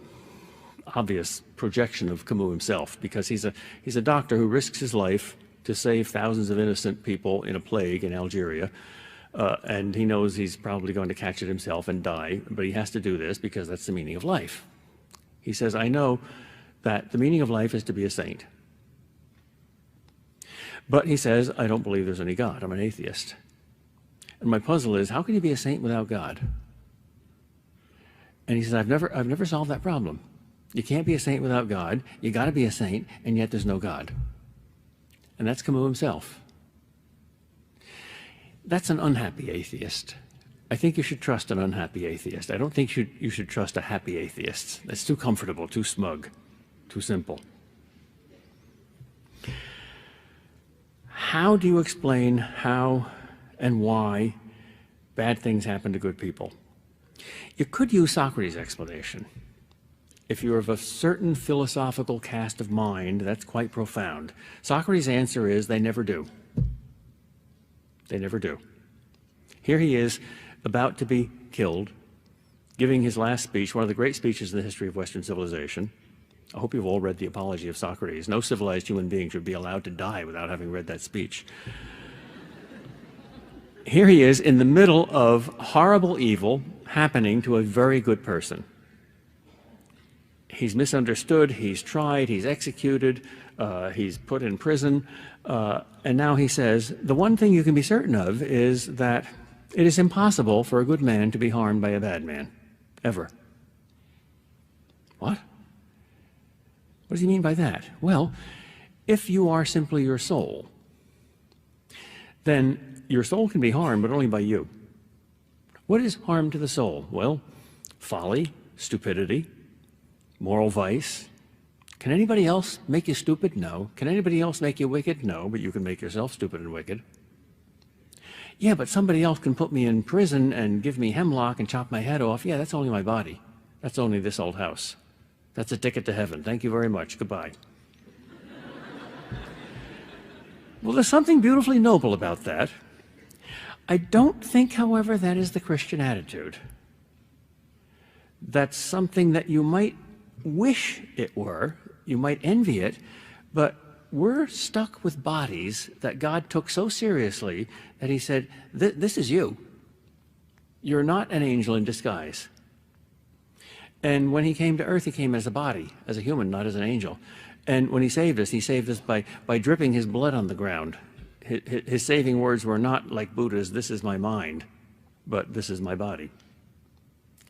obvious projection of Camus himself, because he's a doctor who risks his life to save thousands of innocent people in a plague in Algeria, and he knows he's probably going to catch it himself and die, but he has to do this because that's the meaning of life. He says, I know that the meaning of life is to be a saint. But he says, I don't believe there's any God. I'm an atheist. And my puzzle is, how can you be a saint without God? And he says, I've never solved that problem. You can't be a saint without God. You got to be a saint, and yet there's no God. And that's Camus himself. That's an unhappy atheist. I think you should trust an unhappy atheist. I don't think you should trust a happy atheist. That's too comfortable, too smug, too simple. How do you explain how and why bad things happen to good people? You could use Socrates' explanation. If you're of a certain philosophical cast of mind, that's quite profound. Socrates' answer is, they never do. They never do. Here he is, about to be killed, giving his last speech, one of the great speeches in the history of Western civilization. I hope you've all read The Apology of Socrates. No civilized human being should be allowed to die without having read that speech. Here he is in the middle of horrible evil happening to a very good person. He's misunderstood, he's tried, he's executed, he's put in prison, and now he says, the one thing you can be certain of is that it is impossible for a good man to be harmed by a bad man, ever. What? What does he mean by that? Well, if you are simply your soul, then your soul can be harmed, but only by you. What is harm to the soul? Well, folly, stupidity, moral vice. Can anybody else make you stupid? No. Can anybody else make you wicked? No, but you can make yourself stupid and wicked. Yeah, but somebody else can put me in prison and give me hemlock and chop my head off. Yeah, that's only my body. That's only this old house. That's a ticket to heaven. Thank you very much. Goodbye. Well, there's something beautifully noble about that. I don't think, however, that is the Christian attitude. That's something that you might wish it were, you might envy it, but we're stuck with bodies that God took so seriously that he said, this is you. You're not an angel in disguise. And when he came to earth, he came as a body, as a human, not as an angel. And when he saved us by dripping his blood on the ground. His saving words were not like Buddha's, this is my mind, but this is my body.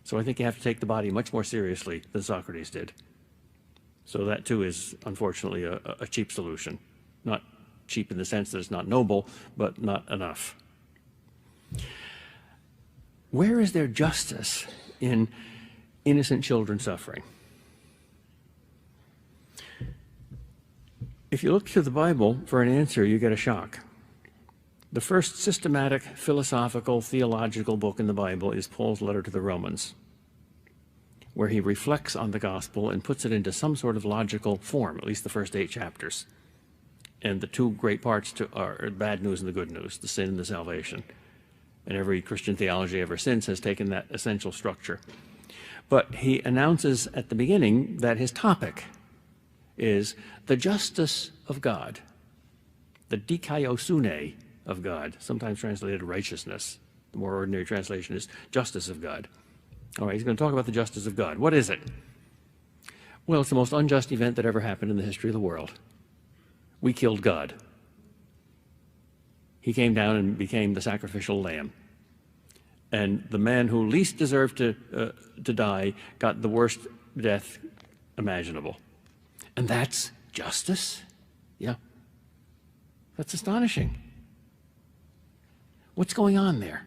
So I think you have to take the body much more seriously than Socrates did. So that too is, unfortunately, a cheap solution. Not cheap in the sense that it's not noble, but not enough. Where is there justice in innocent children suffering? If you look to the Bible for an answer, you get a shock. The first systematic, philosophical, theological book in the Bible is Paul's letter to the Romans, where he reflects on the gospel and puts it into some sort of logical form, at least the first 8 chapters. And the 2 great parts are bad news and the good news, the sin and the salvation. And every Christian theology ever since has taken that essential structure. But he announces at the beginning that his topic is the justice of God, the dikaiosune of God, sometimes translated righteousness. The more ordinary translation is justice of God. All right, he's going to talk about the justice of God. What is it? Well, it's the most unjust event that ever happened in the history of the world. We killed God. He came down and became the sacrificial lamb. And the man who least deserved to die got the worst death imaginable. And that's justice? Yeah. That's astonishing. What's going on there?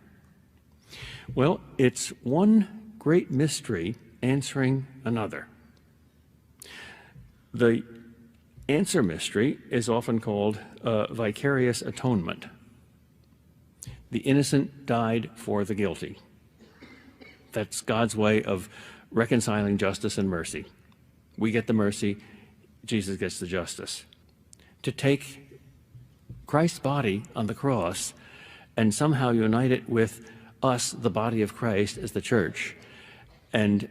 Well, it's one great mystery answering another. The answer mystery is often called vicarious atonement. The innocent died for the guilty. That's God's way of reconciling justice and mercy. We get the mercy, Jesus gets the justice. To take Christ's body on the cross and somehow unite it with us, the body of Christ, as the church, and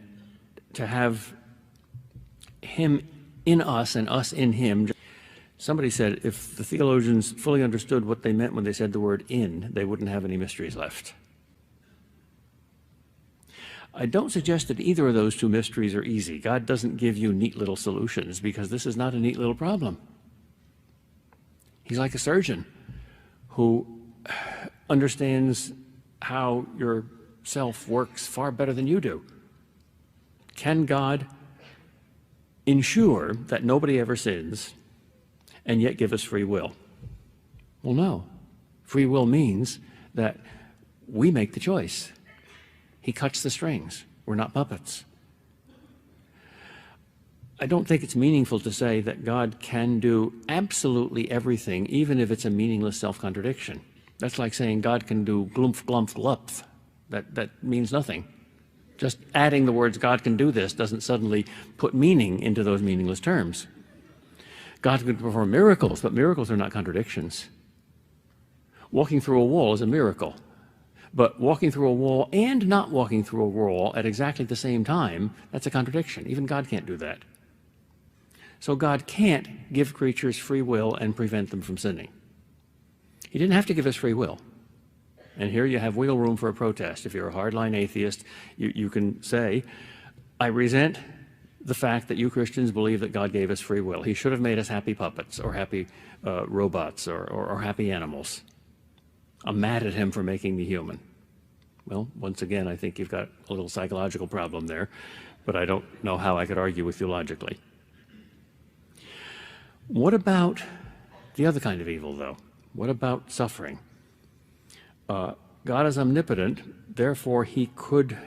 to have him in us and us in him. Somebody said if the theologians fully understood what they meant when they said the word in, they wouldn't have any mysteries left. I don't suggest that either of those 2 mysteries are easy. God doesn't give you neat little solutions because this is not a neat little problem. He's like a surgeon who understands how your self works far better than you do. Can God ensure that nobody ever sins and yet give us free will? Well, no. Free will means that we make the choice. He cuts the strings. We're not puppets. I don't think it's meaningful to say that God can do absolutely everything, even if it's a meaningless self-contradiction. That's like saying God can do glumph, glumph, glupf. That means nothing. Just adding the words God can do this doesn't suddenly put meaning into those meaningless terms. God can perform miracles, but miracles are not contradictions. Walking through a wall is a miracle. But walking through a wall and not walking through a wall at exactly the same time, that's a contradiction. Even God can't do that. So God can't give creatures free will and prevent them from sinning. He didn't have to give us free will. And here you have wiggle room for a protest. If you're a hardline atheist, you can say, I resent the fact that you Christians believe that God gave us free will. He should have made us happy puppets or happy robots or happy animals. I'm mad at him for making me human. Well, once again, I think you've got a little psychological problem there, but I don't know how I could argue with you logically. What about the other kind of evil, though? What about suffering? God is omnipotent, therefore he could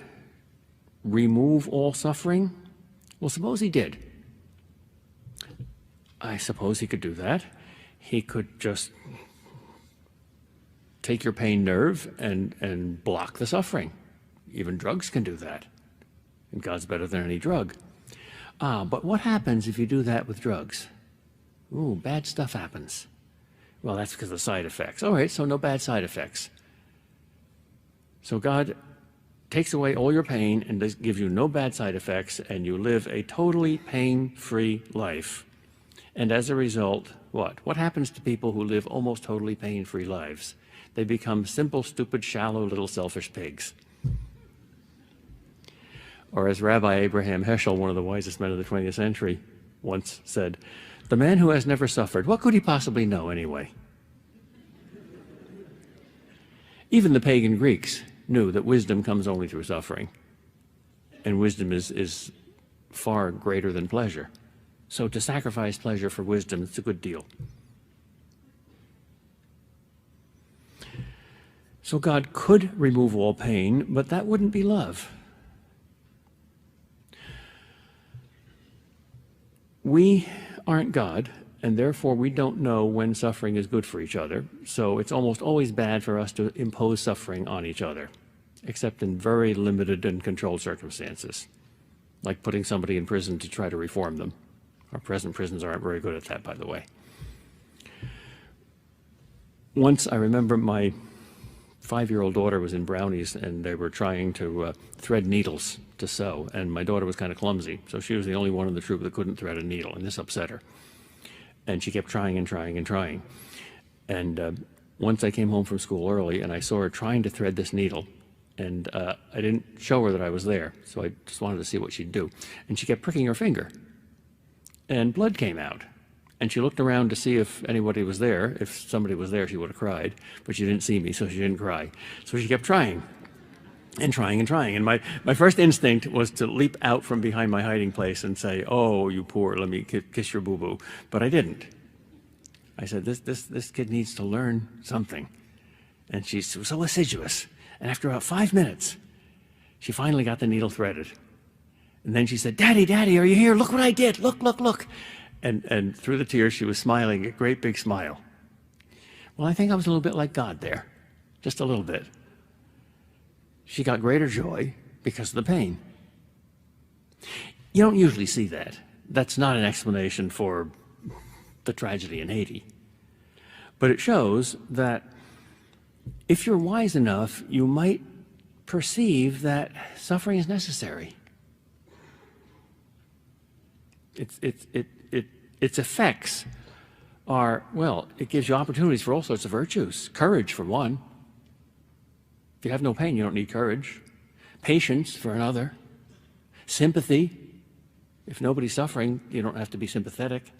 remove all suffering? Well, suppose he did. I suppose he could do that. He could just take your pain nerve and block the suffering. Even drugs can do that. And God's better than any drug. But what happens if you do that with drugs? Ooh, bad stuff happens. Well, that's because of the side effects. All right, so no bad side effects. So God takes away all your pain and gives you no bad side effects, and you live a totally pain-free life. And as a result, what? What happens to people who live almost totally pain-free lives? They become simple, stupid, shallow, little selfish pigs. Or as Rabbi Abraham Heschel, one of the wisest men of the 20th century, once said, the man who has never suffered, what could he possibly know anyway? Even the pagan Greeks knew that wisdom comes only through suffering. And wisdom is far greater than pleasure. So to sacrifice pleasure for wisdom, it's a good deal. So God could remove all pain, but that wouldn't be love. We aren't God, and therefore we don't know when suffering is good for each other. So it's almost always bad for us to impose suffering on each other, except in very limited and controlled circumstances, like putting somebody in prison to try to reform them. Our present prisons aren't very good at that, by the way. Once I remember my 5-year-old daughter was in Brownies, and they were trying to thread needles to sew, and my daughter was kind of clumsy, so she was the only one in the troop that couldn't thread a needle, and this upset her. And she kept trying and trying and trying. And once I came home from school early, and I saw her trying to thread this needle, and I didn't show her that I was there, so I just wanted to see what she'd do. And she kept pricking her finger, and blood came out. And she looked around to see if anybody was there. If somebody was there, she would have cried, but she didn't see me, so she didn't cry. So she kept trying and trying and trying. And my first instinct was to leap out from behind my hiding place and say, "Oh, you poor, let me kiss your boo-boo." But I didn't. I said, this kid needs to learn something. And she was so assiduous. And after about 5 minutes, she finally got the needle threaded. And then she said, "Daddy, Daddy, are you here? Look what I did. Look, look, look." And through the tears, she was smiling, a great big smile. Well, I think I was a little bit like God there, just a little bit. She got greater joy because of the pain. You don't usually see that. That's not an explanation for the tragedy in Haiti. But it shows that if you're wise enough, you might perceive that suffering is necessary. Its effects are, well, it gives you opportunities for all sorts of virtues. Courage, for one. If you have no pain, you don't need courage. Patience, for another. Sympathy. If nobody's suffering, you don't have to be sympathetic.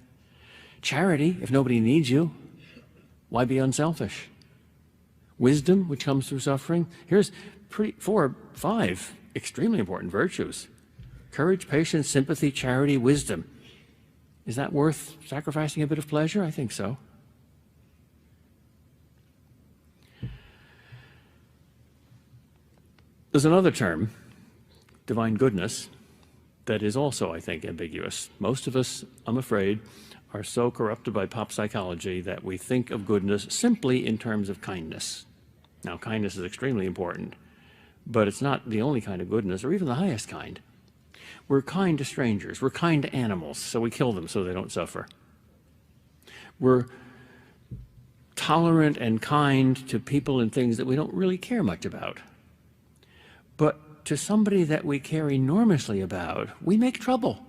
Charity, if nobody needs you, why be unselfish? Wisdom, which comes through suffering. Here's 4 or 5 extremely important virtues. Courage, patience, sympathy, charity, wisdom. Is that worth sacrificing a bit of pleasure? I think so. There's another term, divine goodness, that is also, I think, ambiguous. Most of us, I'm afraid, are so corrupted by pop psychology that we think of goodness simply in terms of kindness. Now, kindness is extremely important, but it's not the only kind of goodness, or even the highest kind. We're kind to strangers. We're kind to animals, so we kill them so they don't suffer. We're tolerant and kind to people and things that we don't really care much about. But to somebody that we care enormously about, we make trouble.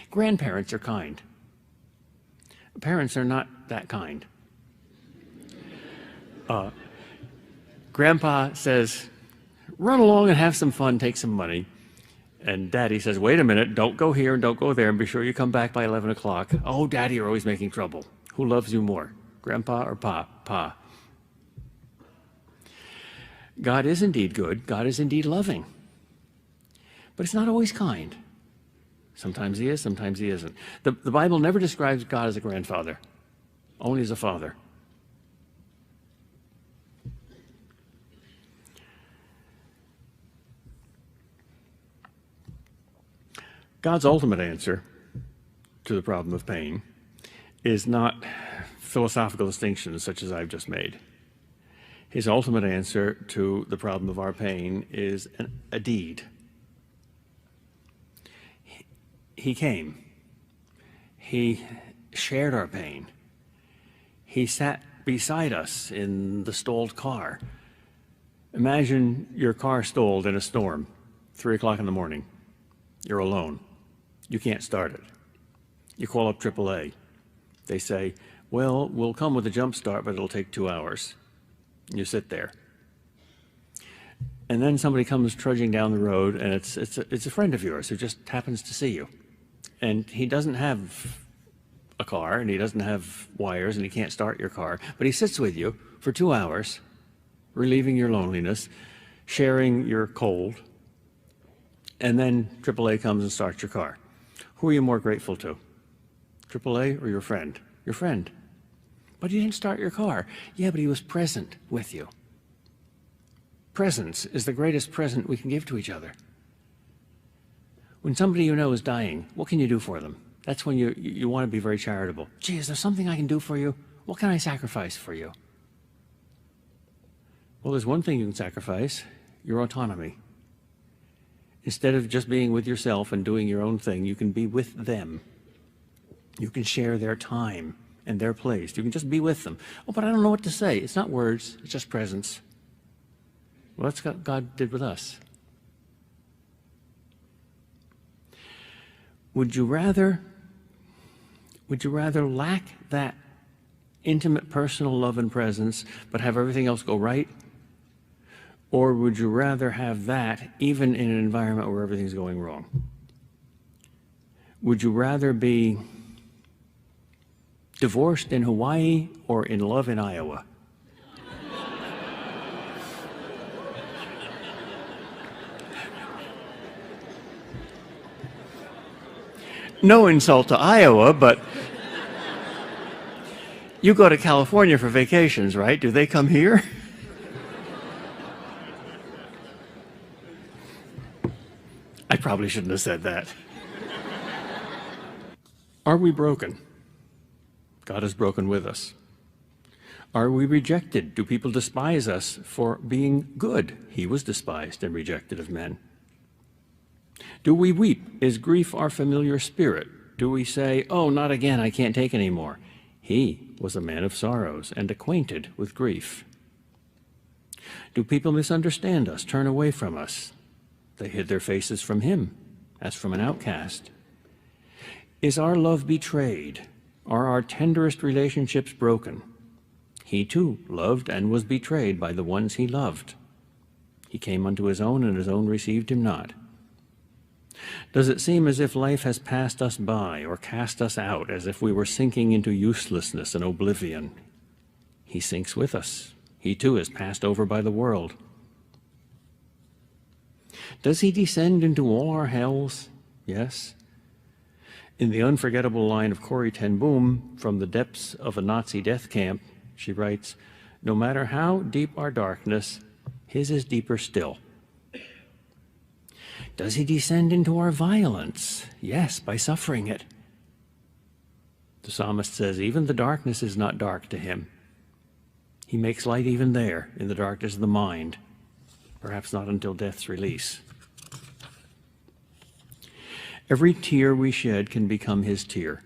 Grandparents are kind. Parents are not that kind. Grandpa says, "Run along and have some fun, take some money." And Daddy says, "Wait a minute, don't go here and don't go there, and be sure you come back by 11 o'clock. "Oh, Daddy, you're always making trouble. Who loves you more, Grandpa or Pa? Pa. God is indeed good. God is indeed loving. But it's not always kind. Sometimes he is, sometimes he isn't. The Bible never describes God as a grandfather, only as a father. God's ultimate answer to the problem of pain is not philosophical distinctions such as I've just made. His ultimate answer to the problem of our pain is a deed. He came. He shared our pain. He sat beside us in the stalled car. Imagine your car stalled in a storm, 3 o'clock in the morning. You're alone. You can't start it. You call up AAA. They say, "Well, we'll come with a jump start, but it'll take 2 hours." You sit there. And then somebody comes trudging down the road, and it's a friend of yours who just happens to see you. And he doesn't have a car, and he doesn't have wires, and he can't start your car, but he sits with you for 2 hours, relieving your loneliness, sharing your cold, and then AAA comes and starts your car. Who are you more grateful to? AAA or your friend? Your friend. But he didn't start your car. Yeah, but he was present with you. presence is the greatest present we can give to each other. When somebody you know is dying, what can you do for them? That's when you want to be very charitable. Gee, is there something I can do for you? What can I sacrifice for you? Well, there's one thing you can sacrifice, your autonomy. Instead of just being with yourself and doing your own thing, you can be with them. You can share their time and their place. You can just be with them. Oh, but I don't know what to say. It's not words, it's just presence. Well, that's what God did with us. Would you rather lack that intimate personal love and presence but have everything else go right? Or would you rather have that even in an environment where everything's going wrong? Would you rather be divorced in Hawaii or in love in Iowa? No insult to Iowa, but you go to California for vacations, right? Do they come here? I probably shouldn't have said that. Are we broken? God is broken with us. Are we rejected? Do people despise us for being good? He was despised and rejected of men. Do we weep? Is grief our familiar spirit? Do we say, oh, not again, I can't take any more? He was a man of sorrows and acquainted with grief. Do people misunderstand us, turn away from us? They hid their faces from him, as from an outcast. Is our love betrayed? Are our tenderest relationships broken? He too loved and was betrayed by the ones he loved. He came unto his own, and his own received him not. Does it seem as if life has passed us by or cast us out, as if we were sinking into uselessness and oblivion? He sinks with us. He too is passed over by the world. Does he descend into all our hells? Yes. In the unforgettable line of Corrie ten Boom, from the depths of a Nazi death camp, she writes, no matter how deep our darkness, his is deeper still. Does he descend into our violence? Yes, by suffering it. The psalmist says, even the darkness is not dark to him. He makes light even there, in the darkness of the mind, perhaps not until death's release. Every tear we shed can become his tear.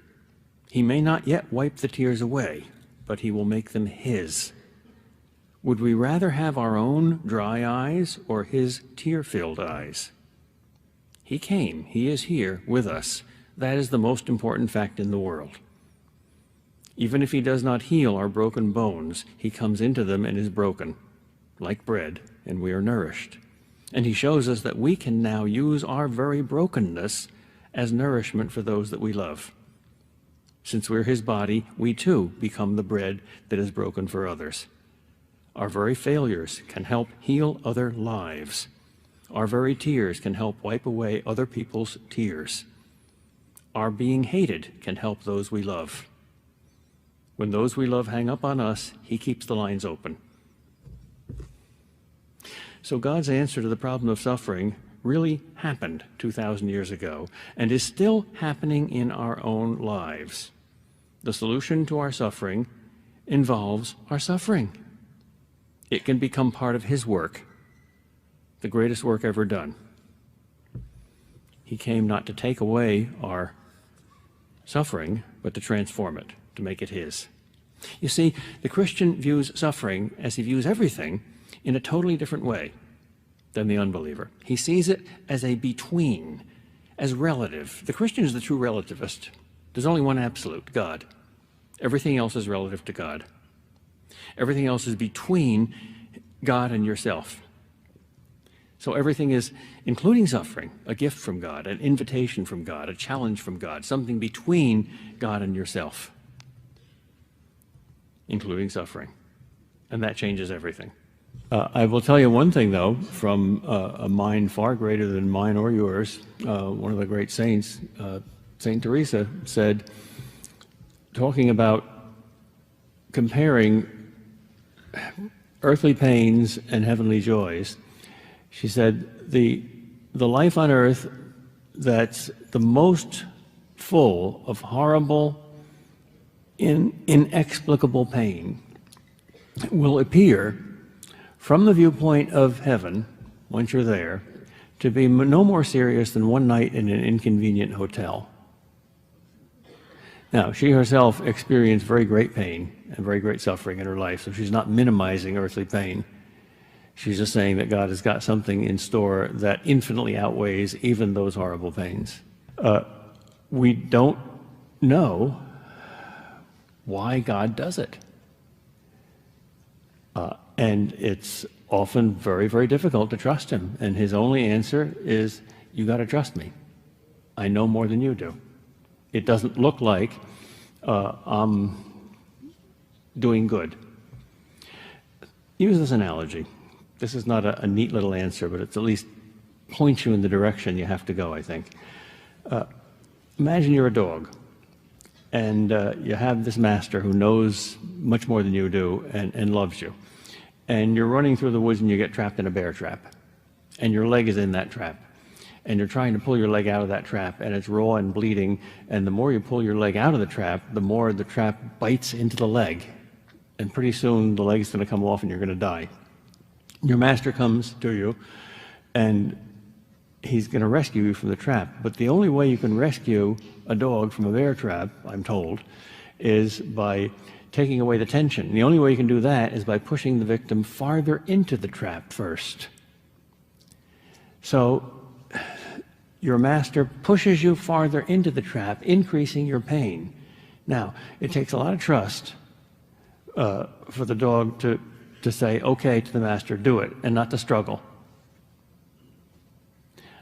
He may not yet wipe the tears away, but he will make them his. Would we rather have our own dry eyes or his tear-filled eyes? He came, he is here with us. That is the most important fact in the world. Even if he does not heal our broken bones, he comes into them and is broken, like bread, and we are nourished. And he shows us that we can now use our very brokenness as nourishment for those that we love. Since we're his body, we too become the bread that is broken for others. Our very failures can help heal other lives. Our very tears can help wipe away other people's tears. Our being hated can help those we love. When those we love hang up on us, he keeps the lines open. So God's answer to the problem of suffering really happened 2,000 years ago and is still happening in our own lives. The solution to our suffering involves our suffering. It can become part of his work, the greatest work ever done. He came not to take away our suffering, but to transform it, to make it his. You see, the Christian views suffering, as he views everything, in a totally different way than the unbeliever. He sees it as a between, as relative. The Christian is the true relativist. There's only one absolute, God. Everything else is relative to God. Everything else is between God and yourself. So everything is, including suffering, a gift from God, an invitation from God, a challenge from God, something between God and yourself, including suffering. And that changes everything. I will tell you one thing, though, from a mind far greater than mine or yours. One of the great saints, St. Teresa, said, talking about comparing earthly pains and heavenly joys. She said, the life on earth that's the most full of horrible, inexplicable pain will appear from the viewpoint of heaven, once you're there, to be no more serious than one night in an inconvenient hotel. Now, she herself experienced very great pain and very great suffering in her life, so she's not minimizing earthly pain. She's just saying that God has got something in store that infinitely outweighs even those horrible pains. We don't know why God does it. And it's often very, very difficult to trust him. And his only answer is, you got to trust me. I know more than you do. It doesn't look like I'm doing good. Use this analogy. This is not a neat little answer, but it's at least points you in the direction you have to go, I think. Imagine you're a dog, and you have this master who knows much more than you do and loves you. And you're running through the woods and you get trapped in a bear trap, and your leg is in that trap. And you're trying to pull your leg out of that trap, and it's raw and bleeding, and the more you pull your leg out of the trap, the more the trap bites into the leg. And pretty soon the leg's going to come off and you're going to die. Your master comes to you, and he's going to rescue you from the trap. But the only way you can rescue a dog from a bear trap, I'm told, is by taking away the tension. And the only way you can do that is by pushing the victim farther into the trap first. So your master pushes you farther into the trap, increasing your pain. Now, it takes a lot of trust for the dog to say, okay, to the master, do it, and not to struggle.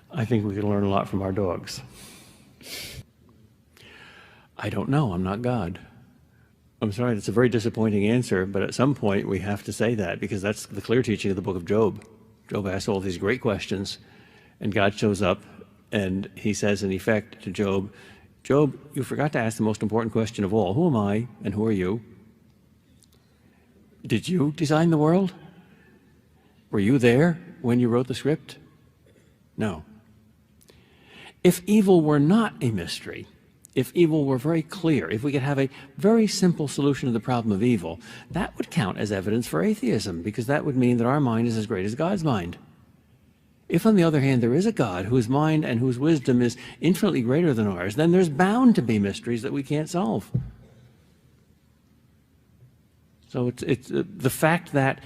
I think we can learn a lot from our dogs. I don't know. I'm not God. I'm sorry, that's a very disappointing answer, but at some point we have to say that, because that's the clear teaching of the book of Job. Job asks all these great questions, and God shows up, and he says, in effect, to Job, Job, you forgot to ask the most important question of all. Who am I, and who are you? Did you design the world? Were you there when you wrote the script? No. If evil were not a mystery, if evil were very clear, if we could have a very simple solution to the problem of evil, that would count as evidence for atheism, because that would mean that our mind is as great as God's mind. If, on the other hand, there is a God whose mind and whose wisdom is infinitely greater than ours, then there's bound to be mysteries that we can't solve. So it's the fact that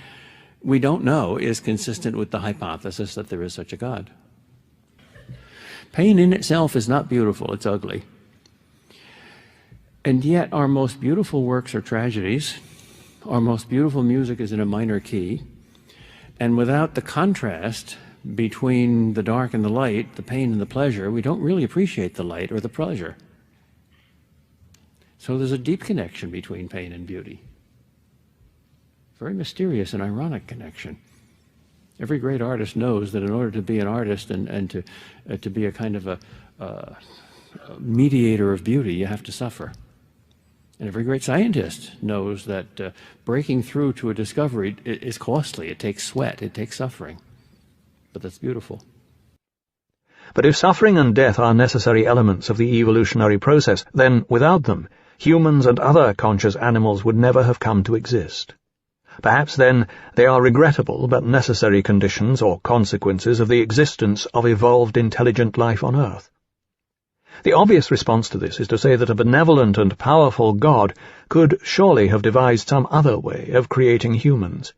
we don't know is consistent with the hypothesis that there is such a God. Pain in itself is not beautiful, it's ugly. And yet our most beautiful works are tragedies. Our most beautiful music is in a minor key. And without the contrast between the dark and the light, the pain and the pleasure, we don't really appreciate the light or the pleasure. So there's a deep connection between pain and beauty. Very mysterious and ironic connection. Every great artist knows that in order to be an artist and to be a kind of a mediator of beauty, you have to suffer. And every great scientist knows that breaking through to a discovery is costly. It takes sweat, it takes suffering. But that's beautiful. But if suffering and death are necessary elements of the evolutionary process, then without them, humans and other conscious animals would never have come to exist. Perhaps then they are regrettable but necessary conditions or consequences of the existence of evolved intelligent life on Earth. The obvious response to this is to say that a benevolent and powerful God could surely have devised some other way of creating humans.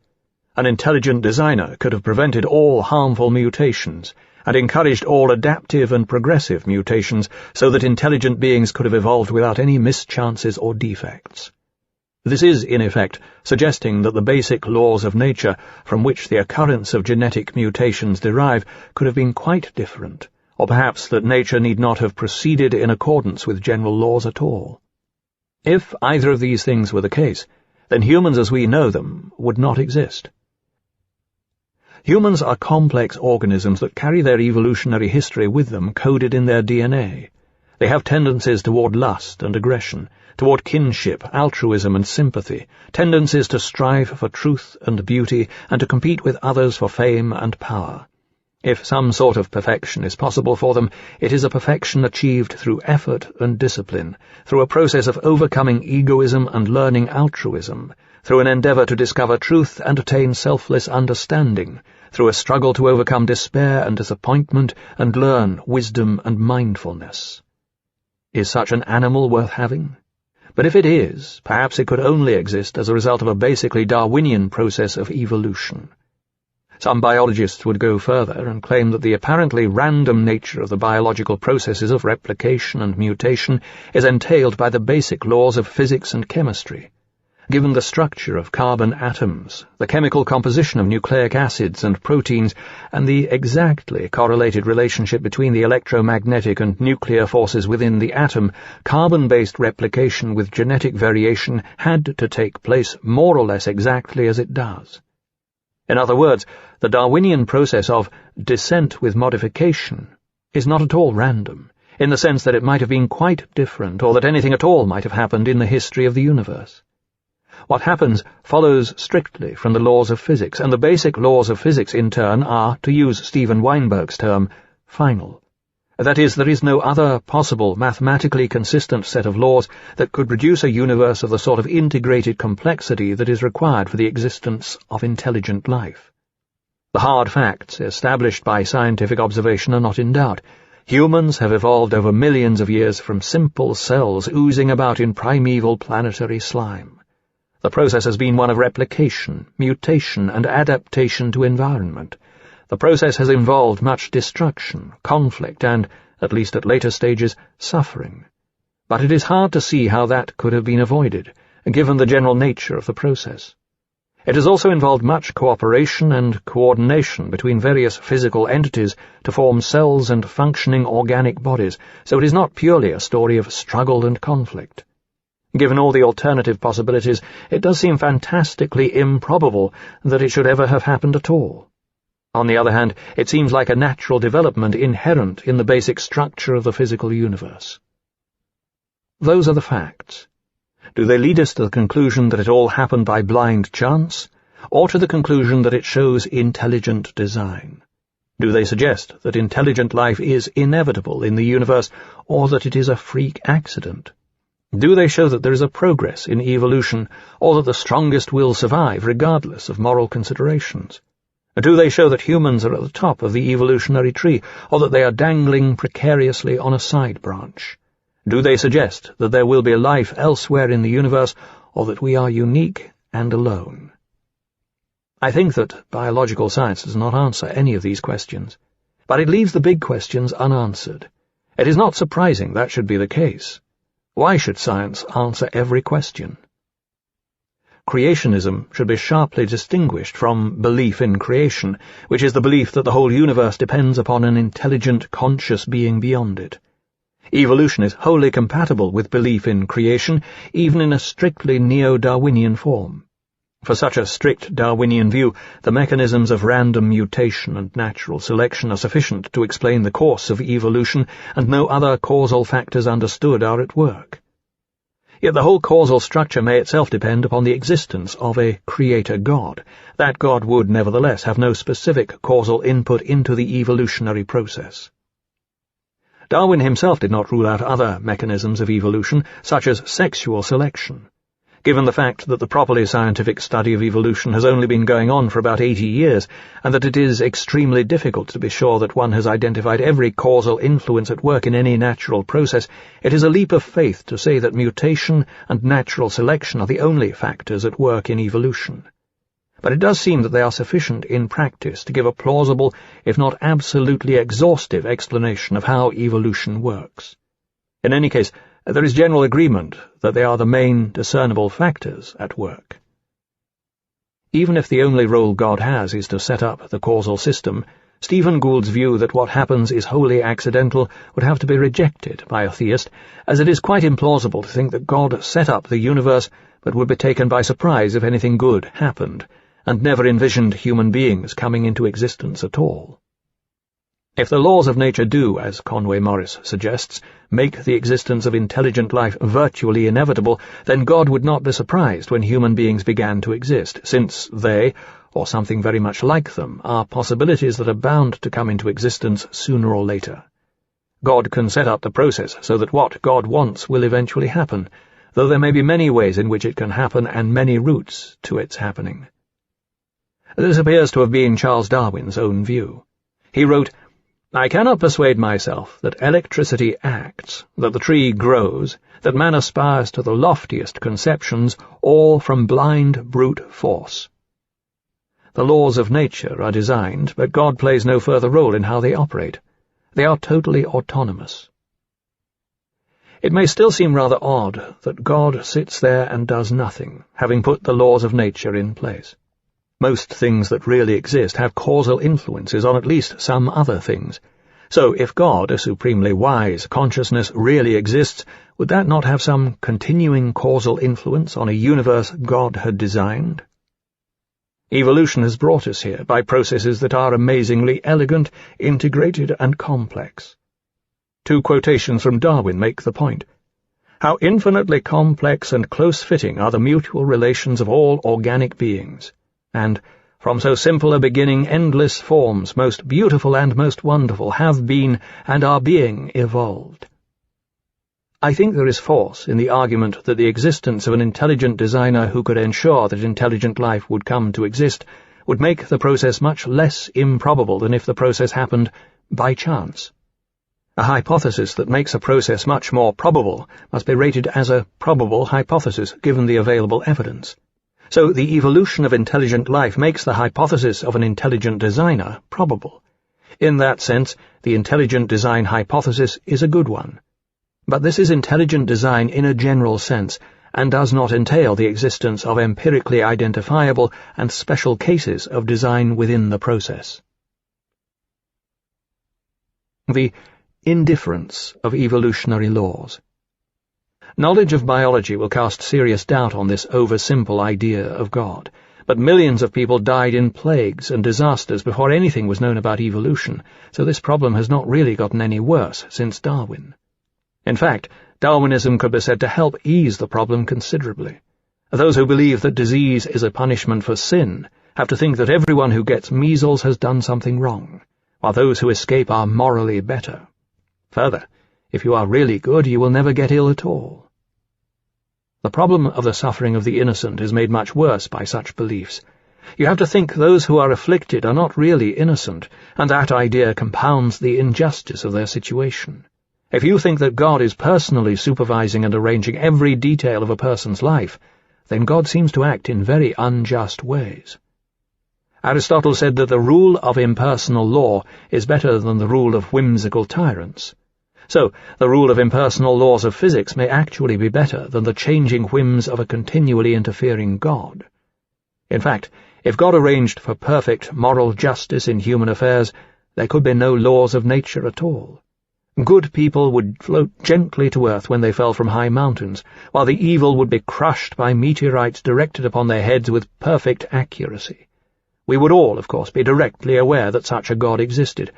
An intelligent designer could have prevented all harmful mutations and encouraged all adaptive and progressive mutations so that intelligent beings could have evolved without any mischances or defects. This is, in effect, suggesting that the basic laws of nature from which the occurrence of genetic mutations derive could have been quite different, or perhaps that nature need not have proceeded in accordance with general laws at all. If either of these things were the case, then humans as we know them would not exist. Humans are complex organisms that carry their evolutionary history with them coded in their DNA, They have tendencies toward lust and aggression, toward kinship, altruism and sympathy, tendencies to strive for truth and beauty, and to compete with others for fame and power. If some sort of perfection is possible for them, it is a perfection achieved through effort and discipline, through a process of overcoming egoism and learning altruism, through an endeavor to discover truth and attain selfless understanding, through a struggle to overcome despair and disappointment and learn wisdom and mindfulness. Is such an animal worth having? But if it is, perhaps it could only exist as a result of a basically Darwinian process of evolution. Some biologists would go further and claim that the apparently random nature of the biological processes of replication and mutation is entailed by the basic laws of physics and chemistry. Given the structure of carbon atoms, the chemical composition of nucleic acids and proteins, and the exactly correlated relationship between the electromagnetic and nuclear forces within the atom, carbon-based replication with genetic variation had to take place more or less exactly as it does. In other words, the Darwinian process of descent with modification is not at all random, in the sense that it might have been quite different, or that anything at all might have happened in the history of the universe. What happens follows strictly from the laws of physics, and the basic laws of physics in turn are, to use Steven Weinberg's term, final. That is, there is no other possible mathematically consistent set of laws that could produce a universe of the sort of integrated complexity that is required for the existence of intelligent life. The hard facts established by scientific observation are not in doubt. Humans have evolved over millions of years from simple cells oozing about in primeval planetary slime. The process has been one of replication, mutation, and adaptation to environment. The process has involved much destruction, conflict, and, at least at later stages, suffering. But it is hard to see how that could have been avoided, given the general nature of the process. It has also involved much cooperation and coordination between various physical entities to form cells and functioning organic bodies, so it is not purely a story of struggle and conflict. Given all the alternative possibilities, it does seem fantastically improbable that it should ever have happened at all. On the other hand, it seems like a natural development inherent in the basic structure of the physical universe. Those are the facts. Do they lead us to the conclusion that it all happened by blind chance, or to the conclusion that it shows intelligent design? Do they suggest that intelligent life is inevitable in the universe, or that it is a freak accident? Do they show that there is a progress in evolution, or that the strongest will survive regardless of moral considerations? Do they show that humans are at the top of the evolutionary tree, or that they are dangling precariously on a side branch? Do they suggest that there will be life elsewhere in the universe, or that we are unique and alone? I think that biological science does not answer any of these questions, but it leaves the big questions unanswered. It is not surprising that should be the case. Why should science answer every question? Creationism should be sharply distinguished from belief in creation, which is the belief that the whole universe depends upon an intelligent, conscious being beyond it. Evolution is wholly compatible with belief in creation, even in a strictly neo-Darwinian form. For such a strict Darwinian view, the mechanisms of random mutation and natural selection are sufficient to explain the course of evolution, and no other causal factors understood are at work. Yet the whole causal structure may itself depend upon the existence of a creator God. That God would, nevertheless, have no specific causal input into the evolutionary process. Darwin himself did not rule out other mechanisms of evolution, such as sexual selection. Given the fact that the properly scientific study of evolution has only been going on for about 80 years, and that it is extremely difficult to be sure that one has identified every causal influence at work in any natural process, it is a leap of faith to say that mutation and natural selection are the only factors at work in evolution. But it does seem that they are sufficient in practice to give a plausible, if not absolutely exhaustive, explanation of how evolution works. In any case, there is general agreement that they are the main discernible factors at work. Even if the only role God has is to set up the causal system, Stephen Gould's view that what happens is wholly accidental would have to be rejected by a theist, as it is quite implausible to think that God set up the universe but would be taken by surprise if anything good happened, and never envisioned human beings coming into existence at all. If the laws of nature do, as Conway Morris suggests, make the existence of intelligent life virtually inevitable, then God would not be surprised when human beings began to exist, since they, or something very much like them, are possibilities that are bound to come into existence sooner or later. God can set up the process so that what God wants will eventually happen, though there may be many ways in which it can happen and many routes to its happening. This appears to have been Charles Darwin's own view. He wrote, "I cannot persuade myself that electricity acts, that the tree grows, that man aspires to the loftiest conceptions, all from blind brute force. The laws of nature are designed, but God plays no further role in how they operate. They are totally autonomous." It may still seem rather odd that God sits there and does nothing, having put the laws of nature in place. Most things that really exist have causal influences on at least some other things. So if God, a supremely wise consciousness, really exists, would that not have some continuing causal influence on a universe God had designed? Evolution has brought us here by processes that are amazingly elegant, integrated, and complex. Two quotations from Darwin make the point. "How infinitely complex and close-fitting are the mutual relations of all organic beings," and "From so simple a beginning endless forms, most beautiful and most wonderful, have been and are being evolved." I think there is force in the argument that the existence of an intelligent designer who could ensure that intelligent life would come to exist would make the process much less improbable than if the process happened by chance. A hypothesis that makes a process much more probable must be rated as a probable hypothesis given the available evidence. So the evolution of intelligent life makes the hypothesis of an intelligent designer probable. In that sense, the intelligent design hypothesis is a good one. But this is intelligent design in a general sense, and does not entail the existence of empirically identifiable and special cases of design within the process. The indifference of evolutionary laws. Knowledge of biology will cast serious doubt on this oversimple idea of God, but millions of people died in plagues and disasters before anything was known about evolution, so this problem has not really gotten any worse since Darwin. In fact, Darwinism could be said to help ease the problem considerably. Those who believe that disease is a punishment for sin have to think that everyone who gets measles has done something wrong, while those who escape are morally better. Further, if you are really good, you will never get ill at all. The problem of the suffering of the innocent is made much worse by such beliefs. You have to think those who are afflicted are not really innocent, and that idea compounds the injustice of their situation. If you think that God is personally supervising and arranging every detail of a person's life, then God seems to act in very unjust ways. Aristotle said that the rule of impersonal law is better than the rule of whimsical tyrants. So, the rule of impersonal laws of physics may actually be better than the changing whims of a continually interfering God. In fact, if God arranged for perfect moral justice in human affairs, there could be no laws of nature at all. Good people would float gently to earth when they fell from high mountains, while the evil would be crushed by meteorites directed upon their heads with perfect accuracy. We would all, of course, be directly aware that such a God existed,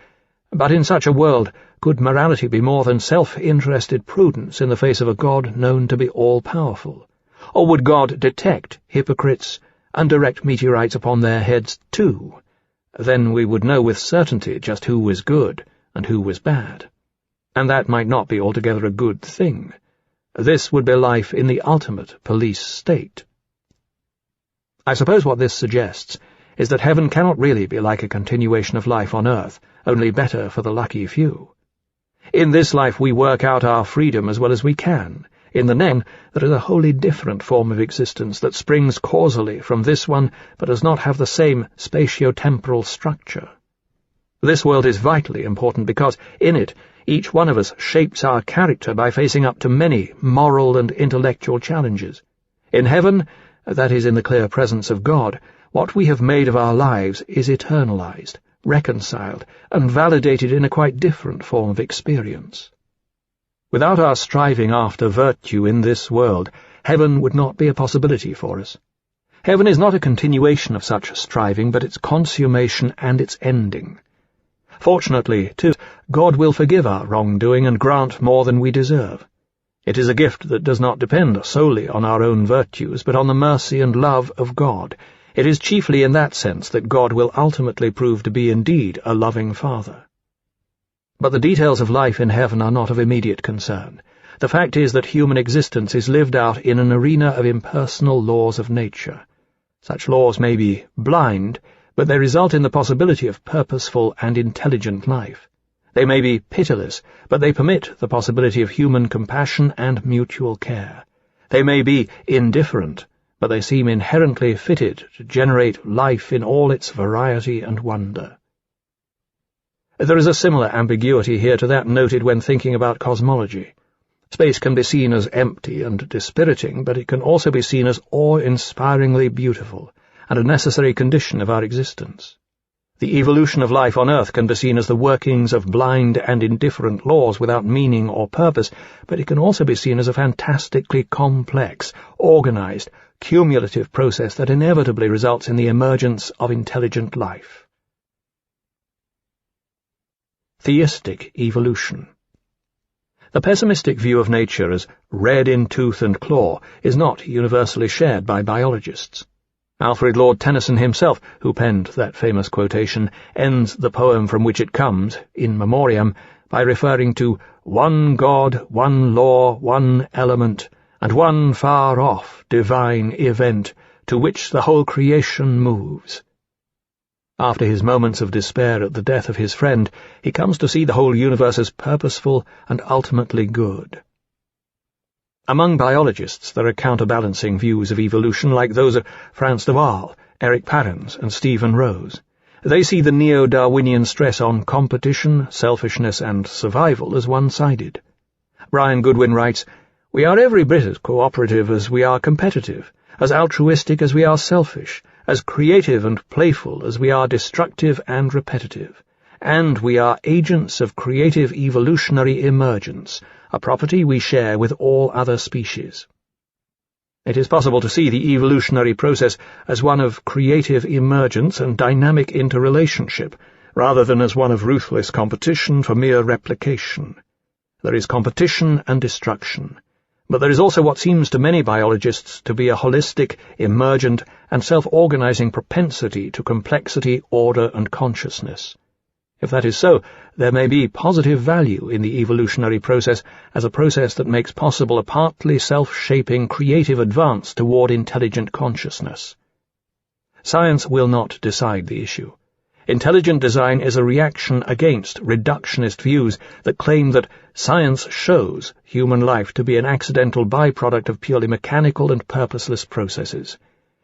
but in such a world could morality be more than self-interested prudence in the face of a God known to be all-powerful? Or would God detect hypocrites and direct meteorites upon their heads too? Then we would know with certainty just who was good and who was bad. And that might not be altogether a good thing. This would be life in the ultimate police state. I suppose what this suggests is that heaven cannot really be like a continuation of life on earth, only better for the lucky few. In this life we work out our freedom as well as we can. In the next, there is a wholly different form of existence that springs causally from this one, but does not have the same spatio-temporal structure. This world is vitally important because, in it, each one of us shapes our character by facing up to many moral and intellectual challenges. In heaven, that is in the clear presence of God, what we have made of our lives is eternalized, reconciled, and validated in a quite different form of experience. Without our striving after virtue in this world, heaven would not be a possibility for us. Heaven is not a continuation of such striving, but its consummation and its ending. Fortunately, too, God will forgive our wrongdoing and grant more than we deserve. It is a gift that does not depend solely on our own virtues, but on the mercy and love of God. It is chiefly in that sense that God will ultimately prove to be indeed a loving Father. But the details of life in heaven are not of immediate concern. The fact is that human existence is lived out in an arena of impersonal laws of nature. Such laws may be blind, but they result in the possibility of purposeful and intelligent life. They may be pitiless, but they permit the possibility of human compassion and mutual care. They may be indifferent, but they seem inherently fitted to generate life in all its variety and wonder. There is a similar ambiguity here to that noted when thinking about cosmology. Space can be seen as empty and dispiriting, but it can also be seen as awe-inspiringly beautiful, and a necessary condition of our existence. The evolution of life on Earth can be seen as the workings of blind and indifferent laws without meaning or purpose, but it can also be seen as a fantastically complex, organized, cumulative process that inevitably results in the emergence of intelligent life. Theistic evolution. The pessimistic view of nature as red in tooth and claw is not universally shared by biologists. Alfred Lord Tennyson himself, who penned that famous quotation, ends the poem from which it comes, In Memoriam, by referring to one God, one law, one element, and one far-off divine event to which the whole creation moves. After his moments of despair at the death of his friend, he comes to see the whole universe as purposeful and ultimately good. Among biologists there are counterbalancing views of evolution like those of Frans de Waal, Eric Parens, and Stephen Rose. They see the neo-Darwinian stress on competition, selfishness, and survival as one-sided. Brian Goodwin writes, "We are every bit as cooperative as we are competitive, as altruistic as we are selfish, as creative and playful as we are destructive and repetitive, and we are agents of creative evolutionary emergence, a property we share with all other species." It is possible to see the evolutionary process as one of creative emergence and dynamic interrelationship, rather than as one of ruthless competition for mere replication. There is competition and destruction, but there is also what seems to many biologists to be a holistic, emergent, and self-organizing propensity to complexity, order, and consciousness. If that is so, there may be positive value in the evolutionary process as a process that makes possible a partly self-shaping creative advance toward intelligent consciousness. Science will not decide the issue. Intelligent design is a reaction against reductionist views that claim that science shows human life to be an accidental byproduct of purely mechanical and purposeless processes.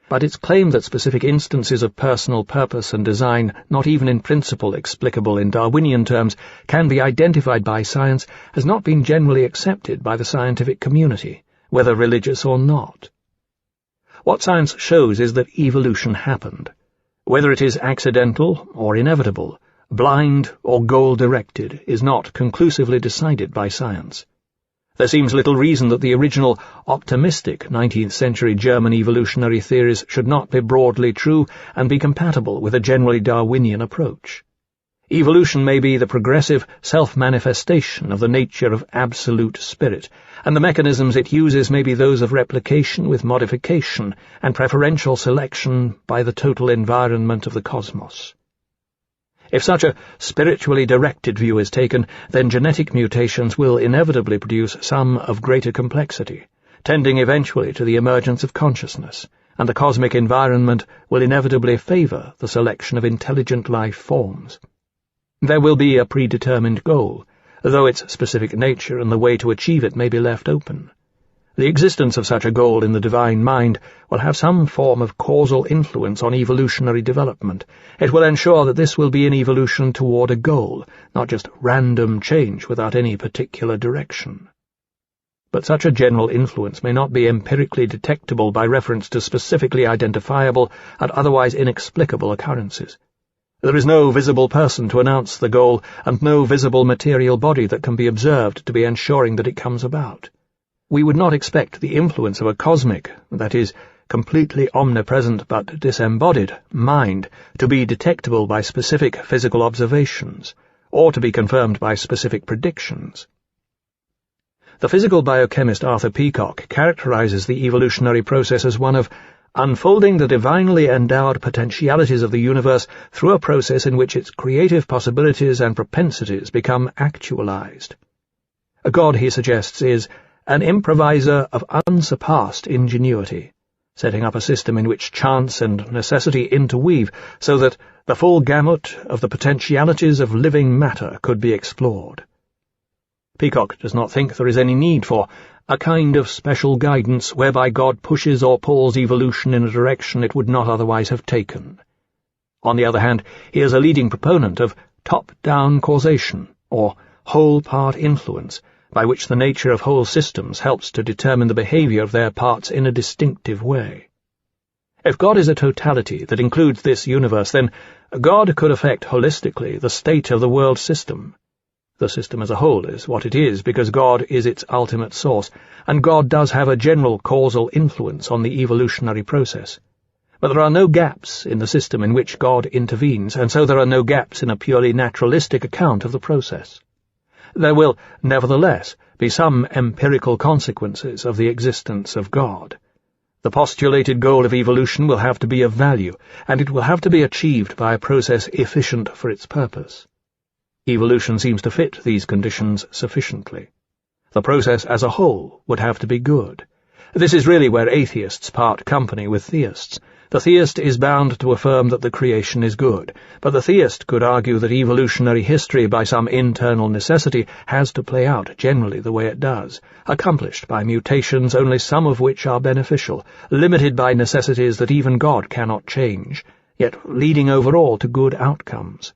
But its claim that specific instances of personal purpose and design, not even in principle explicable in Darwinian terms, can be identified by science has not been generally accepted by the scientific community, whether religious or not. What science shows is that evolution happened. Whether it is accidental or inevitable, blind or goal-directed, is not conclusively decided by science. There seems little reason that the original optimistic 19th-century German evolutionary theories should not be broadly true and be compatible with a generally Darwinian approach. Evolution may be the progressive self-manifestation of the nature of absolute spirit, and the mechanisms it uses may be those of replication with modification and preferential selection by the total environment of the cosmos. If such a spiritually directed view is taken, then genetic mutations will inevitably produce some of greater complexity, tending eventually to the emergence of consciousness, and the cosmic environment will inevitably favor the selection of intelligent life forms. There will be a predetermined goal, though its specific nature and the way to achieve it may be left open. The existence of such a goal in the divine mind will have some form of causal influence on evolutionary development. It will ensure that this will be an evolution toward a goal, not just random change without any particular direction. But such a general influence may not be empirically detectable by reference to specifically identifiable and otherwise inexplicable occurrences. There is no visible person to announce the goal, and no visible material body that can be observed to be ensuring that it comes about. We would not expect the influence of a cosmic, that is, completely omnipresent but disembodied, mind to be detectable by specific physical observations, or to be confirmed by specific predictions. The physical biochemist Arthur Peacock characterizes the evolutionary process as one of unfolding the divinely endowed potentialities of the universe through a process in which its creative possibilities and propensities become actualized. A God, he suggests, is an improviser of unsurpassed ingenuity, setting up a system in which chance and necessity interweave so that the full gamut of the potentialities of living matter could be explored. Peacock does not think there is any need for a kind of special guidance whereby God pushes or pulls evolution in a direction it would not otherwise have taken. On the other hand, he is a leading proponent of top-down causation, or whole-part influence, by which the nature of whole systems helps to determine the behavior of their parts in a distinctive way. If God is a totality that includes this universe, then God could affect holistically the state of the world system. The system as a whole is what it is because God is its ultimate source, and God does have a general causal influence on the evolutionary process. But there are no gaps in the system in which God intervenes, and so there are no gaps in a purely naturalistic account of the process. There will, nevertheless, be some empirical consequences of the existence of God. The postulated goal of evolution will have to be of value, and it will have to be achieved by a process efficient for its purpose. Evolution seems to fit these conditions sufficiently. The process as a whole would have to be good. This is really where atheists part company with theists. The theist is bound to affirm that the creation is good, but the theist could argue that evolutionary history by some internal necessity has to play out generally the way it does, accomplished by mutations only some of which are beneficial, limited by necessities that even God cannot change, yet leading overall to good outcomes.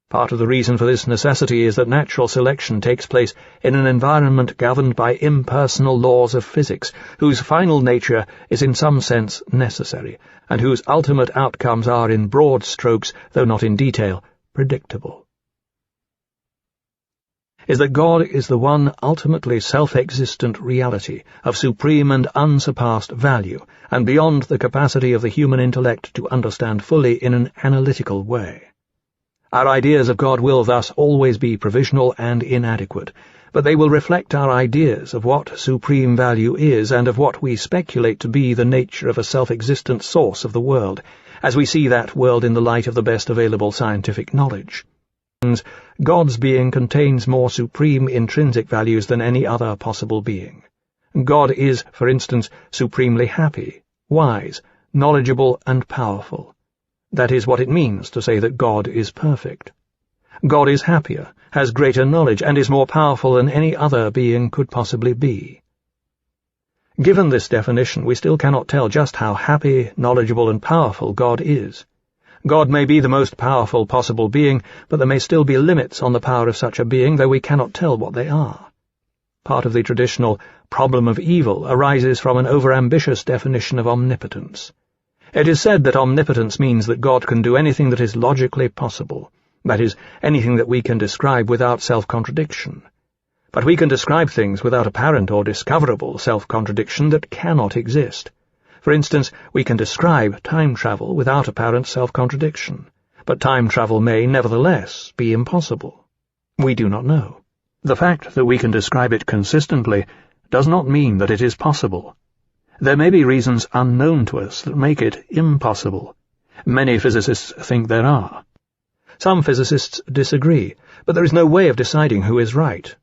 Part of the reason for this necessity is that natural selection takes place in an environment governed by impersonal laws of physics, whose final nature is in some sense necessary, and whose ultimate outcomes are in broad strokes, though not in detail, predictable. Is that God is the one ultimately self-existent reality of supreme and unsurpassed value, and beyond the capacity of the human intellect to understand fully in an analytical way. Our ideas of God will thus always be provisional and inadequate, but they will reflect our ideas of what supreme value is and of what we speculate to be the nature of a self-existent source of the world, as we see that world in the light of the best available scientific knowledge. God's being contains more supreme intrinsic values than any other possible being. God is, for instance, supremely happy, wise, knowledgeable, and powerful. That is what it means to say that God is perfect. God is happier, has greater knowledge, and is more powerful than any other being could possibly be. Given this definition, we still cannot tell just how happy, knowledgeable, and powerful God is. God may be the most powerful possible being, but there may still be limits on the power of such a being, though we cannot tell what they are. Part of the traditional problem of evil arises from an overambitious definition of omnipotence. It is said that omnipotence means that God can do anything that is logically possible, that is, anything that we can describe without self-contradiction. But we can describe things without apparent or discoverable self-contradiction that cannot exist. For instance, we can describe time travel without apparent self-contradiction, but time travel may, nevertheless, be impossible. We do not know. The fact that we can describe it consistently does not mean that it is possible. There may be reasons unknown to us that make it impossible. Many physicists think there are. Some physicists disagree, but there is no way of deciding who is right.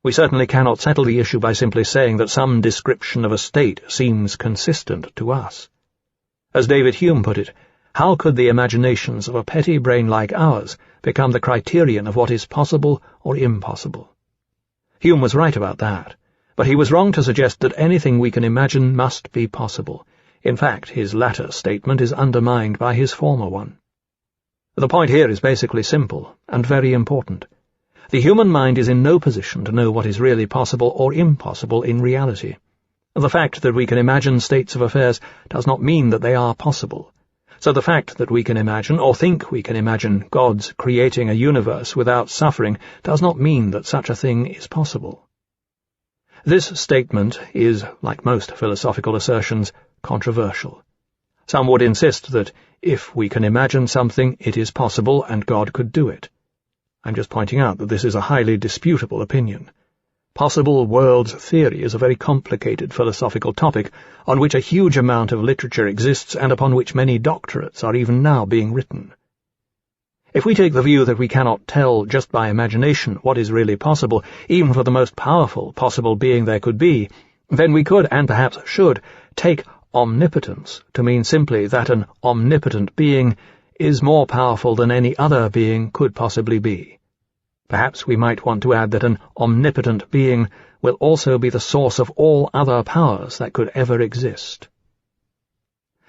We certainly cannot settle the issue by simply saying that some description of a state seems consistent to us. As David Hume put it, how could the imaginations of a petty brain like ours become the criterion of what is possible or impossible? Hume was right about that. But he was wrong to suggest that anything we can imagine must be possible. In fact, his latter statement is undermined by his former one. The point here is basically simple, and very important. The human mind is in no position to know what is really possible or impossible in reality. The fact that we can imagine states of affairs does not mean that they are possible. So the fact that we can imagine, or think we can imagine, God's creating a universe without suffering does not mean that such a thing is possible. This statement is, like most philosophical assertions, controversial. Some would insist that if we can imagine something, it is possible and God could do it. I'm just pointing out that this is a highly disputable opinion. Possible worlds theory is a very complicated philosophical topic on which a huge amount of literature exists and upon which many doctorates are even now being written. If we take the view that we cannot tell just by imagination what is really possible, even for the most powerful possible being there could be, then we could, and perhaps should, take omnipotence to mean simply that an omnipotent being is more powerful than any other being could possibly be. Perhaps we might want to add that an omnipotent being will also be the source of all other powers that could ever exist.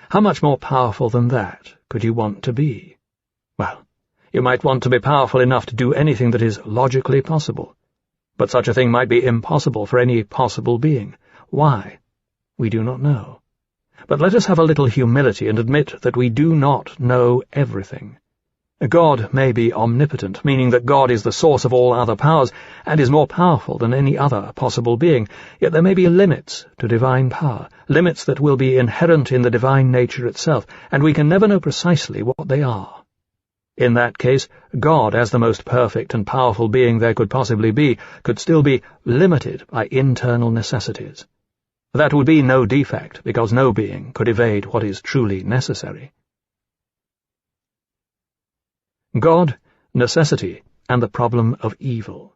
How much more powerful than that could you want to be? Well, you might want to be powerful enough to do anything that is logically possible. But such a thing might be impossible for any possible being. Why? We do not know. But let us have a little humility and admit that we do not know everything. God may be omnipotent, meaning that God is the source of all other powers and is more powerful than any other possible being, yet there may be limits to divine power, limits that will be inherent in the divine nature itself, and we can never know precisely what they are. In that case, God, as the most perfect and powerful being there could possibly be, could still be limited by internal necessities. That would be no defect, because no being could evade what is truly necessary. God, necessity, and the problem of evil.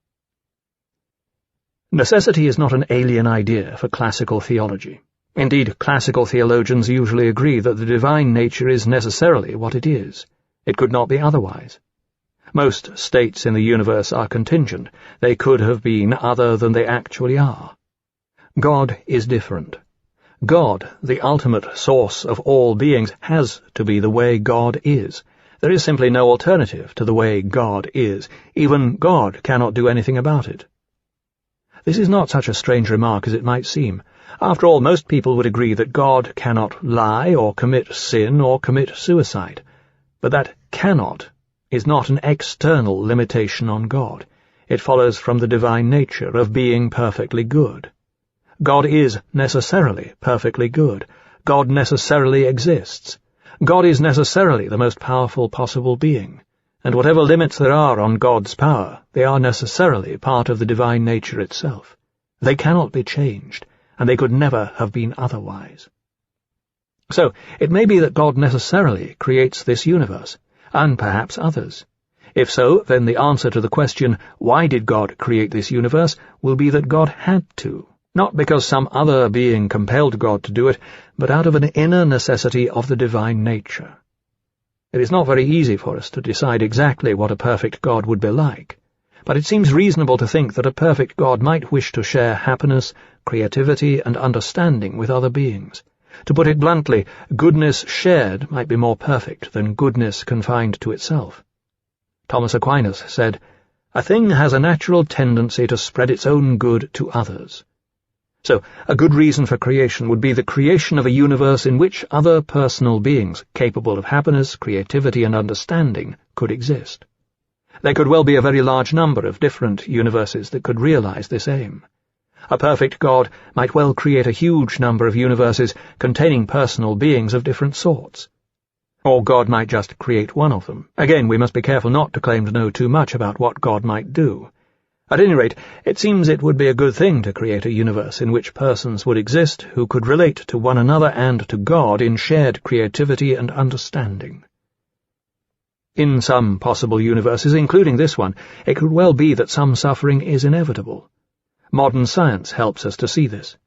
Necessity is not an alien idea for classical theology. Indeed, classical theologians usually agree that the divine nature is necessarily what it is. It could not be otherwise. Most states in the universe are contingent. They could have been other than they actually are. God is different. God, the ultimate source of all beings, has to be the way God is. There is simply no alternative to the way God is. Even God cannot do anything about it. This is not such a strange remark as it might seem. After all, most people would agree that God cannot lie or commit sin or commit suicide. But that cannot is not an external limitation on God. It follows from the divine nature of being perfectly good. God is necessarily perfectly good. God necessarily exists. God is necessarily the most powerful possible being, and whatever limits there are on God's power, they are necessarily part of the divine nature itself. They cannot be changed, and they could never have been otherwise. So, it may be that God necessarily creates this universe, and perhaps others. If so, then the answer to the question, why did God create this universe, will be that God had to, not because some other being compelled God to do it, but out of an inner necessity of the divine nature. It is not very easy for us to decide exactly what a perfect God would be like, but it seems reasonable to think that a perfect God might wish to share happiness, creativity, and understanding with other beings. To put it bluntly, goodness shared might be more perfect than goodness confined to itself. Thomas Aquinas said, "A thing has a natural tendency to spread its own good to others." So, a good reason for creation would be the creation of a universe in which other personal beings, capable of happiness, creativity, and understanding, could exist. There could well be a very large number of different universes that could realize this aim. A perfect God might well create a huge number of universes containing personal beings of different sorts. Or God might just create one of them. Again, we must be careful not to claim to know too much about what God might do. At any rate, it seems it would be a good thing to create a universe in which persons would exist who could relate to one another and to God in shared creativity and understanding. In some possible universes, including this one, it could well be that some suffering is inevitable. Modern science helps us to see this.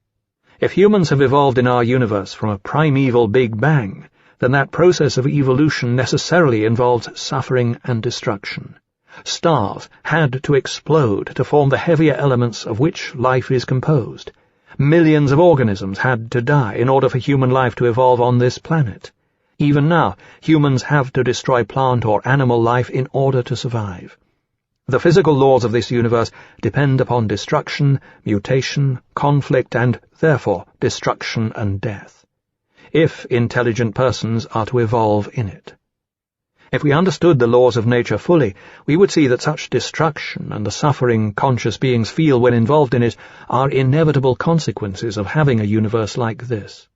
If humans have evolved in our universe from a primeval Big Bang, then that process of evolution necessarily involves suffering and destruction. Stars had to explode to form the heavier elements of which life is composed. Millions of organisms had to die in order for human life to evolve on this planet. Even now, humans have to destroy plant or animal life in order to survive. The physical laws of this universe depend upon destruction, mutation, conflict, and, therefore, destruction and death, if intelligent persons are to evolve in it. If we understood the laws of nature fully, we would see that such destruction and the suffering conscious beings feel when involved in it are inevitable consequences of having a universe like this.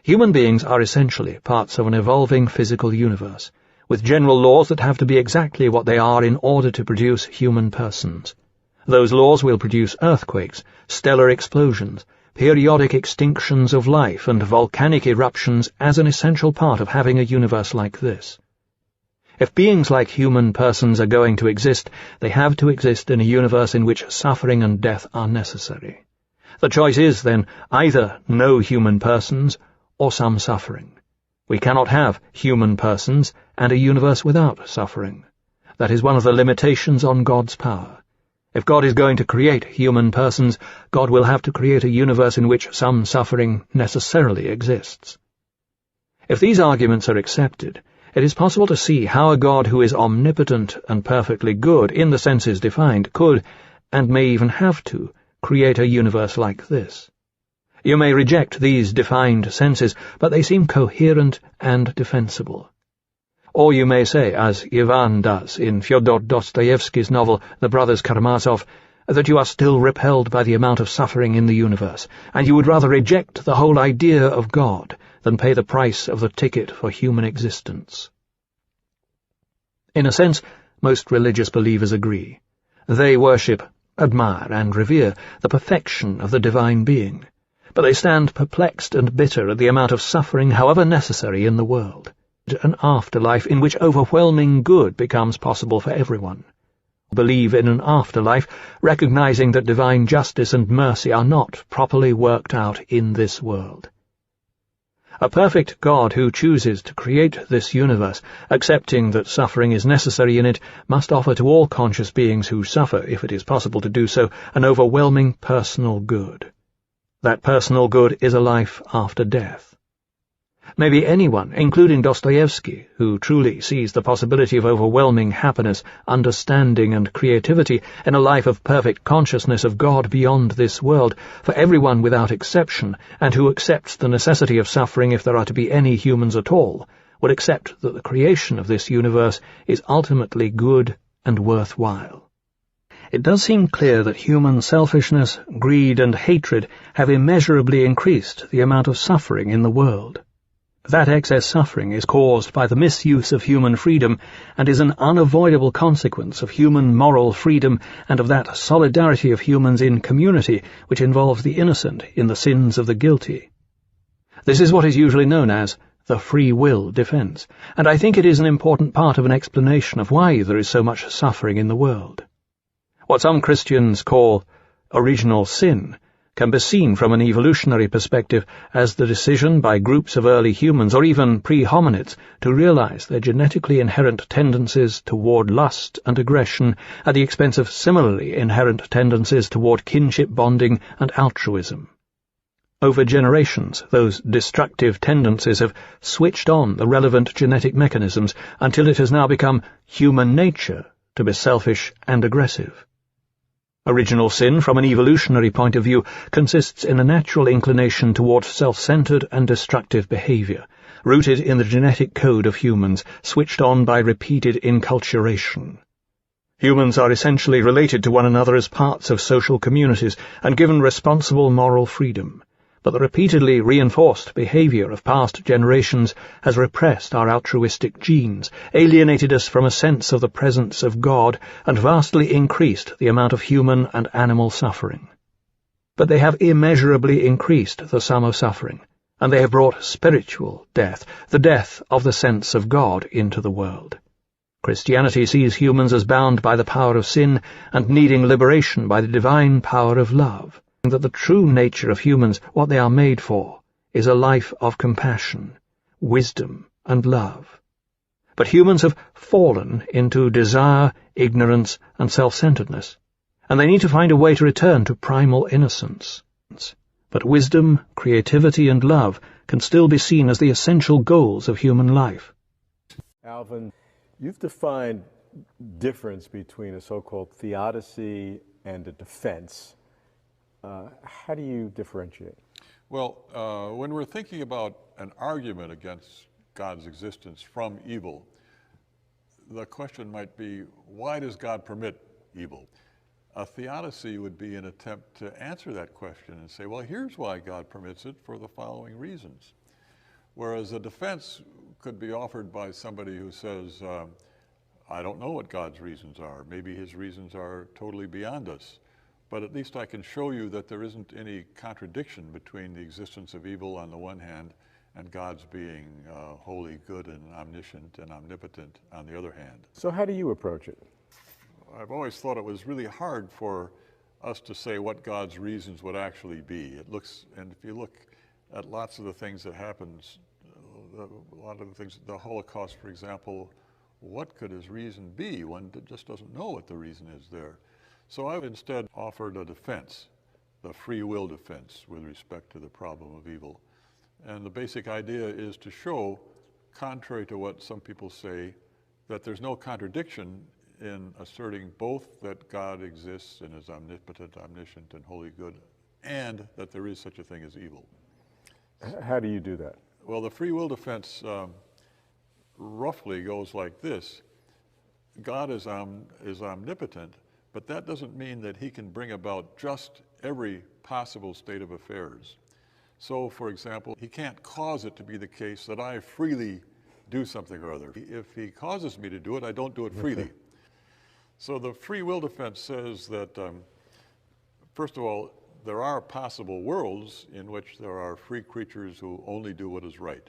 Human beings are essentially parts of an evolving physical universe. with general laws that have to be exactly what they are in order to produce human persons. Those laws will produce earthquakes, stellar explosions, periodic extinctions of life, and volcanic eruptions as an essential part of having a universe like this. If beings like human persons are going to exist, they have to exist in a universe in which suffering and death are necessary. The choice is, then, either no human persons or some suffering. We cannot have human persons and a universe without suffering. That is one of the limitations on God's power. If God is going to create human persons, God will have to create a universe in which some suffering necessarily exists. If these arguments are accepted, it is possible to see how a God who is omnipotent and perfectly good, in the senses defined, could, and may even have to, create a universe like this. You may reject these defined senses, but they seem coherent and defensible. Or you may say, as Ivan does in Fyodor Dostoevsky's novel The Brothers Karamazov, that you are still repelled by the amount of suffering in the universe, and you would rather reject the whole idea of God than pay the price of the ticket for human existence. In a sense, most religious believers agree. They worship, admire, and revere the perfection of the divine being, but they stand perplexed and bitter at the amount of suffering, however necessary, in the world. An afterlife in which overwhelming good becomes possible for everyone. Believe in an afterlife, recognizing that divine justice and mercy are not properly worked out in this world. A perfect God who chooses to create this universe, accepting that suffering is necessary in it, must offer to all conscious beings who suffer, if it is possible to do so, an overwhelming personal good. That personal good is a life after death. Maybe anyone, including Dostoevsky, who truly sees the possibility of overwhelming happiness, understanding, and creativity in a life of perfect consciousness of God beyond this world, for everyone without exception, and who accepts the necessity of suffering if there are to be any humans at all, would accept that the creation of this universe is ultimately good and worthwhile. It does seem clear that human selfishness, greed, and hatred have immeasurably increased the amount of suffering in the world. That excess suffering is caused by the misuse of human freedom and is an unavoidable consequence of human moral freedom and of that solidarity of humans in community which involves the innocent in the sins of the guilty. This is what is usually known as the free will defense, and I think it is an important part of an explanation of why there is so much suffering in the world. What some Christians call original sin can be seen from an evolutionary perspective as the decision by groups of early humans or even pre-hominids to realize their genetically inherent tendencies toward lust and aggression at the expense of similarly inherent tendencies toward kinship bonding and altruism. Over generations, those destructive tendencies have switched on the relevant genetic mechanisms until it has now become human nature to be selfish and aggressive. Original sin, from an evolutionary point of view, consists in a natural inclination towards self-centered and destructive behavior, rooted in the genetic code of humans, switched on by repeated inculturation. Humans are essentially related to one another as parts of social communities and given responsible moral freedom, but the repeatedly reinforced behavior of past generations has repressed our altruistic genes, alienated us from a sense of the presence of God, and vastly increased the amount of human and animal suffering. But they have immeasurably increased the sum of suffering, and they have brought spiritual death, the death of the sense of God, into the world. Christianity sees humans as bound by the power of sin and needing liberation by the divine power of love, and that the true nature of humans, what they are made for, is a life of compassion, wisdom, and love. But humans have fallen into desire, ignorance, and self-centeredness, and they need to find a way to return to primal innocence. But wisdom, creativity, and love can still be seen as the essential goals of human life. Alvin, you've defined difference between a so-called theodicy and a defense. How do you differentiate? Well, when we're thinking about an argument against God's existence from evil, the question might be, why does God permit evil? A theodicy would be an attempt to answer that question and say, well, here's why God permits it, for the following reasons. Whereas a defense could be offered by somebody who says, I don't know what God's reasons are. Maybe his reasons are totally beyond us. But at least I can show you that there isn't any contradiction between the existence of evil on the one hand and God's being holy, good, and omniscient and omnipotent on the other hand. So how do you approach it? I've always thought it was really hard for us to say what God's reasons would actually be. And if you look at lots of the things that happens, a lot of the things, the Holocaust, for example, what could his reason be? One just doesn't know what the reason is there. So I've instead offered a defense, the free will defense with respect to the problem of evil. And the basic idea is to show, contrary to what some people say, that there's no contradiction in asserting both that God exists and is omnipotent, omniscient, and wholly good, and that there is such a thing as evil. How do you do that? Well, the free will defense roughly goes like this. God is omnipotent, but that doesn't mean that he can bring about just every possible state of affairs. So, for example, he can't cause it to be the case that I freely do something or other. If he causes me to do it, I don't do it freely. So the free will defense says that, first of all, there are possible worlds in which there are free creatures who only do what is right.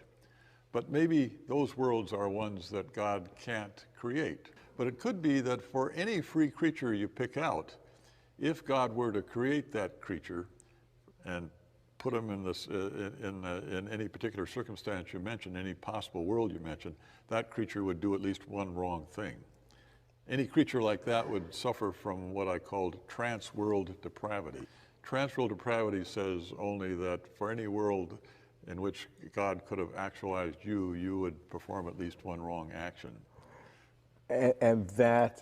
But maybe those worlds are ones that God can't create. But it could be that for any free creature you pick out, if God were to create that creature and put him in this in any particular circumstance you mentioned, any possible world you mentioned, that creature would do at least one wrong thing. Any creature like that would suffer from what I called trans-world depravity. Trans-world depravity says only that for any world in which God could have actualized you, you would perform at least one wrong action. And that,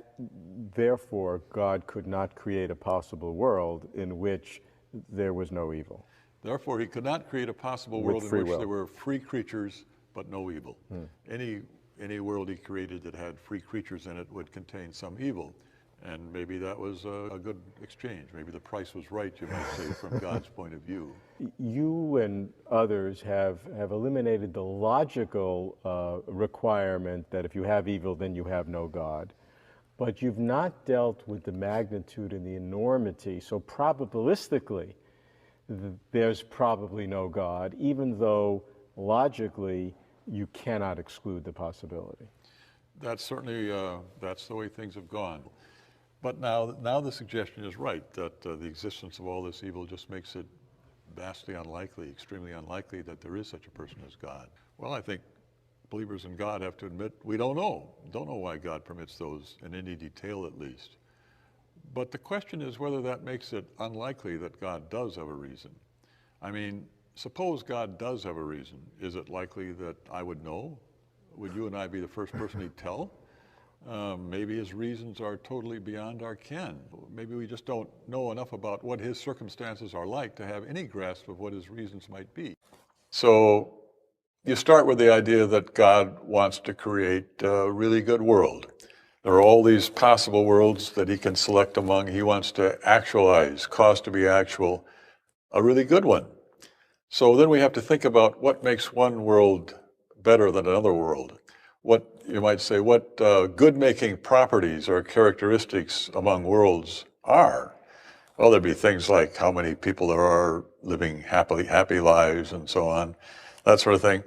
therefore, God could not create a possible world in which there was no evil. Therefore, he could not create a possible world in which there were free creatures but no evil. Any world he created that had free creatures in it would contain some evil. And maybe that was a good exchange. Maybe the price was right, you might say, from God's point of view. You and others have eliminated the logical requirement that if you have evil, then you have no God. But you've not dealt with the magnitude and the enormity. So probabilistically, there's probably no God, even though logically you cannot exclude the possibility. That's certainly, that's the way things have gone. But now the suggestion is right, that the existence of all this evil just makes it vastly unlikely, extremely unlikely that there is such a person as God. Well, I think believers in God have to admit we don't know why God permits those in any detail at least. But the question is whether that makes it unlikely that God does have a reason. I mean, suppose God does have a reason. Is it likely that I would know? Would you and I be the first person he'd tell? Maybe his reasons are totally beyond our ken. Maybe we just don't know enough about what his circumstances are like to have any grasp of what his reasons might be. So you start with the idea that God wants to create a really good world. There are all these possible worlds that he can select among. He wants to actualize, cause to be actual, a really good one. So then we have to think about what makes one world better than another world. What, you might say, what good-making properties or characteristics among worlds are. Well, there'd be things like how many people there are living happy lives and so on, that sort of thing.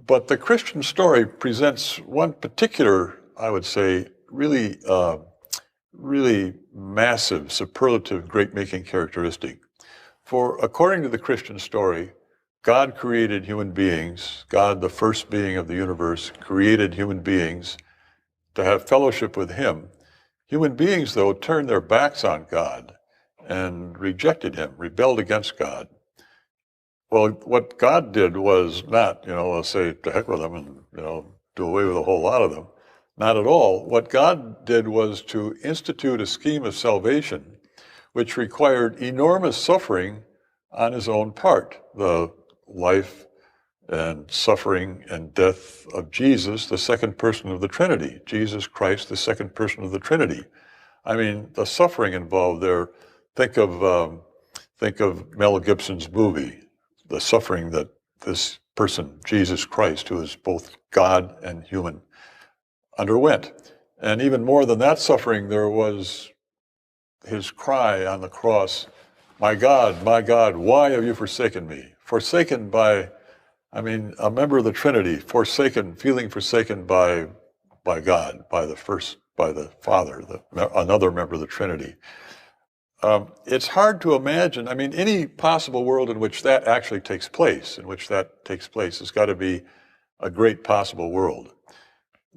But the Christian story presents one particular, I would say, really massive, superlative, great-making characteristic. For according to the Christian story, God created human beings. God, the first being of the universe, created human beings to have fellowship with him. Human beings, though, turned their backs on God and rejected him, rebelled against God. Well, what God did was not, let's say, to heck with them and, do away with a whole lot of them. Not at all. What God did was to institute a scheme of salvation which required enormous suffering on his own part. The life and suffering and death of Jesus, the second person of the Trinity. Jesus Christ, the second person of the Trinity. I mean, the suffering involved there, think of Mel Gibson's movie, the suffering that this person, Jesus Christ, who is both God and human, underwent. And even more than that suffering, there was his cry on the cross, my God, why have you forsaken me? Forsaken by, a member of the Trinity, feeling forsaken by God, by the Father, another member of the Trinity. It's hard to imagine, any possible world in which that actually takes place, has got to be a great possible world.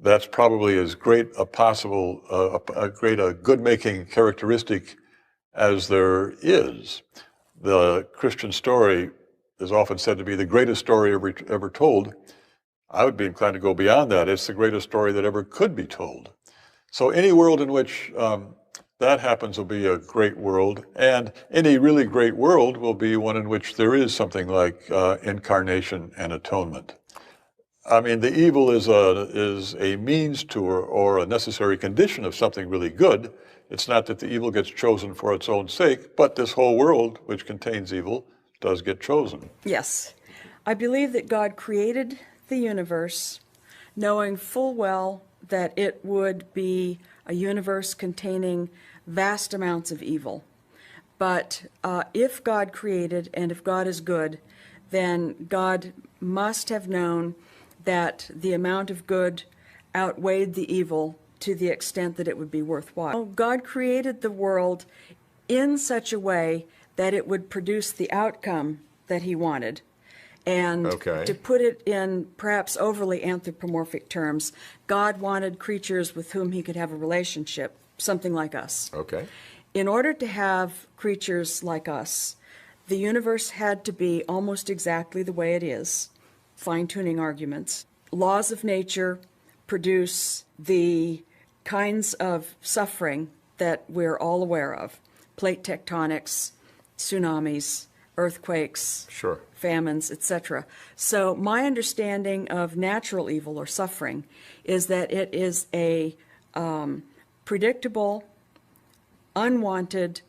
That's probably as great a possible, a good-making characteristic as there is. The Christian story is often said to be the greatest story ever told. I would be inclined to go beyond that. It's the greatest story that ever could be told. So any world in which that happens will be a great world, and any really great world will be one in which there is something like incarnation and atonement. The evil is a means to or a necessary condition of something really good. It's not that the evil gets chosen for its own sake, but this whole world, which contains evil, does get chosen. Yes. I believe that God created the universe knowing full well that it would be a universe containing vast amounts of evil. But if God created, and if God is good, then God must have known that the amount of good outweighed the evil to the extent that it would be worthwhile. God created the world in such a way that it would produce the outcome that he wanted. And to put it in perhaps overly anthropomorphic terms, God wanted creatures with whom he could have a relationship, something like us. Okay. In order to have creatures like us, the universe had to be almost exactly the way it is. Fine-tuning arguments. Laws of nature produce the kinds of suffering that we're all aware of. Plate tectonics, tsunamis, earthquakes, famines, etc. So my understanding of natural evil or suffering is that it is a predictable, unwanted,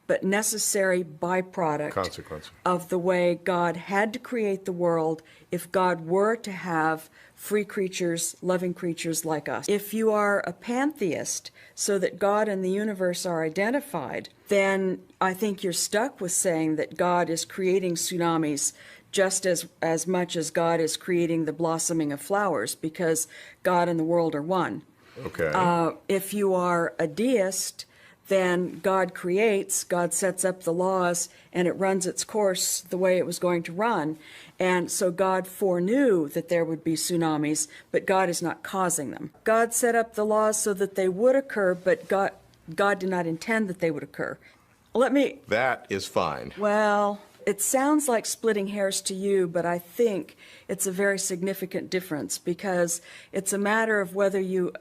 but necessary byproduct of the way God had to create the world if God were to have free creatures, loving creatures like us. If you are a pantheist, so that God and the universe are identified, then I think you're stuck with saying that God is creating tsunamis just as much as God is creating the blossoming of flowers, because God and the world are one. Okay. If you are a deist, then God creates, God sets up the laws, and it runs its course the way it was going to run. And so God foreknew that there would be tsunamis, but God is not causing them. God set up the laws so that they would occur, but God did not intend that they would occur. That is fine. Well, it sounds like splitting hairs to you, but I think it's a very significant difference, because it's a matter of whether you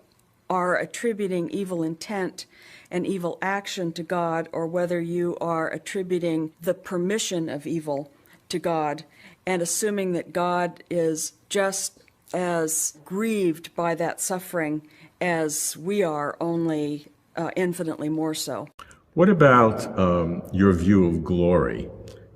are attributing evil intent and evil action to God, or whether you are attributing the permission of evil to God and assuming that God is just as grieved by that suffering as we are, only infinitely more so. What about your view of glory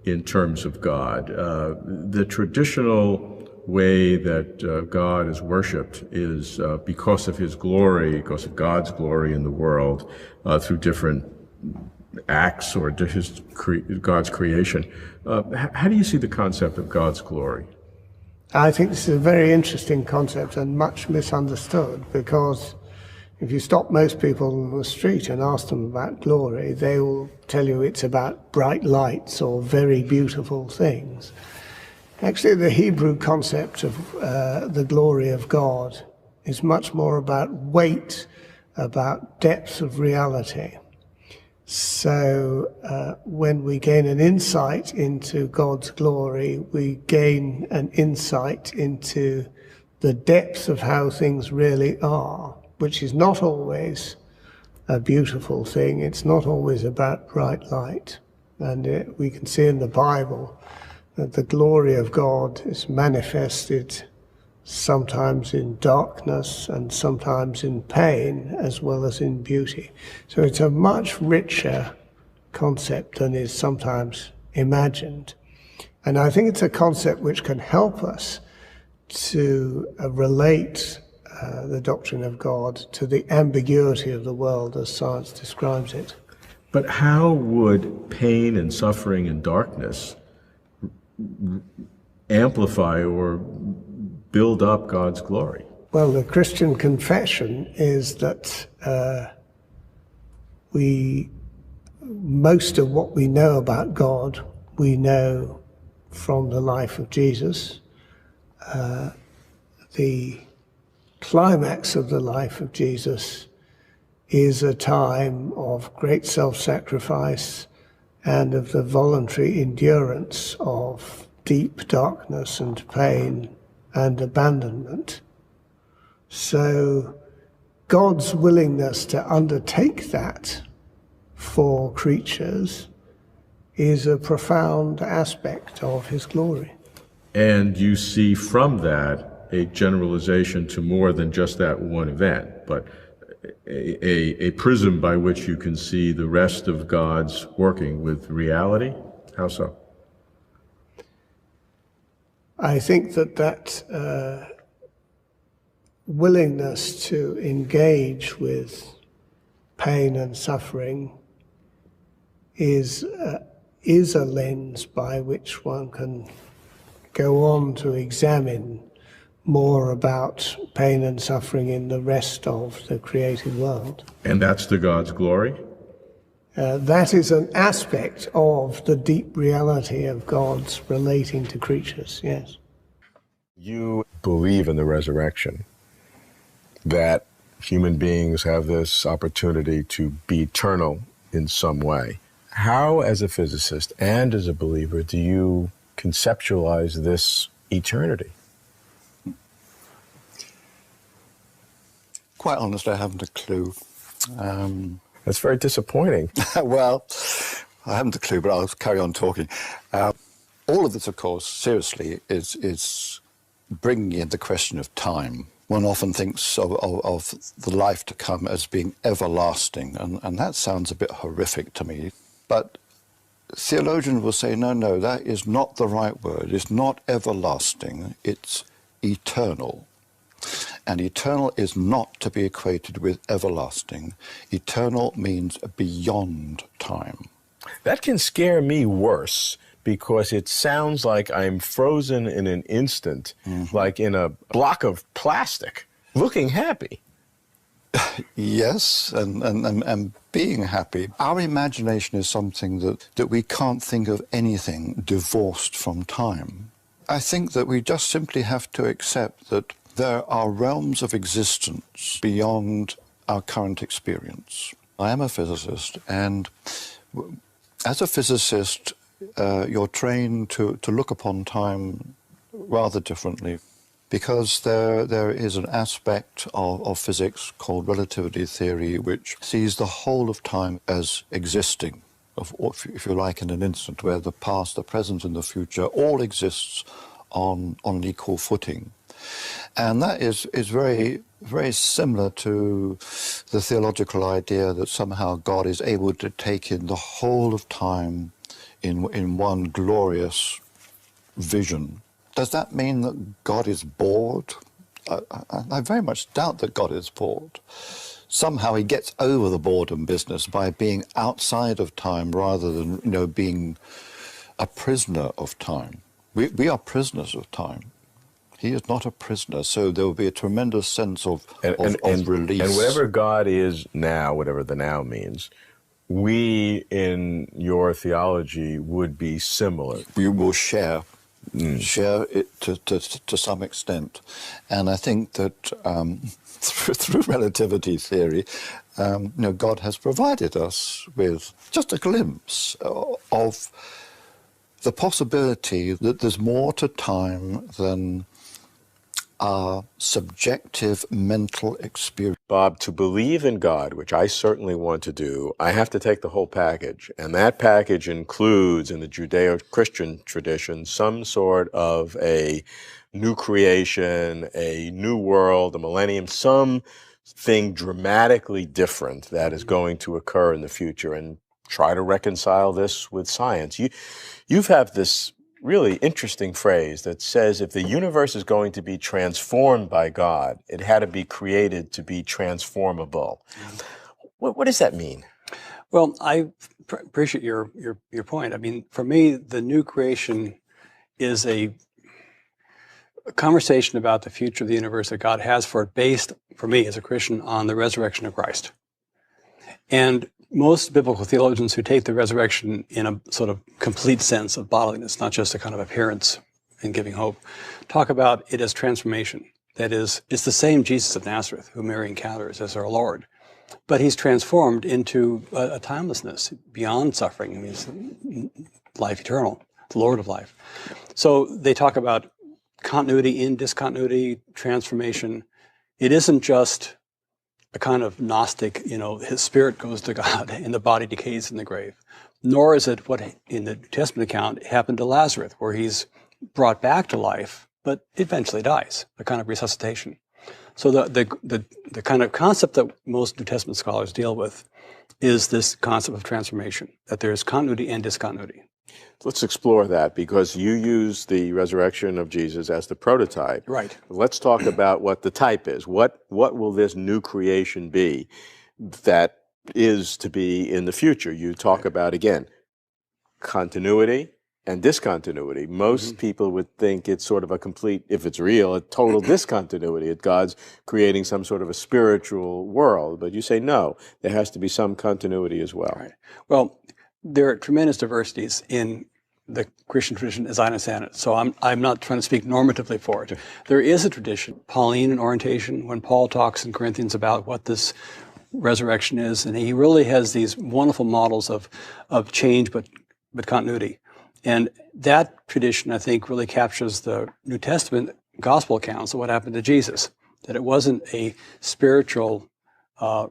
in terms of God? The traditional way that God is worshipped is because of his glory, because of God's glory in the world, through different acts or God's creation. How do you see the concept of God's glory? I think this is a very interesting concept and much misunderstood, because if you stop most people on the street and ask them about glory, they will tell you it's about bright lights or very beautiful things. Actually, the Hebrew concept of the glory of God is much more about weight, about depth of reality. So when we gain an insight into God's glory, we gain an insight into the depth of how things really are, which is not always a beautiful thing. It's not always about bright light. And we can see in the Bible that the glory of God is manifested sometimes in darkness and sometimes in pain as well as in beauty. So it's a much richer concept than is sometimes imagined. And I think it's a concept which can help us to relate the doctrine of God to the ambiguity of the world as science describes it. But how would pain and suffering and darkness amplify or build up God's glory? Well, the Christian confession is that most of what we know about God, we know from the life of Jesus. The climax of the life of Jesus is a time of great self-sacrifice and of the voluntary endurance of deep darkness and pain and abandonment. So God's willingness to undertake that for creatures is a profound aspect of his glory. And you see from that a generalization to more than just that one event, but a prism by which you can see the rest of God's working with reality? How so? I think that willingness to engage with pain and suffering is a lens by which one can go on to examine more about pain and suffering in the rest of the created world. And that's to God's glory? That is an aspect of the deep reality of God's relating to creatures, yes. You believe in the resurrection, that human beings have this opportunity to be eternal in some way. How, as a physicist and as a believer, do you conceptualize this eternity? Quite honestly, I haven't a clue. That's very disappointing. Well, I haven't a clue, but I'll carry on talking. All of this, of course, seriously, is bringing in the question of time. One often thinks of the life to come as being everlasting, and that sounds a bit horrific to me. But theologians will say, no, that is not the right word. It's not everlasting, it's eternal. And eternal is not to be equated with everlasting. Eternal means beyond time. That can scare me worse, because it sounds like I'm frozen in an instant, like in a block of plastic, looking happy. Yes, and being happy. Our imagination is something that we can't think of anything divorced from time. I think that we just simply have to accept that there are realms of existence beyond our current experience. I am a physicist, and as a physicist, you're trained to look upon time rather differently, because there is an aspect of physics called relativity theory which sees the whole of time as existing, if you like, in an instant, where the past, the present, and the future all exists on an equal footing. And that is very, very similar to the theological idea that somehow God is able to take in the whole of time in one glorious vision. Does that mean that God is bored? I very much doubt that God is bored. Somehow he gets over the boredom business by being outside of time rather than, being a prisoner of time. We are prisoners of time. He is not a prisoner, so there will be a tremendous sense of release. And whatever God is now, whatever the now means, we in your theology would be similar. We will share it to some extent. And I think that through relativity theory, God has provided us with just a glimpse of the possibility that there's more to time than our subjective mental experience. Bob, to believe in God, which I certainly want to do, I have to take the whole package. And that package includes, in the Judeo-Christian tradition, some sort of a new creation, a new world, a millennium, something dramatically different that is going to occur in the future, and try to reconcile this with science. You have this really interesting phrase that says if the universe is going to be transformed by God, it had to be created to be transformable. What does that mean? Well, I appreciate your point. I mean, for me, the new creation is a conversation about the future of the universe that God has for it, based, for me as a Christian, on the resurrection of Christ. And most biblical theologians who take the resurrection in a sort of complete sense of bodiliness, not just a kind of appearance and giving hope, talk about it as transformation. That is, it's the same Jesus of Nazareth who Mary encounters as our Lord, but he's transformed into a timelessness beyond suffering. I mean, he's life eternal, the Lord of life. So they talk about continuity in discontinuity, transformation. It isn't just a kind of Gnostic, his spirit goes to God and the body decays in the grave. Nor is it what in the New Testament account happened to Lazarus, where he's brought back to life, but eventually dies, a kind of resuscitation. So the kind of concept that most New Testament scholars deal with is this concept of transformation, that there is continuity and discontinuity. Let's explore that, because you use the resurrection of Jesus as the prototype. Right. Let's talk about what the type is. What will this new creation be that is to be in the future? You talk about, again, continuity and discontinuity. Most people would think it's sort of a complete, if it's real, a total discontinuity, that God's creating some sort of a spiritual world. But you say, no, there has to be some continuity as well. Right. Well, there are tremendous diversities in the Christian tradition as I understand it. So I'm not trying to speak normatively for it. There is a tradition, Pauline in orientation, when Paul talks in Corinthians about what this resurrection is, and he really has these wonderful models of change but continuity. And that tradition, I think, really captures the New Testament gospel accounts of what happened to Jesus, that it wasn't a spiritual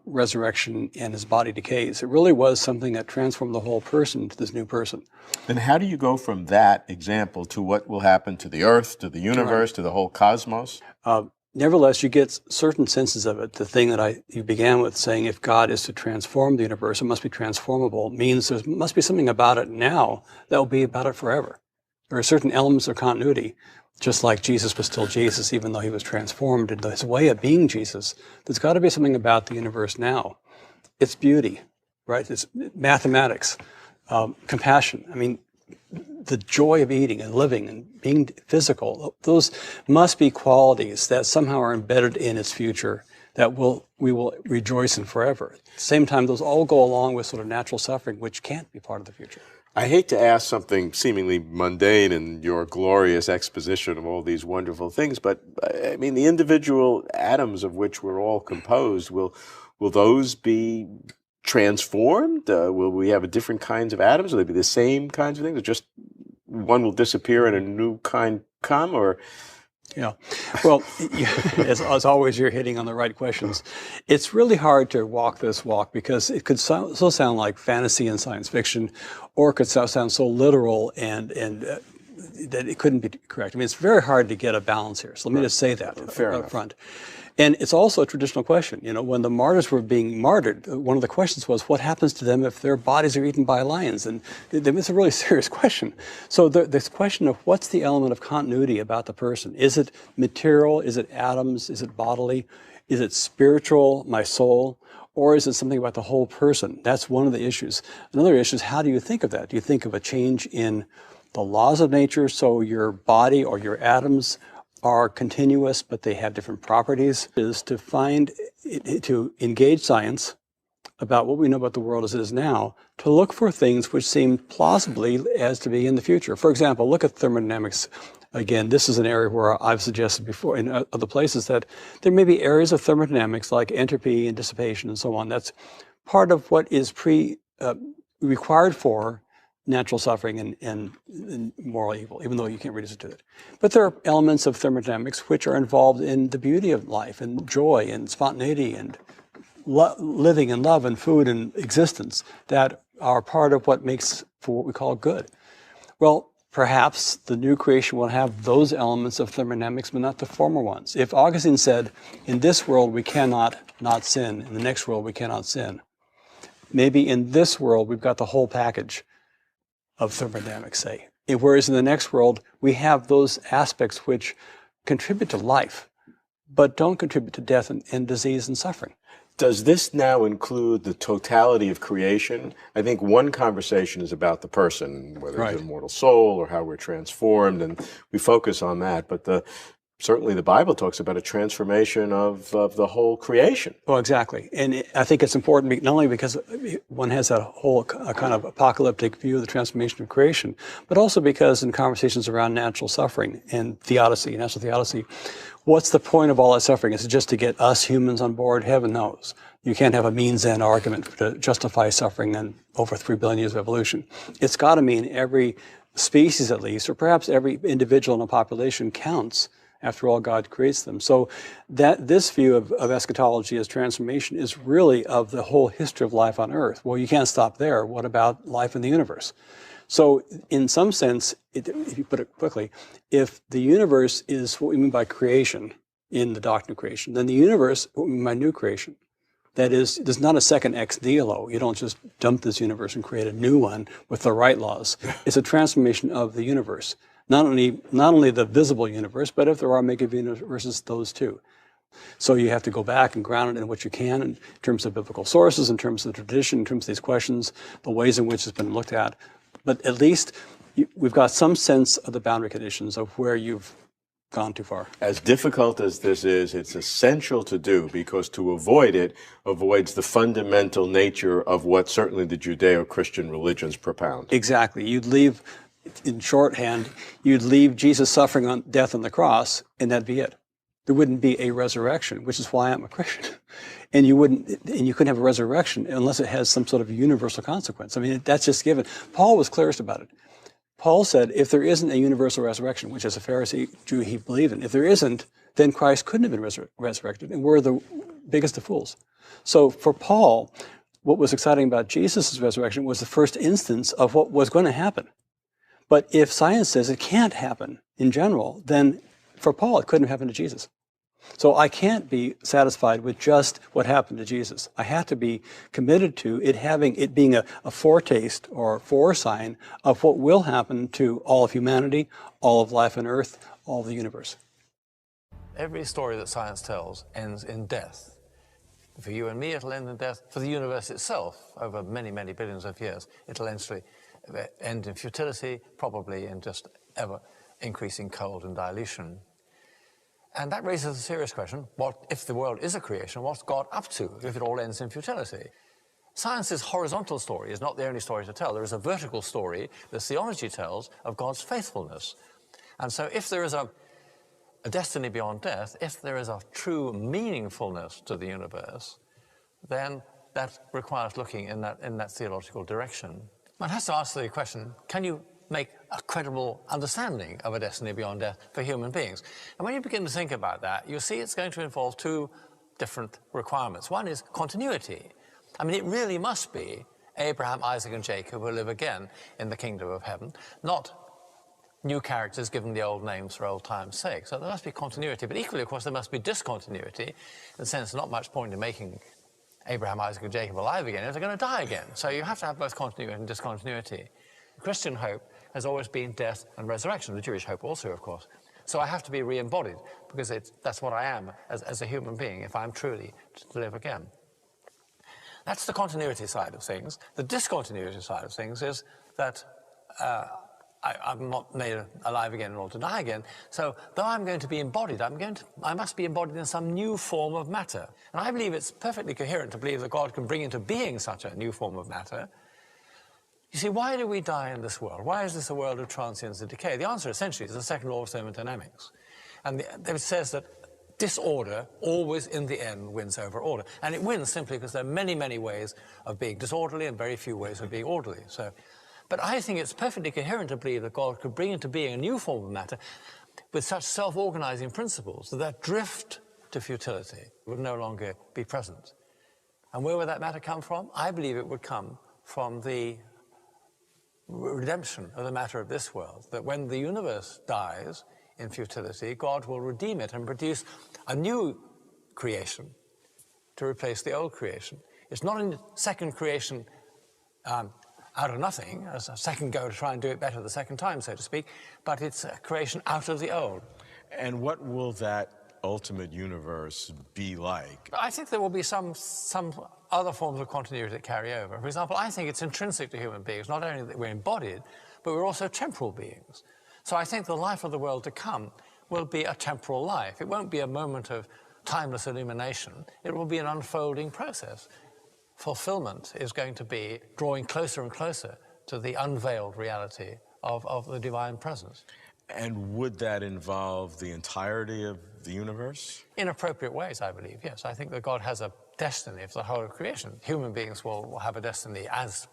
resurrection and his body decays. It really was something that transformed the whole person to this new person. Then how do you go from that example to what will happen to the earth, to the universe, to the whole cosmos? Nevertheless, you get certain senses of it. The thing that you began with saying, if God is to transform the universe, it must be transformable, means there must be something about it now that will be about it forever. There are certain elements of continuity, just like Jesus was still Jesus, even though he was transformed into his way of being Jesus. There's got to be something about the universe now. It's beauty, right? It's mathematics, compassion. I mean, the joy of eating and living and being physical, those must be qualities that somehow are embedded in its future that we will rejoice in forever. At the same time, those all go along with sort of natural suffering, which can't be part of the future. I hate to ask something seemingly mundane in your glorious exposition of all these wonderful things, but I mean, the individual atoms of which we're all composed, will those be transformed? Will we have different kinds of atoms? Will they be the same kinds of things? Or just one will disappear and a new kind come? Or yeah, well, as always, you're hitting on the right questions. It's really hard to walk this walk because it could so sound like fantasy and science fiction, or it could sound so literal and that it couldn't be correct. I mean, it's very hard to get a balance here. So let me just say that up front. And it's also a traditional question. You know, when the martyrs were being martyred, one of the questions was, what happens to them if their bodies are eaten by lions? And it's a really serious question. So this question of what's the element of continuity about the person? Is it material? Is it atoms? Is it bodily? Is it spiritual, my soul? Or is it something about the whole person? That's one of the issues. Another issue is, how do you think of that? Do you think of a change in the laws of nature, so your body or your atoms are continuous, but they have different properties? Is to engage science about what we know about the world as it is now, to look for things which seem plausibly as to be in the future. For example, look at thermodynamics. Again, this is an area where I've suggested before in other places that there may be areas of thermodynamics like entropy and dissipation and so on. That's part of what is required for natural suffering and moral evil, even though you can't reduce it to it. But there are elements of thermodynamics which are involved in the beauty of life and joy and spontaneity and living and love and food and existence that are part of what makes for what we call good. Well, perhaps the new creation will have those elements of thermodynamics, but not the former ones. If Augustine said, in this world we cannot not sin, in the next world we cannot sin, maybe in this world we've got the whole package of thermodynamics, say. Whereas in the next world, we have those aspects which contribute to life, but don't contribute to death and disease and suffering. Does this now include the totality of creation? I think one conversation is about the person, whether it's an immortal soul or how we're transformed, and we focus on that. But certainly the Bible talks about a transformation of the whole creation. Well, exactly. And I think it's important not only because one has a kind of apocalyptic view of the transformation of creation, but also because in conversations around natural suffering and theodicy, natural theodicy, what's the point of all that suffering? Is it just to get us humans on board? Heaven knows. You can't have a means-end argument to justify suffering in over 3 billion years of evolution. It's got to mean every species at least, or perhaps every individual in a population counts. After all, God creates them. So this view of eschatology as transformation is really of the whole history of life on Earth. Well, you can't stop there. What about life in the universe? So in some sense, if you put it quickly, if the universe is what we mean by creation in the doctrine of creation, then the universe, what we mean by new creation. That is, there's not a second ex nihilo. You don't just dump this universe and create a new one with the right laws. It's a transformation of the universe. Not only the visible universe, but if there are mega-universes, those too. So you have to go back and ground it in what you can in terms of biblical sources, in terms of the tradition, in terms of these questions, the ways in which it's been looked at. But at least we've got some sense of the boundary conditions of where you've gone too far. As difficult as this is, it's essential to do, because to avoid it avoids the fundamental nature of what certainly the Judeo-Christian religions propound. Exactly. You'd leave, in shorthand, you'd leave Jesus suffering on death on the cross, and that'd be it. There wouldn't be a resurrection, which is why I'm a Christian. And you couldn't have a resurrection unless it has some sort of universal consequence. I mean, that's just given. Paul was clearest about it. Paul said, if there isn't a universal resurrection, which as a Pharisee Jew he believed in, if there isn't, then Christ couldn't have been resurrected, and we're the biggest of fools. So for Paul, what was exciting about Jesus' resurrection was the first instance of what was going to happen. But if science says it can't happen in general, then for Paul, it couldn't have happened to Jesus. So I can't be satisfied with just what happened to Jesus. I have to be committed to it being a foretaste or foresign of what will happen to all of humanity, all of life on Earth, all of the universe. Every story that science tells ends in death. For you and me, it'll end in death. For the universe itself, over many, many billions of years, it'll eventually end in futility, probably in just ever increasing cold and dilution. And that raises a serious question: what if the world is a creation? What's God up to if it all ends in futility? Science's horizontal story is not the only story to tell. There is a vertical story that theology tells of God's faithfulness. And so if there is a destiny beyond death, if there is a true meaningfulness to the universe, then that requires looking in that theological direction. One has to ask the question, can you make a credible understanding of a destiny beyond death for human beings? And when you begin to think about that, you see it's going to involve two different requirements. One is continuity. I mean, it really must be Abraham, Isaac, and Jacob who live again in the kingdom of heaven, not new characters given the old names for old time's sake. So there must be continuity, but equally, of course, there must be discontinuity, in the sense there's not much point in making Abraham, Isaac, and Jacob alive again if they're going to die again. So you have to have both continuity and discontinuity. Christian hope has always been death and resurrection, the Jewish hope also, of course. So I have to be re-embodied, because that's what I am as a human being, if I'm truly to live again. That's the continuity side of things. The discontinuity side of things is that I'm not made alive again in order to die again. So though I'm going to be embodied, I must be embodied in some new form of matter. And I believe it's perfectly coherent to believe that God can bring into being such a new form of matter. You see, why do we die in this world? Why is this a world of transience and decay? The answer essentially is the second law of thermodynamics. And it says that disorder always in the end wins over order. And it wins simply because there are many, many ways of being disorderly and very few ways of being orderly. But I think it's perfectly coherent to believe that God could bring into being a new form of matter with such self-organizing principles that drift to futility would no longer be present. And where would that matter come from? I believe it would come from the redemption of the matter of this world, that when the universe dies in futility, God will redeem it and produce a new creation to replace the old creation. It's not a second creation out of nothing, as a second go to try and do it better the second time, so to speak, but it's a creation out of the old. And what will that ultimate universe be like? I think there will be some other forms of continuity that carry over. For example, I think it's intrinsic to human beings, not only that we're embodied, but we're also temporal beings. So I think the life of the world to come will be a temporal life. It won't be a moment of timeless illumination. It will be an unfolding process. Fulfillment is going to be drawing closer and closer to the unveiled reality of the divine presence. And would that involve the entirety of the universe? In appropriate ways, I believe, yes. I think that God has a destiny for the whole of creation. Human beings will have a destiny as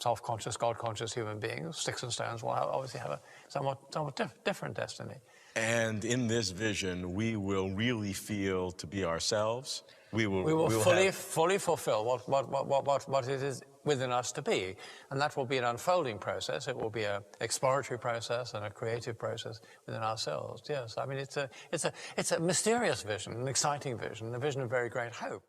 self-conscious, God-conscious human beings. Sticks and stones will obviously have a somewhat different destiny. And in this vision, we will really feel to be ourselves. We will fully fulfill what it is within us to be. And that will be an unfolding process. It will be an exploratory process and a creative process within ourselves. Yes, I mean, it's a mysterious vision, an exciting vision, a vision of very great hope.